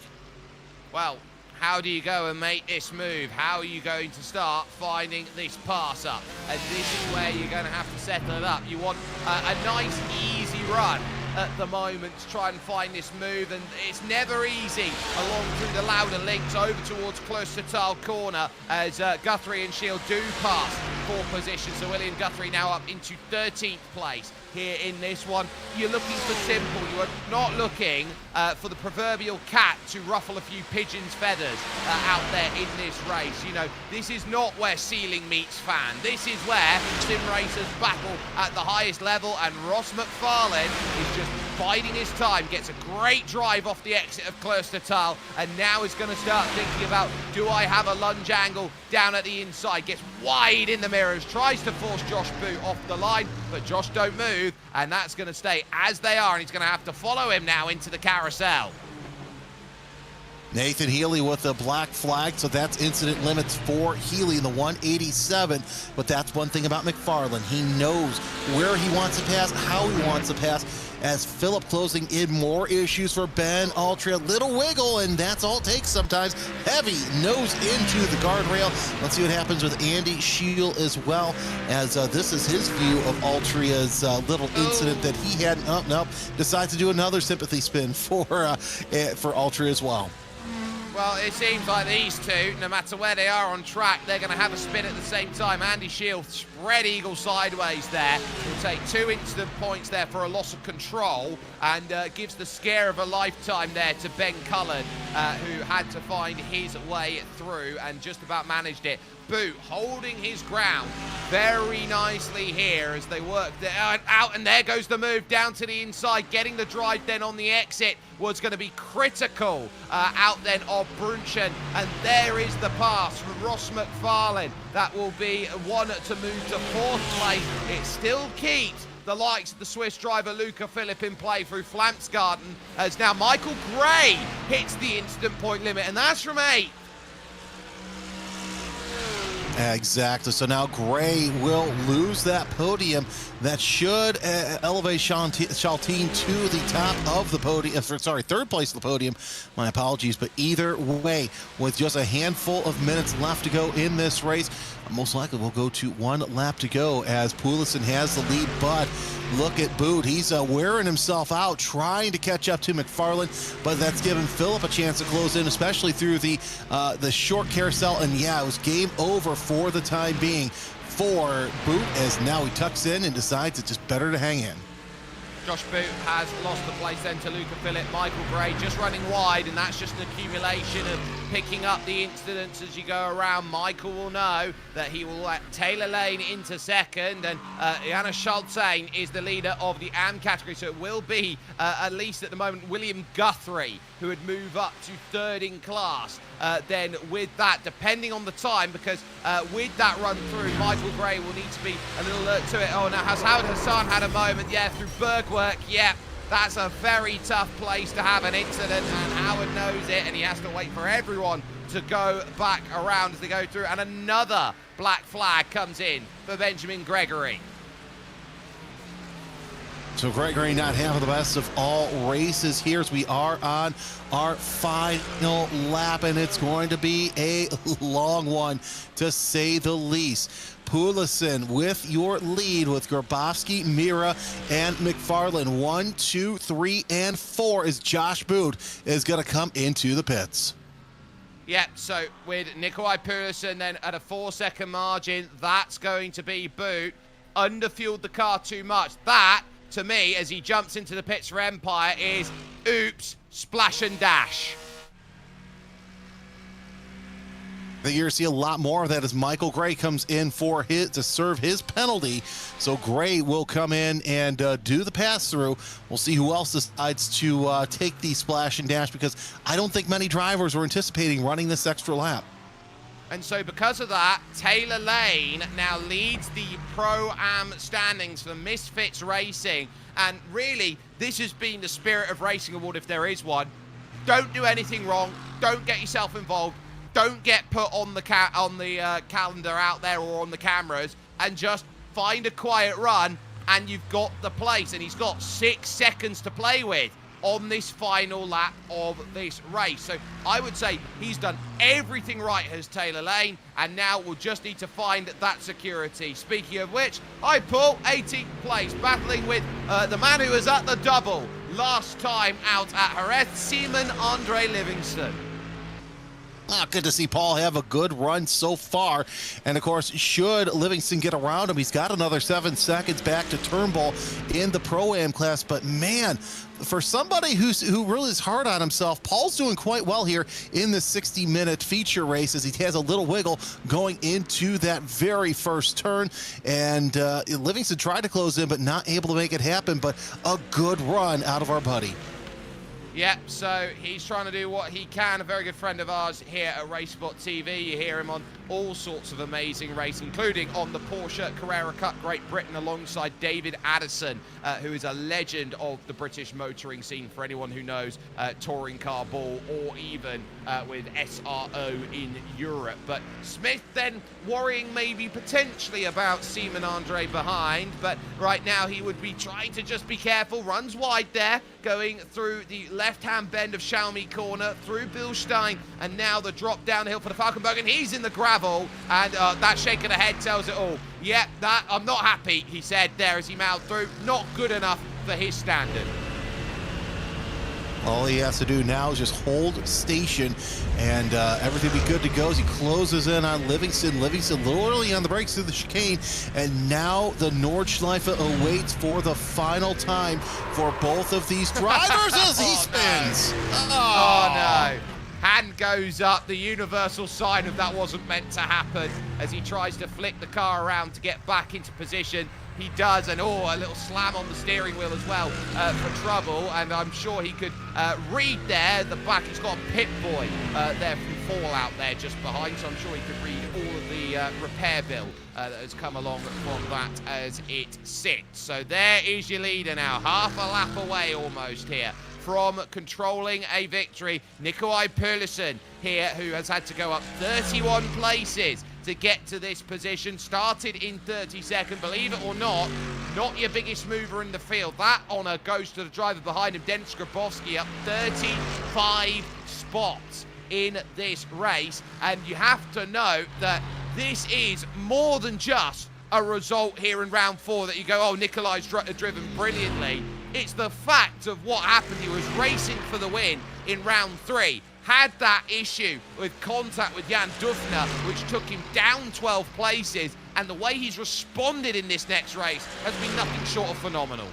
C: Well, how do you go and make this move? How are you going to start finding this pass up? And this is where you're going to have to settle it up. You want a nice, easy run at the moment to try and find this move, and it's never easy along through the Lauda links over towards Kloostertaal corner as Guthrie and Shield do pass 4 positions. So William Guthrie now up into 13th place here in this one. You're looking for simple. You are not looking for the proverbial cat to ruffle a few pigeons' feathers out there in this race. You know, this is not where ceiling meets fan. This is where sim racers battle at the highest level, and Ross McFarlane is just biding his time, gets a great drive off the exit of Kloostertaal, and now is going to start thinking about, do I have a lunge angle down at the inside? Gets wide in the mirrors, tries to force Josh Boot off the line, but Josh don't move, and that's going to stay as they are, and he's going to have to follow him now into the carousel.
D: Nathan Healy with the black flag, so that's incident limits for Healy in the 187. But that's one thing about McFarlane. He knows where he wants to pass, how he wants to pass. As Phillip closing in, more issues for Ben Altria. Little wiggle, and that's all it takes sometimes. Heavy nose into the guardrail. Let's see what happens with Andy Shield as well, as this is his view of Altria's little incident that he had. Oh, no, decides to do another sympathy spin for Altria as well.
C: Well, it seems like these two, no matter where they are on track, they're going to have a spin at the same time. Andy Shield spread eagle sideways there. Will take 2 instant points there for a loss of control, and gives the scare of a lifetime there to Ben Cullen, who had to find his way through and just about managed it. Boot holding his ground very nicely here as they work out, and there goes the move down to the inside. Getting the drive then on the exit was going to be critical out then of Brunchen, and there is the pass from Ross McFarlane. That will be one to move to 4th place. It still keeps the likes of the Swiss driver Luca Philipp in play through Flamsgarten, as now Michael Gray hits the instant point limit, and that's from 8th.
D: Exactly. So now Gray will lose that podium. That should elevate Chaltine to the top of the podium. Sorry, 3rd place of the podium. My apologies. But either way, with just a handful of minutes left to go in this race, most likely we'll go to 1 lap to go as Pulisic has the lead. But look at Boot. He's wearing himself out trying to catch up to McFarlane, but that's given Phillip a chance to close in, especially through the short carousel. And yeah, it was game over for the time being for Boot, as now he tucks in and decides it's just better to hang in.
C: Josh Boot has lost the place then to Luca Phillip. Michael Gray just running wide, and that's just an accumulation of picking up the incidents as you go around. Michael will know that he will let Taylor Lane into second, and Jana Schultzane is the leader of the AM category, so it will be, at least at the moment, William Guthrie, who would move up to third in class. Then with that, depending on the time, because with that run through, Michael Gray will need to be a little alert to it. Oh, now has Howard Hassan had a moment? Yeah, through berg work. Yeah, that's a very tough place to have an incident, and Howard knows it, and he has to wait for everyone to go back around as they go through. And another black flag comes in for Benjamin Gregory.
D: So Gregory not having the best of all races here as we are on our final lap, and it's going to be a long one to say the least. Poulsen with your lead with Grabowski, Mira, and McFarland. 1, 2, 3, and 4 as Josh Boot is going to come into the pits.
C: Yeah, so with Nikolai Poulsen then at a 4-second margin, that's going to be Boot. Underfueled the car too much. That, to me, as he jumps into the pits for Empire, is oops, splash and dash.
D: I think you're going to see a lot more of that as Michael Gray comes in for to serve his penalty. So Gray will come in and do the pass-through. We'll see who else decides to take the splash and dash, because I don't think many drivers were anticipating running this extra lap.
C: And so because of that, Taylor Lane now leads the Pro-Am standings for Misfits Racing. And really, this has been the Spirit of Racing Award, if there is one. Don't do anything wrong. Don't get yourself involved. Don't get put on the calendar out there or on the cameras, and just find a quiet run, and you've got the place. And he's got 6 seconds to play with on this final lap of this race. So I would say he's done everything right as Taylor Lane, and now we'll just need to find that security. Speaking of which, hi Paul, 18th place, battling with the man who was at the double last time out at Jerez, Simon Andre Livingston.
D: Good to see Paul have a good run so far. And of course, should Livingston get around him, he's got another 7 seconds back to Turnbull in the Pro-Am class. But man, for somebody who really is hard on himself, Paul's doing quite well here in the 60-minute feature race as he has a little wiggle going into that very first turn. And Livingston tried to close in, but not able to make it happen. But a good run out of our buddy.
C: Yep, so he's trying to do what he can. A very good friend of ours here at RaceSpotTV. You hear him on all sorts of amazing race, including on the Porsche Carrera Cup Great Britain alongside David Addison, who is a legend of the British motoring scene for anyone who knows touring car ball, or even with SRO in Europe. But Smith then worrying maybe potentially about Simon Andre behind, but right now he would be trying to just be careful. Runs wide there, going through the left-hand bend of Xiaomi corner, through Bilstein, and now the drop downhill for the Falkenberg, and he's in the gravel, and that shake of the head tells it all. Yeah, that I'm not happy, he said there as he mouthed through. Not good enough for his standard.
D: All he has to do now is just hold station, and everything will be good to go as he closes in on Livingston. Livingston a little early on the brakes through the chicane, and now the Nordschleife awaits for the final time for both of these drivers as he spins.
C: Oh no. Hand goes up, the universal sign of that wasn't meant to happen, as he tries to flick the car around to get back into position. He does, and a little slam on the steering wheel as well for trouble, and I'm sure he could read there the back. He's got a pit boy there from Fallout there just behind, so I'm sure he could read all of the repair bill that has come along from that as it sits. So there is your leader now, half a lap away almost here from controlling a victory. Nikolai Poulsen here, who has had to go up 31 places to get to this position. Started in 32nd, believe it or not your biggest mover in the field. That honour goes to the driver behind him, Denis Grabowski, up 35 spots in this race. And you have to note that this is more than just a result here in round 4 that you go, oh, Nikolai's driven brilliantly. It's the fact of what happened. He was racing for the win in round 3. Had that issue with contact with Jan Dufner, which took him down 12 places, and the way he's responded in this next race has been nothing short of phenomenal.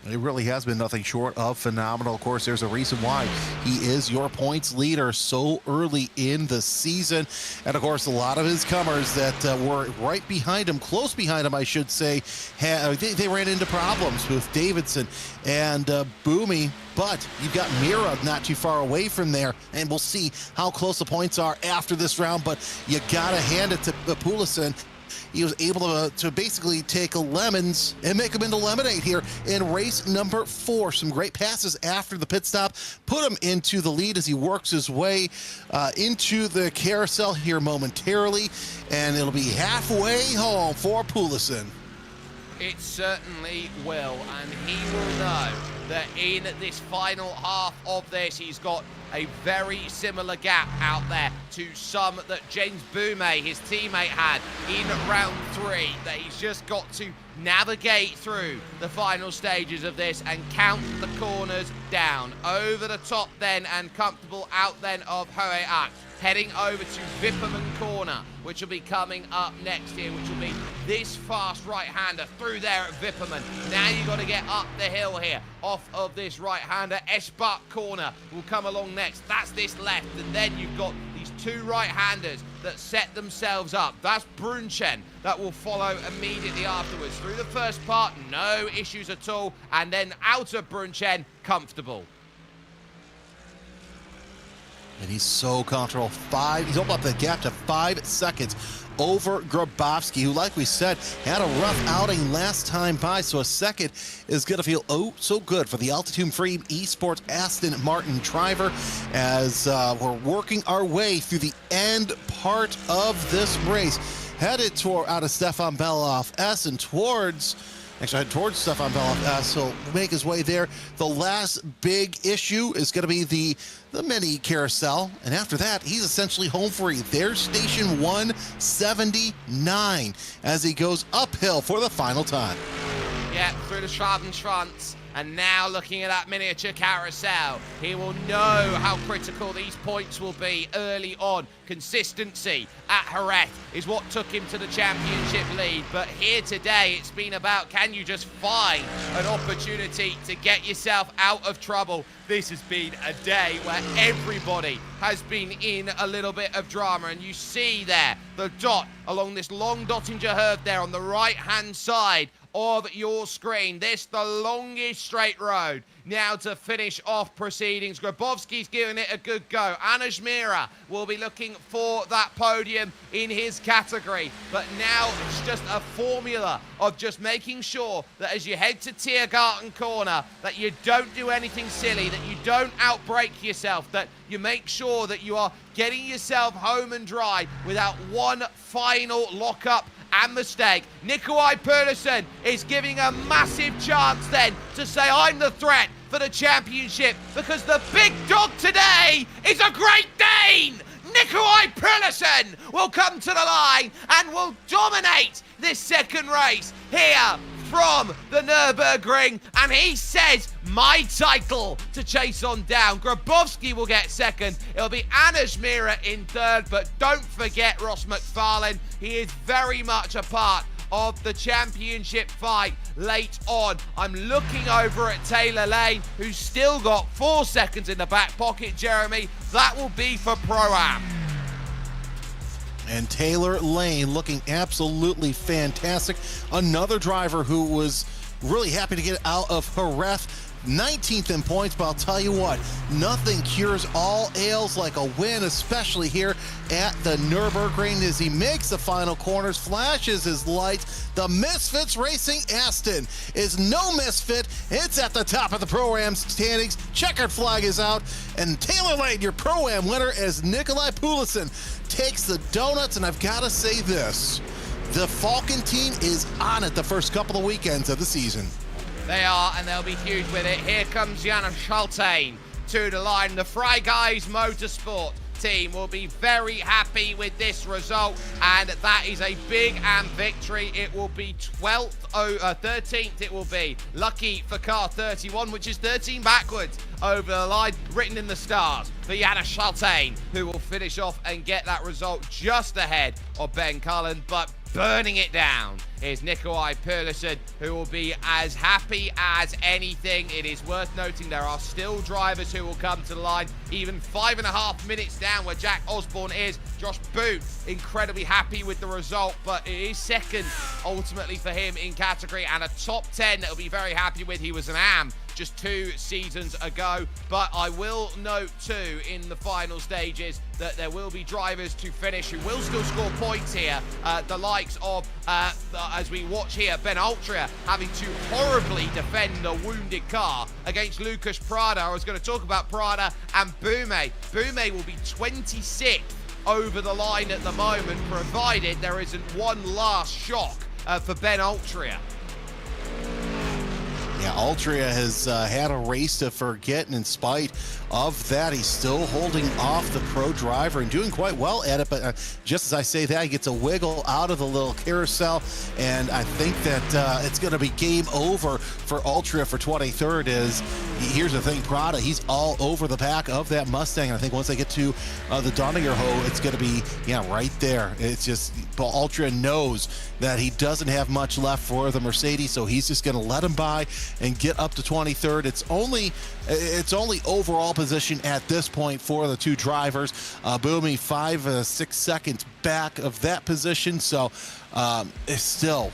D: It really has been nothing short of phenomenal. Of course, there's a reason why he is your points leader so early in the season. And of course, a lot of his comers that were right behind him, close behind him, I should say, they ran into problems with Davidson and Boomy. But you've got Mira not too far away from there, and we'll see how close the points are after this round. But you got to hand it to Pulisic. He was able to basically take lemons and make them into lemonade here in race number 4. Some great passes after the pit stop, put him into the lead as he works his way into the carousel here momentarily, and it'll be halfway home for Pulisic.
C: It certainly will, and he will know that in this final half of this, he's got a very similar gap out there to some that James Boumet, his teammate, had in round 3, that he's just got to navigate through the final stages of this and count the corners down. Over the top then, and comfortable out then of Hoeak. Heading over to Vipperman Corner, which will be coming up next here, which will be this fast right-hander through there at Vipperman. Now you've got to get up the hill here off of this right-hander. Esbach Corner will come along next. That's this left, and then you've got these 2 right-handers that set themselves up. That's Brunchen that will follow immediately afterwards. Through the first part, no issues at all, and then out of Brunchen, comfortable.
D: And he's so comfortable. He's opened up the gap to 5 seconds over Grabowski, who, like we said, had a rough outing last time by, so a second is going to feel oh so good for the Altitude Free Esports Aston Martin driver as we're working our way through the end part of this race. Headed out of Stefan Beloff S and towards Stefan Beloff S. He'll make his way there. The last big issue is going to be the mini carousel, and after that, he's essentially home free. There's station 179 as he goes uphill for the final time.
C: Yeah, through the Schwabenschwanz. And now looking at that miniature carousel, he will know how critical these points will be early on. Consistency at Jerez is what took him to the championship lead. But here today, it's been about, can you just find an opportunity to get yourself out of trouble? This has been a day where everybody has been in a little bit of drama. And you see there the dot along this long Dottinger Herb there on the right-hand side of your screen. This the longest straight road now to finish off proceedings. Grabowski's giving it a good go. Anush Mira will be looking for that podium in his category, but now it's just a formula of just making sure that as you head to Tiergarten Corner that you don't do anything silly, that you don't outbrake yourself, that you make sure that you are getting yourself home and dry without one final lockup and mistake. Nikolai Pulisic is giving a massive chance then to say, I'm the threat for the championship, because the big dog today is a Great Dane! Nikolai Pulisic will come to the line and will dominate this second race here from the Nürburgring, and he says, my title to chase on down. Grabowski will get second. It'll be Anush Mira in third, but don't forget Ross McFarlane. He is very much a part of the championship fight late on. I'm looking over at Taylor Lane, who's still got 4 seconds in the back pocket, Jeremy. That will be for Pro-Am.
D: And Taylor Lane looking absolutely fantastic. Another driver who was really happy to get out of Jerez. 19th in points, but I'll tell you what, nothing cures all ails like a win, especially here at the Nürburgring as he makes the final corners, flashes his lights. The Misfits Racing Aston is no misfit. It's at the top of the Pro-Am standings. Checkered flag is out, and Taylor Lane, your Pro-Am winner, as Nikolai Pulisic takes the donuts. And I've got to say this, the Falcon team is on it the first couple of weekends of the season.
C: They are, and they'll be huge with it. Here comes Jana Schaltane to the line. The Fry Guys Motorsport team will be very happy with this result, and that is a big victory. It will be 13th it will be. Lucky for car 31, which is 13 backwards over the line, written in the stars for Jana Schaltane, who will finish off and get that result just ahead of Ben Cullen. But burning it down is Nikolai Perlison, who will be as happy as anything. It is worth noting there are still drivers who will come to the line, even 5.5 minutes down where Jack Osborne is. Josh Boot, incredibly happy with the result, but it is second ultimately for him in category, and a top 10 that he'll be very happy with. He was an AM just 2 seasons ago. But I will note too in the final stages that there will be drivers to finish who will still score points here. The likes of, as we watch here, Ben Altria having to horribly defend a wounded car against Lucas Prada. I was going to talk about Prada and Boume. Boume will be 26th over the line at the moment, provided there isn't one last shock for Ben Altria.
D: Yeah, Altria has had a race to forget, and in spite of that, he's still holding off the pro driver and doing quite well at it. But just as I say that, he gets a wiggle out of the little carousel, and I think that it's going to be game over for Altria for 23rd. Here's the thing, Prada, he's all over the back of that Mustang, and I think once they get to the Donninger-Ho, it's going to be, right there. It's just, Altria knows that he doesn't have much left for the Mercedes, so he's just going to let him by and get up to 23rd. It's only overall position at this point for the two drivers. Boomy 5-6 seconds back of that position, so it's still,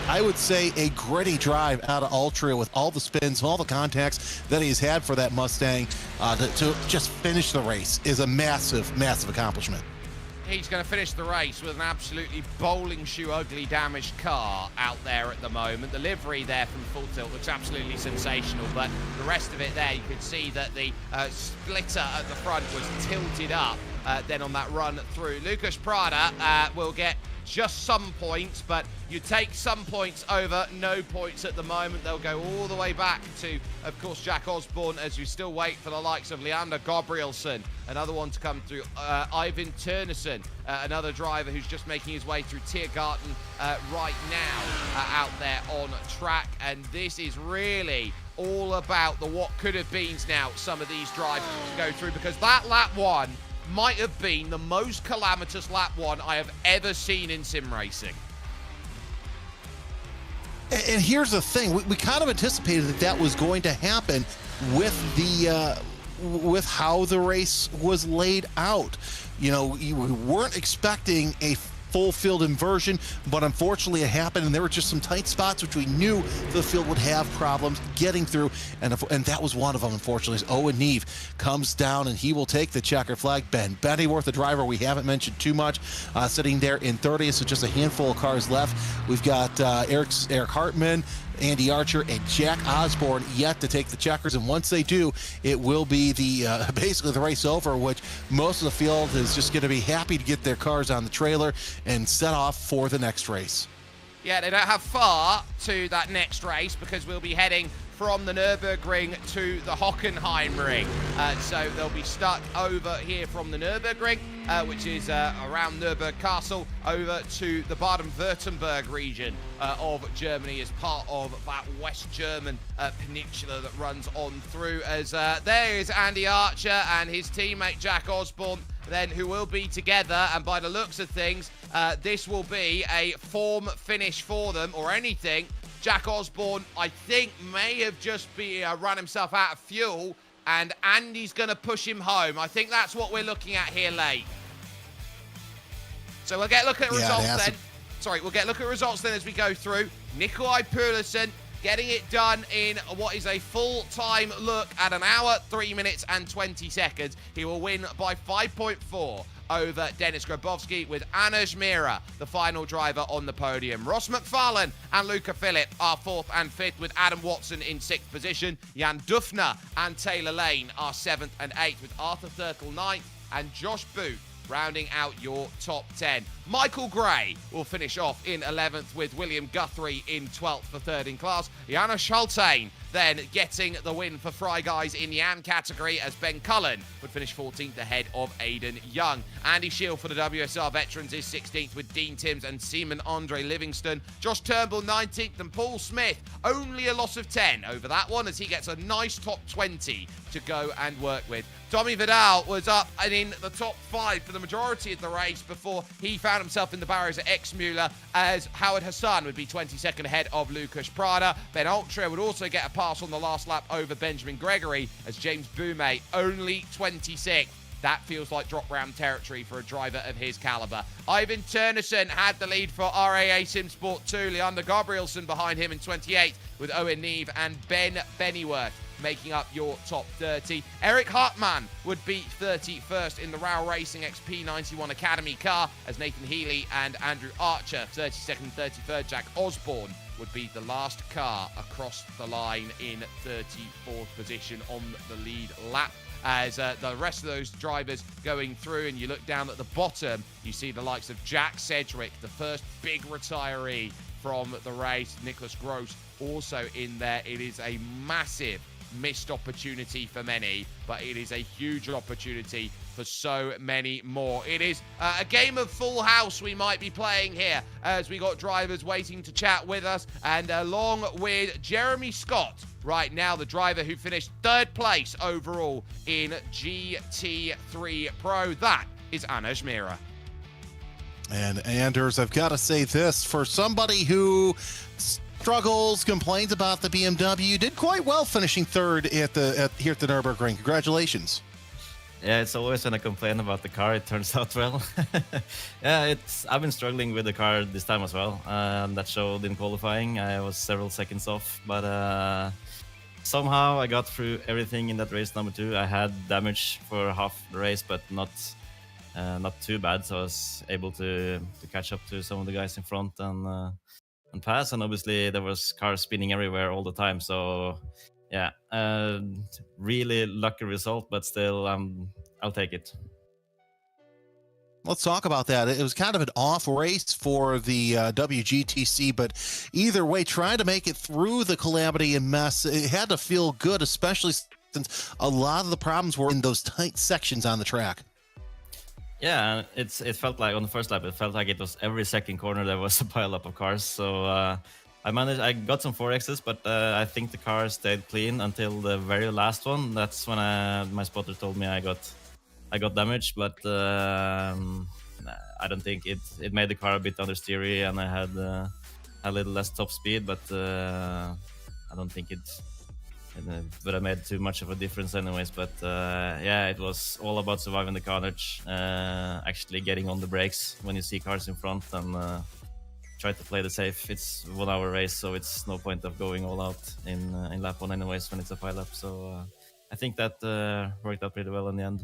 D: I would say, a gritty drive out of Altria with all the spins, all the contacts that he's had for that Mustang. To just finish the race is a massive, massive accomplishment.
C: He's going to finish the race with an absolutely bowling shoe ugly damaged car out there at the moment. The livery there from Full Tilt looks absolutely sensational, but the rest of it there, you can see that the splitter at the front was tilted up then on that run through. Lucas Prada will get just some points, but you take some points over no points at the moment. They'll go all the way back to, of course, Jack Osborne, as we still wait for the likes of Leander Gabrielsen, another one to come through. Ivan Turnison, another driver who's just making his way through Tiergarten right now out there on track. And this is really all about the what could have beens now, some of these drivers to go through, because that lap one might have been the most calamitous lap one I have ever seen in sim racing.
D: And here's the thing, we kind of anticipated that was going to happen with the with how the race was laid out. You weren't expecting a full field inversion, but unfortunately it happened, and there were just some tight spots which we knew the field would have problems getting through, and that was one of them, unfortunately. Owen Neve comes down, and he will take the checker flag. Ben Bettyworth, the driver we haven't mentioned too much, sitting there in 30th, so just a handful of cars left. We've got Eric Hartman, Andy Archer, and Jack Osborne yet to take the checkers, and once they do, it will be the basically the race over, which most of the field is just going to be happy to get their cars on the trailer and set off for the next race.
C: Yeah, they don't have far to that next race, because we'll be heading from the Nürburgring to the Hockenheimring. So they'll be stuck over here from the Nürburgring, which is around Nürburg Castle, over to the Baden-Württemberg region of Germany as part of that West German peninsula that runs on through. As there is Andy Archer and his teammate Jack Osborne, then, who will be together, and by the looks of things, this will be a form finish for them, or anything. Jack Osborne, I think, may have just run himself out of fuel, and Andy's going to push him home. I think that's what we're looking at here late. So we'll get a look at results then. Sorry, we'll get a look at results then as we go through. Nikolai Perlison getting it done in what is a full-time look at 1 hour, 3 minutes and 20 seconds. He will win by 5.4 over Dennis Grabowski, with Anush Mira, the final driver, on the podium. Ross McFarlane and Luca Phillip are 4th and 5th, with Adam Watson in 6th position. Jan Dufner and Taylor Lane are 7th and 8th, with Arthur Thurtle 9th, and Josh Boot rounding out your top 10. Michael Gray will finish off in 11th, with William Guthrie in 12th for 3rd in class. Jana Schultain then getting the win for Fry Guys in the AM category, as Ben Cullen would finish 14th ahead of Aidan Young. Andy Shield for the WSR Veterans is 16th, with Dean Timms and Seaman Andre Livingston. Josh Turnbull 19th, and Paul Smith only a loss of 10 over that one, as he gets a nice top 20 to go and work with. Tommy Vidal was up and in the top 5 for the majority of the race before he found found himself in the barriers at X-Muller, as Howard Hassan would be 22nd ahead of Lucas Prada. Ben Ultra would also get a pass on the last lap over Benjamin Gregory, as James Boumet only 26th. That feels like drop round territory for a driver of his caliber. Ivan Turnesen had the lead for RAA Simsport 2. Leander Gabrielsen behind him in 28th, with Owen Neve and Ben Bennyworth making up your top 30. Eric Hartmann would be 31st in the Rao Racing XP91 Academy car, as Nathan Healy and Andrew Archer, 32nd, 33rd. Jack Osborne would be the last car across the line in 34th position on the lead lap. As the rest of those drivers going through, and you look down at the bottom, you see the likes of Jack Sedgwick, the first big retiree from the race. Nicholas Gross also in there. It is a massive missed opportunity for many, but it is a huge opportunity for so many more. It is a game of full house we might be playing here, as we got drivers waiting to chat with us, and along with Jeremy Scott right now, the driver who finished 3rd place overall in GT3 Pro. That is Anush Mira.
D: And Anders, I've got to say this, for somebody who struggles, complains about the BMW, did quite well finishing 3rd here at the Nürburgring. Congratulations.
F: Yeah, it's always when I complain about the car, it turns out well. Yeah, I've been struggling with the car this time as well. That showed in qualifying. I was several seconds off, but somehow I got through everything in that race number 2. I had damage for half the race, but not too bad. So I was able to catch up to some of the guys in front and pass. And obviously there was cars spinning everywhere all the time. So yeah, really lucky result, but still, I'll take it.
D: Let's talk about that. It was kind of an off race for the WGTC, but either way, trying to make it through the calamity and mess, it had to feel good, especially since a lot of the problems were in those tight sections on the track.
F: Yeah, it felt like on the first lap, it felt like it was every second corner there was a pile up of cars. So I got some 4Xs, but I think the car stayed clean until the very last one. That's when my spotter told me I got damaged, but I don't think it made the car a bit understeery, and I had a little less top speed, but I don't think it would have made too much of a difference anyways. But yeah, it was all about surviving the carnage, actually getting on the brakes when you see cars in front, and try to play the safe. It's 1 hour race, so it's no point of going all out in lap 1 anyways when it's a pile up. So I think that worked out pretty well in the end.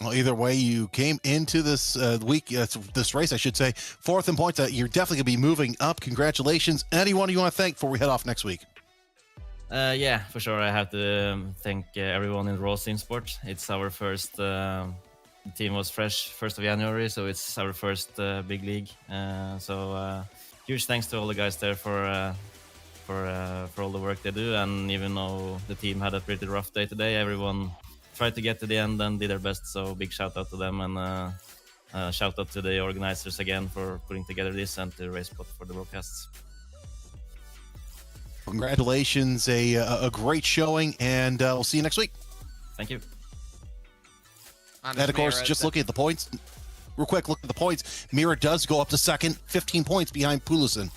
D: Well, either way, you came into this this race, I should say, 4th in points. You're definitely going to be moving up. Congratulations. Anyone you want to thank before we head off next week?
F: Yeah, for sure. I have to thank everyone in Raw Sport. It's our first. The team was fresh 1st of January, so it's our first big league. So huge thanks to all the guys there for all the work they do. And even though the team had a pretty rough day today, everyone tried to get to the end and did their best. So big shout out to them, and shout out to the organizers again for putting together this, and to RaceSpot for the broadcasts.
D: Congratulations, a great showing, and we'll see you next week.
F: Thank you.
D: And of course, just looking at the points, real quick, look at the points. Mira does go up to 2nd, 15 points behind Poulsen.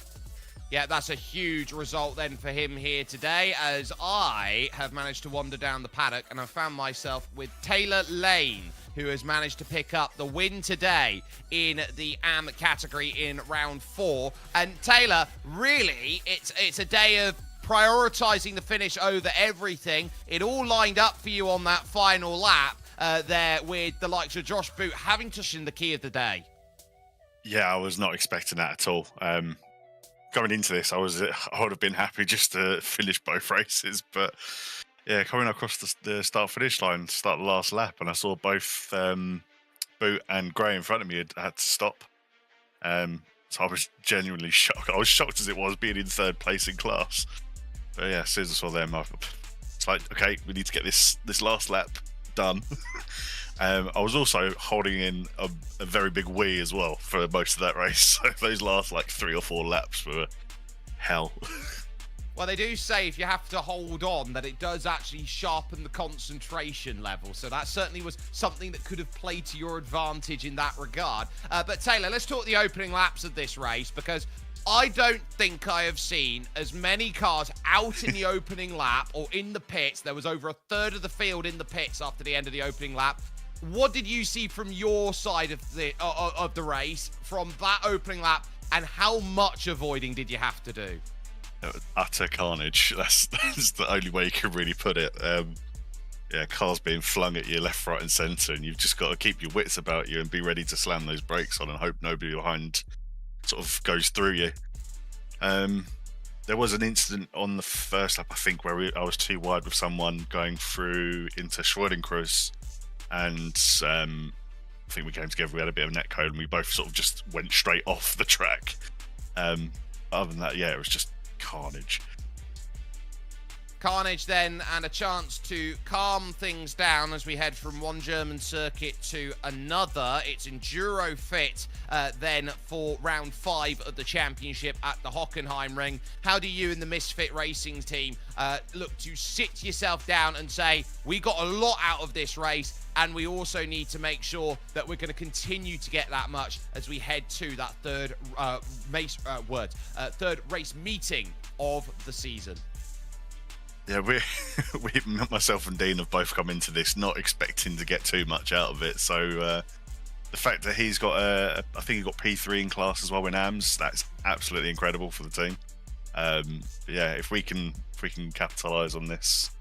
C: Yeah, that's a huge result then for him here today, as I have managed to wander down the paddock and I found myself with Taylor Lane, who has managed to pick up the win today in the AM category in round 4. And Taylor, really, it's a day of prioritizing the finish over everything. It all lined up for you on that final lap there, with the likes of Josh Boot having to shin the key of the day.
G: Yeah, I was not expecting that at all. Going into this, I would have been happy just to finish both races, but yeah, coming across the start-finish line, start the last lap, and I saw both Boot and Gray in front of me had to stop. So I was genuinely shocked. I was shocked as it was being in 3rd place in class. But yeah, as soon as I saw them, it's like, okay, we need to get this last lap done. I was also holding in a very big wee as well for most of that race. So those last like 3 or 4 laps were hell.
C: Well, they do say if you have to hold on, that it does actually sharpen the concentration level. So that certainly was something that could have played to your advantage in that regard. But Taylor, let's talk the opening laps of this race, because I don't think I have seen as many cars out in the opening lap or in the pits. There was over a third of the field in the pits after the end of the opening lap. What did you see from your side of the race, from that opening lap, and how much avoiding did you have to do?
G: Utter carnage. That's the only way you can really put it. Yeah, cars being flung at you left, right, and centre, and you've just got to keep your wits about you and be ready to slam those brakes on and hope nobody behind sort of goes through you. There was an incident on the first lap, I think, where I was too wide with someone going through into Schwerdingkreuz, and I think we came together. We had a bit of net code, and we both sort of just went straight off the track. Other than that, yeah, it was just carnage.
C: Carnage then, and a chance to calm things down as we head from one German circuit to another. It's Enduro Fit then for round 5 of the championship at the Hockenheimring. How do you and the Misfit Racing team look to sit yourself down and say, we got a lot out of this race, and we also need to make sure that we're going to continue to get that much as we head to that third race meeting of the season?
G: Yeah, myself and Dean have both come into this not expecting to get too much out of it. So the fact that he's got I think he got P3 in class as well in AMS, that's absolutely incredible for the team. Yeah, if we can capitalise on this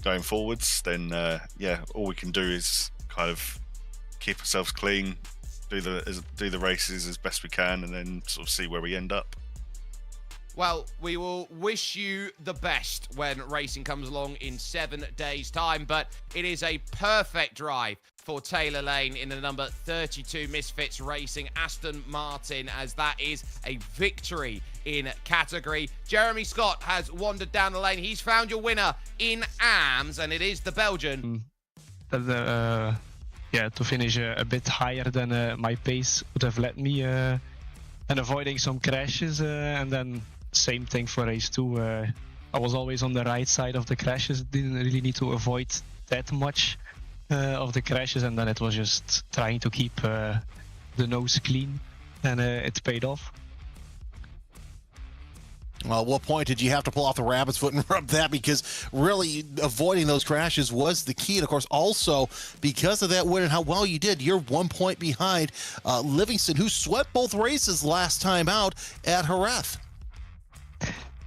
G: going forwards, then yeah, all we can do is kind of keep ourselves clean, do the races as best we can, and then sort of see where we end up.
C: Well, we will wish you the best when racing comes along in 7 days' time, but it is a perfect drive for Taylor Lane in the number 32 Misfits Racing Aston Martin, as that is a victory in category. Jeremy Scott has wandered down the lane. He's found your winner in AMS, and it is the Belgian.
H: Yeah, to finish a bit higher than my pace would have led me, and avoiding some crashes, and then same thing for race 2. I was always on the right side of the crashes, didn't really need to avoid that much of the crashes, and then it was just trying to keep the nose clean, and it paid off.
D: Well, what point did you have to pull off the rabbit's foot and rub that? Because really avoiding those crashes was the key. And of course, also because of that win and how well you did, you're 1 point behind Livingston, who swept both races last time out at Jerez.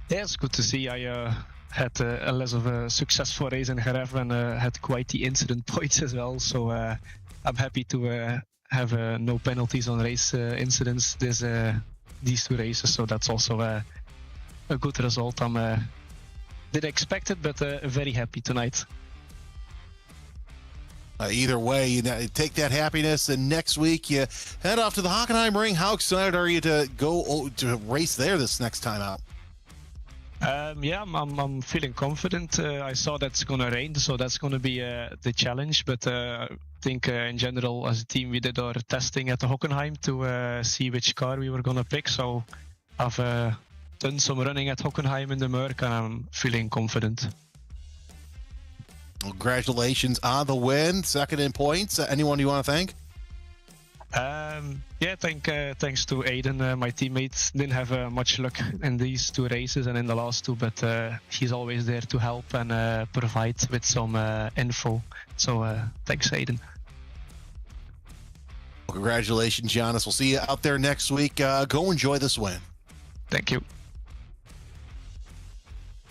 H: Yeah, it's good to see. I had a less of a successful race in Jerez and had quite the incident points as well. So I'm happy to have no penalties on race incidents these 2 races. So that's also a good result. I'm didn't expect it, but very happy tonight.
D: Either way, you take that happiness, and next week you head off to the Hockenheimring. How excited are you to go to race there this next time out?
H: Yeah, I'm feeling confident. I saw that's gonna rain, so that's gonna be the challenge. But I think in general, as a team, we did our testing at the Hockenheim to see which car we were gonna pick. So I've done some running at Hockenheim in the Merc, and I'm feeling confident.
D: Congratulations on the win, second in points. Anyone you want to thank?
H: Yeah, thanks to Aiden, my teammate. Didn't have much luck in these 2 races and in the last 2, but he's always there to help and provide with some info. So thanks, Aiden.
D: Well, congratulations, Giannis. We'll see you out there next week. Go enjoy this win.
H: Thank you.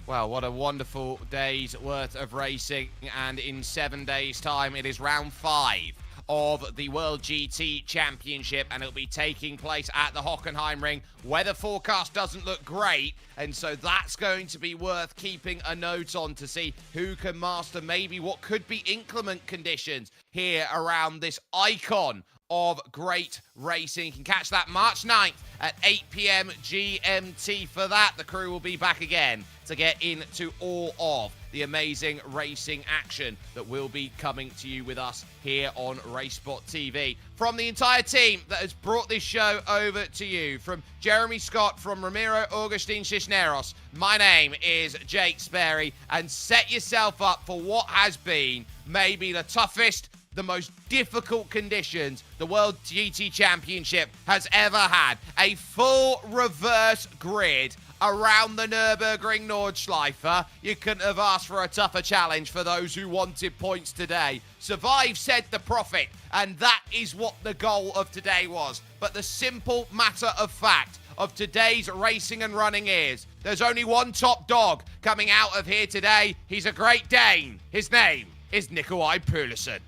C: Well, what a wonderful day's worth of racing, and in 7 days' time, it is round 5 of the World GT Championship, and it'll be taking place at the Hockenheimring. Weather forecast doesn't look great, and so that's going to be worth keeping a note on to see who can master maybe what could be inclement conditions here around this icon of great racing. You can catch that March 9th at 8 p.m. GMT for that. The crew will be back again to get into all of the amazing racing action that will be coming to you with us here on RaceSpotTV. From the entire team that has brought this show over to you, from Jeremy Scott, from Ramiro Augustin Cisneros, my name is Jake Sperry, and set yourself up for what has been maybe the toughest, the most difficult conditions the World GT Championship has ever had. A full reverse grid around the Nürburgring Nordschleife. You couldn't have asked for a tougher challenge for those who wanted points today. Survive, said the prophet, and that is what the goal of today was. But the simple matter of fact of today's racing and running is there's only one top dog coming out of here today. He's a Great Dane. His name is Nikolai Pulisic.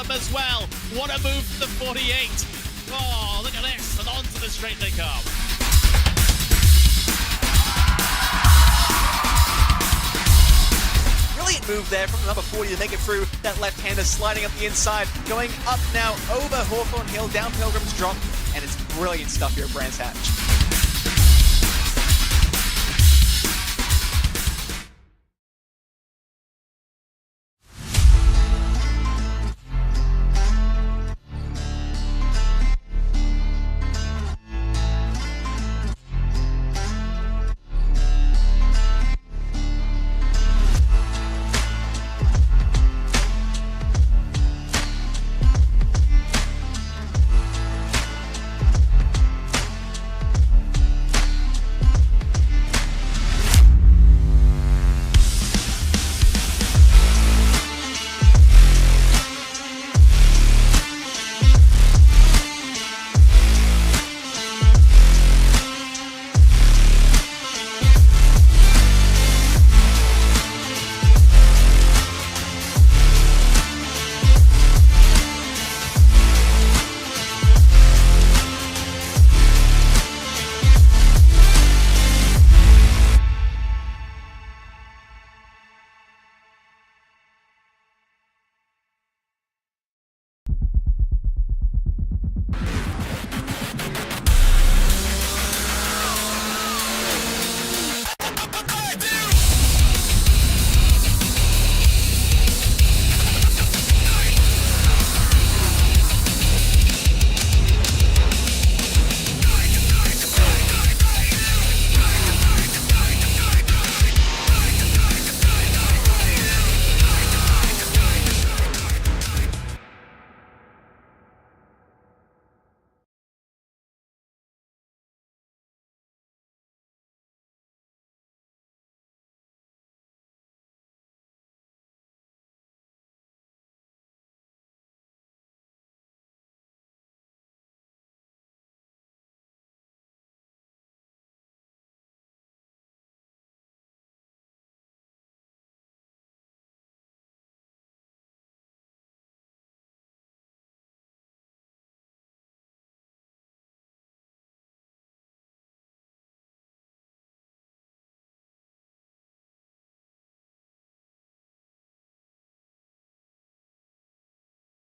A: As well. What a move for the 48. Oh, look at this. And onto the straight they come.
B: Brilliant move there from the number 40 to make it through. That left-hander sliding up the inside, going up now over Hawthorne Hill, down Pilgrim's Drop, and it's brilliant stuff here at Brands Hatch.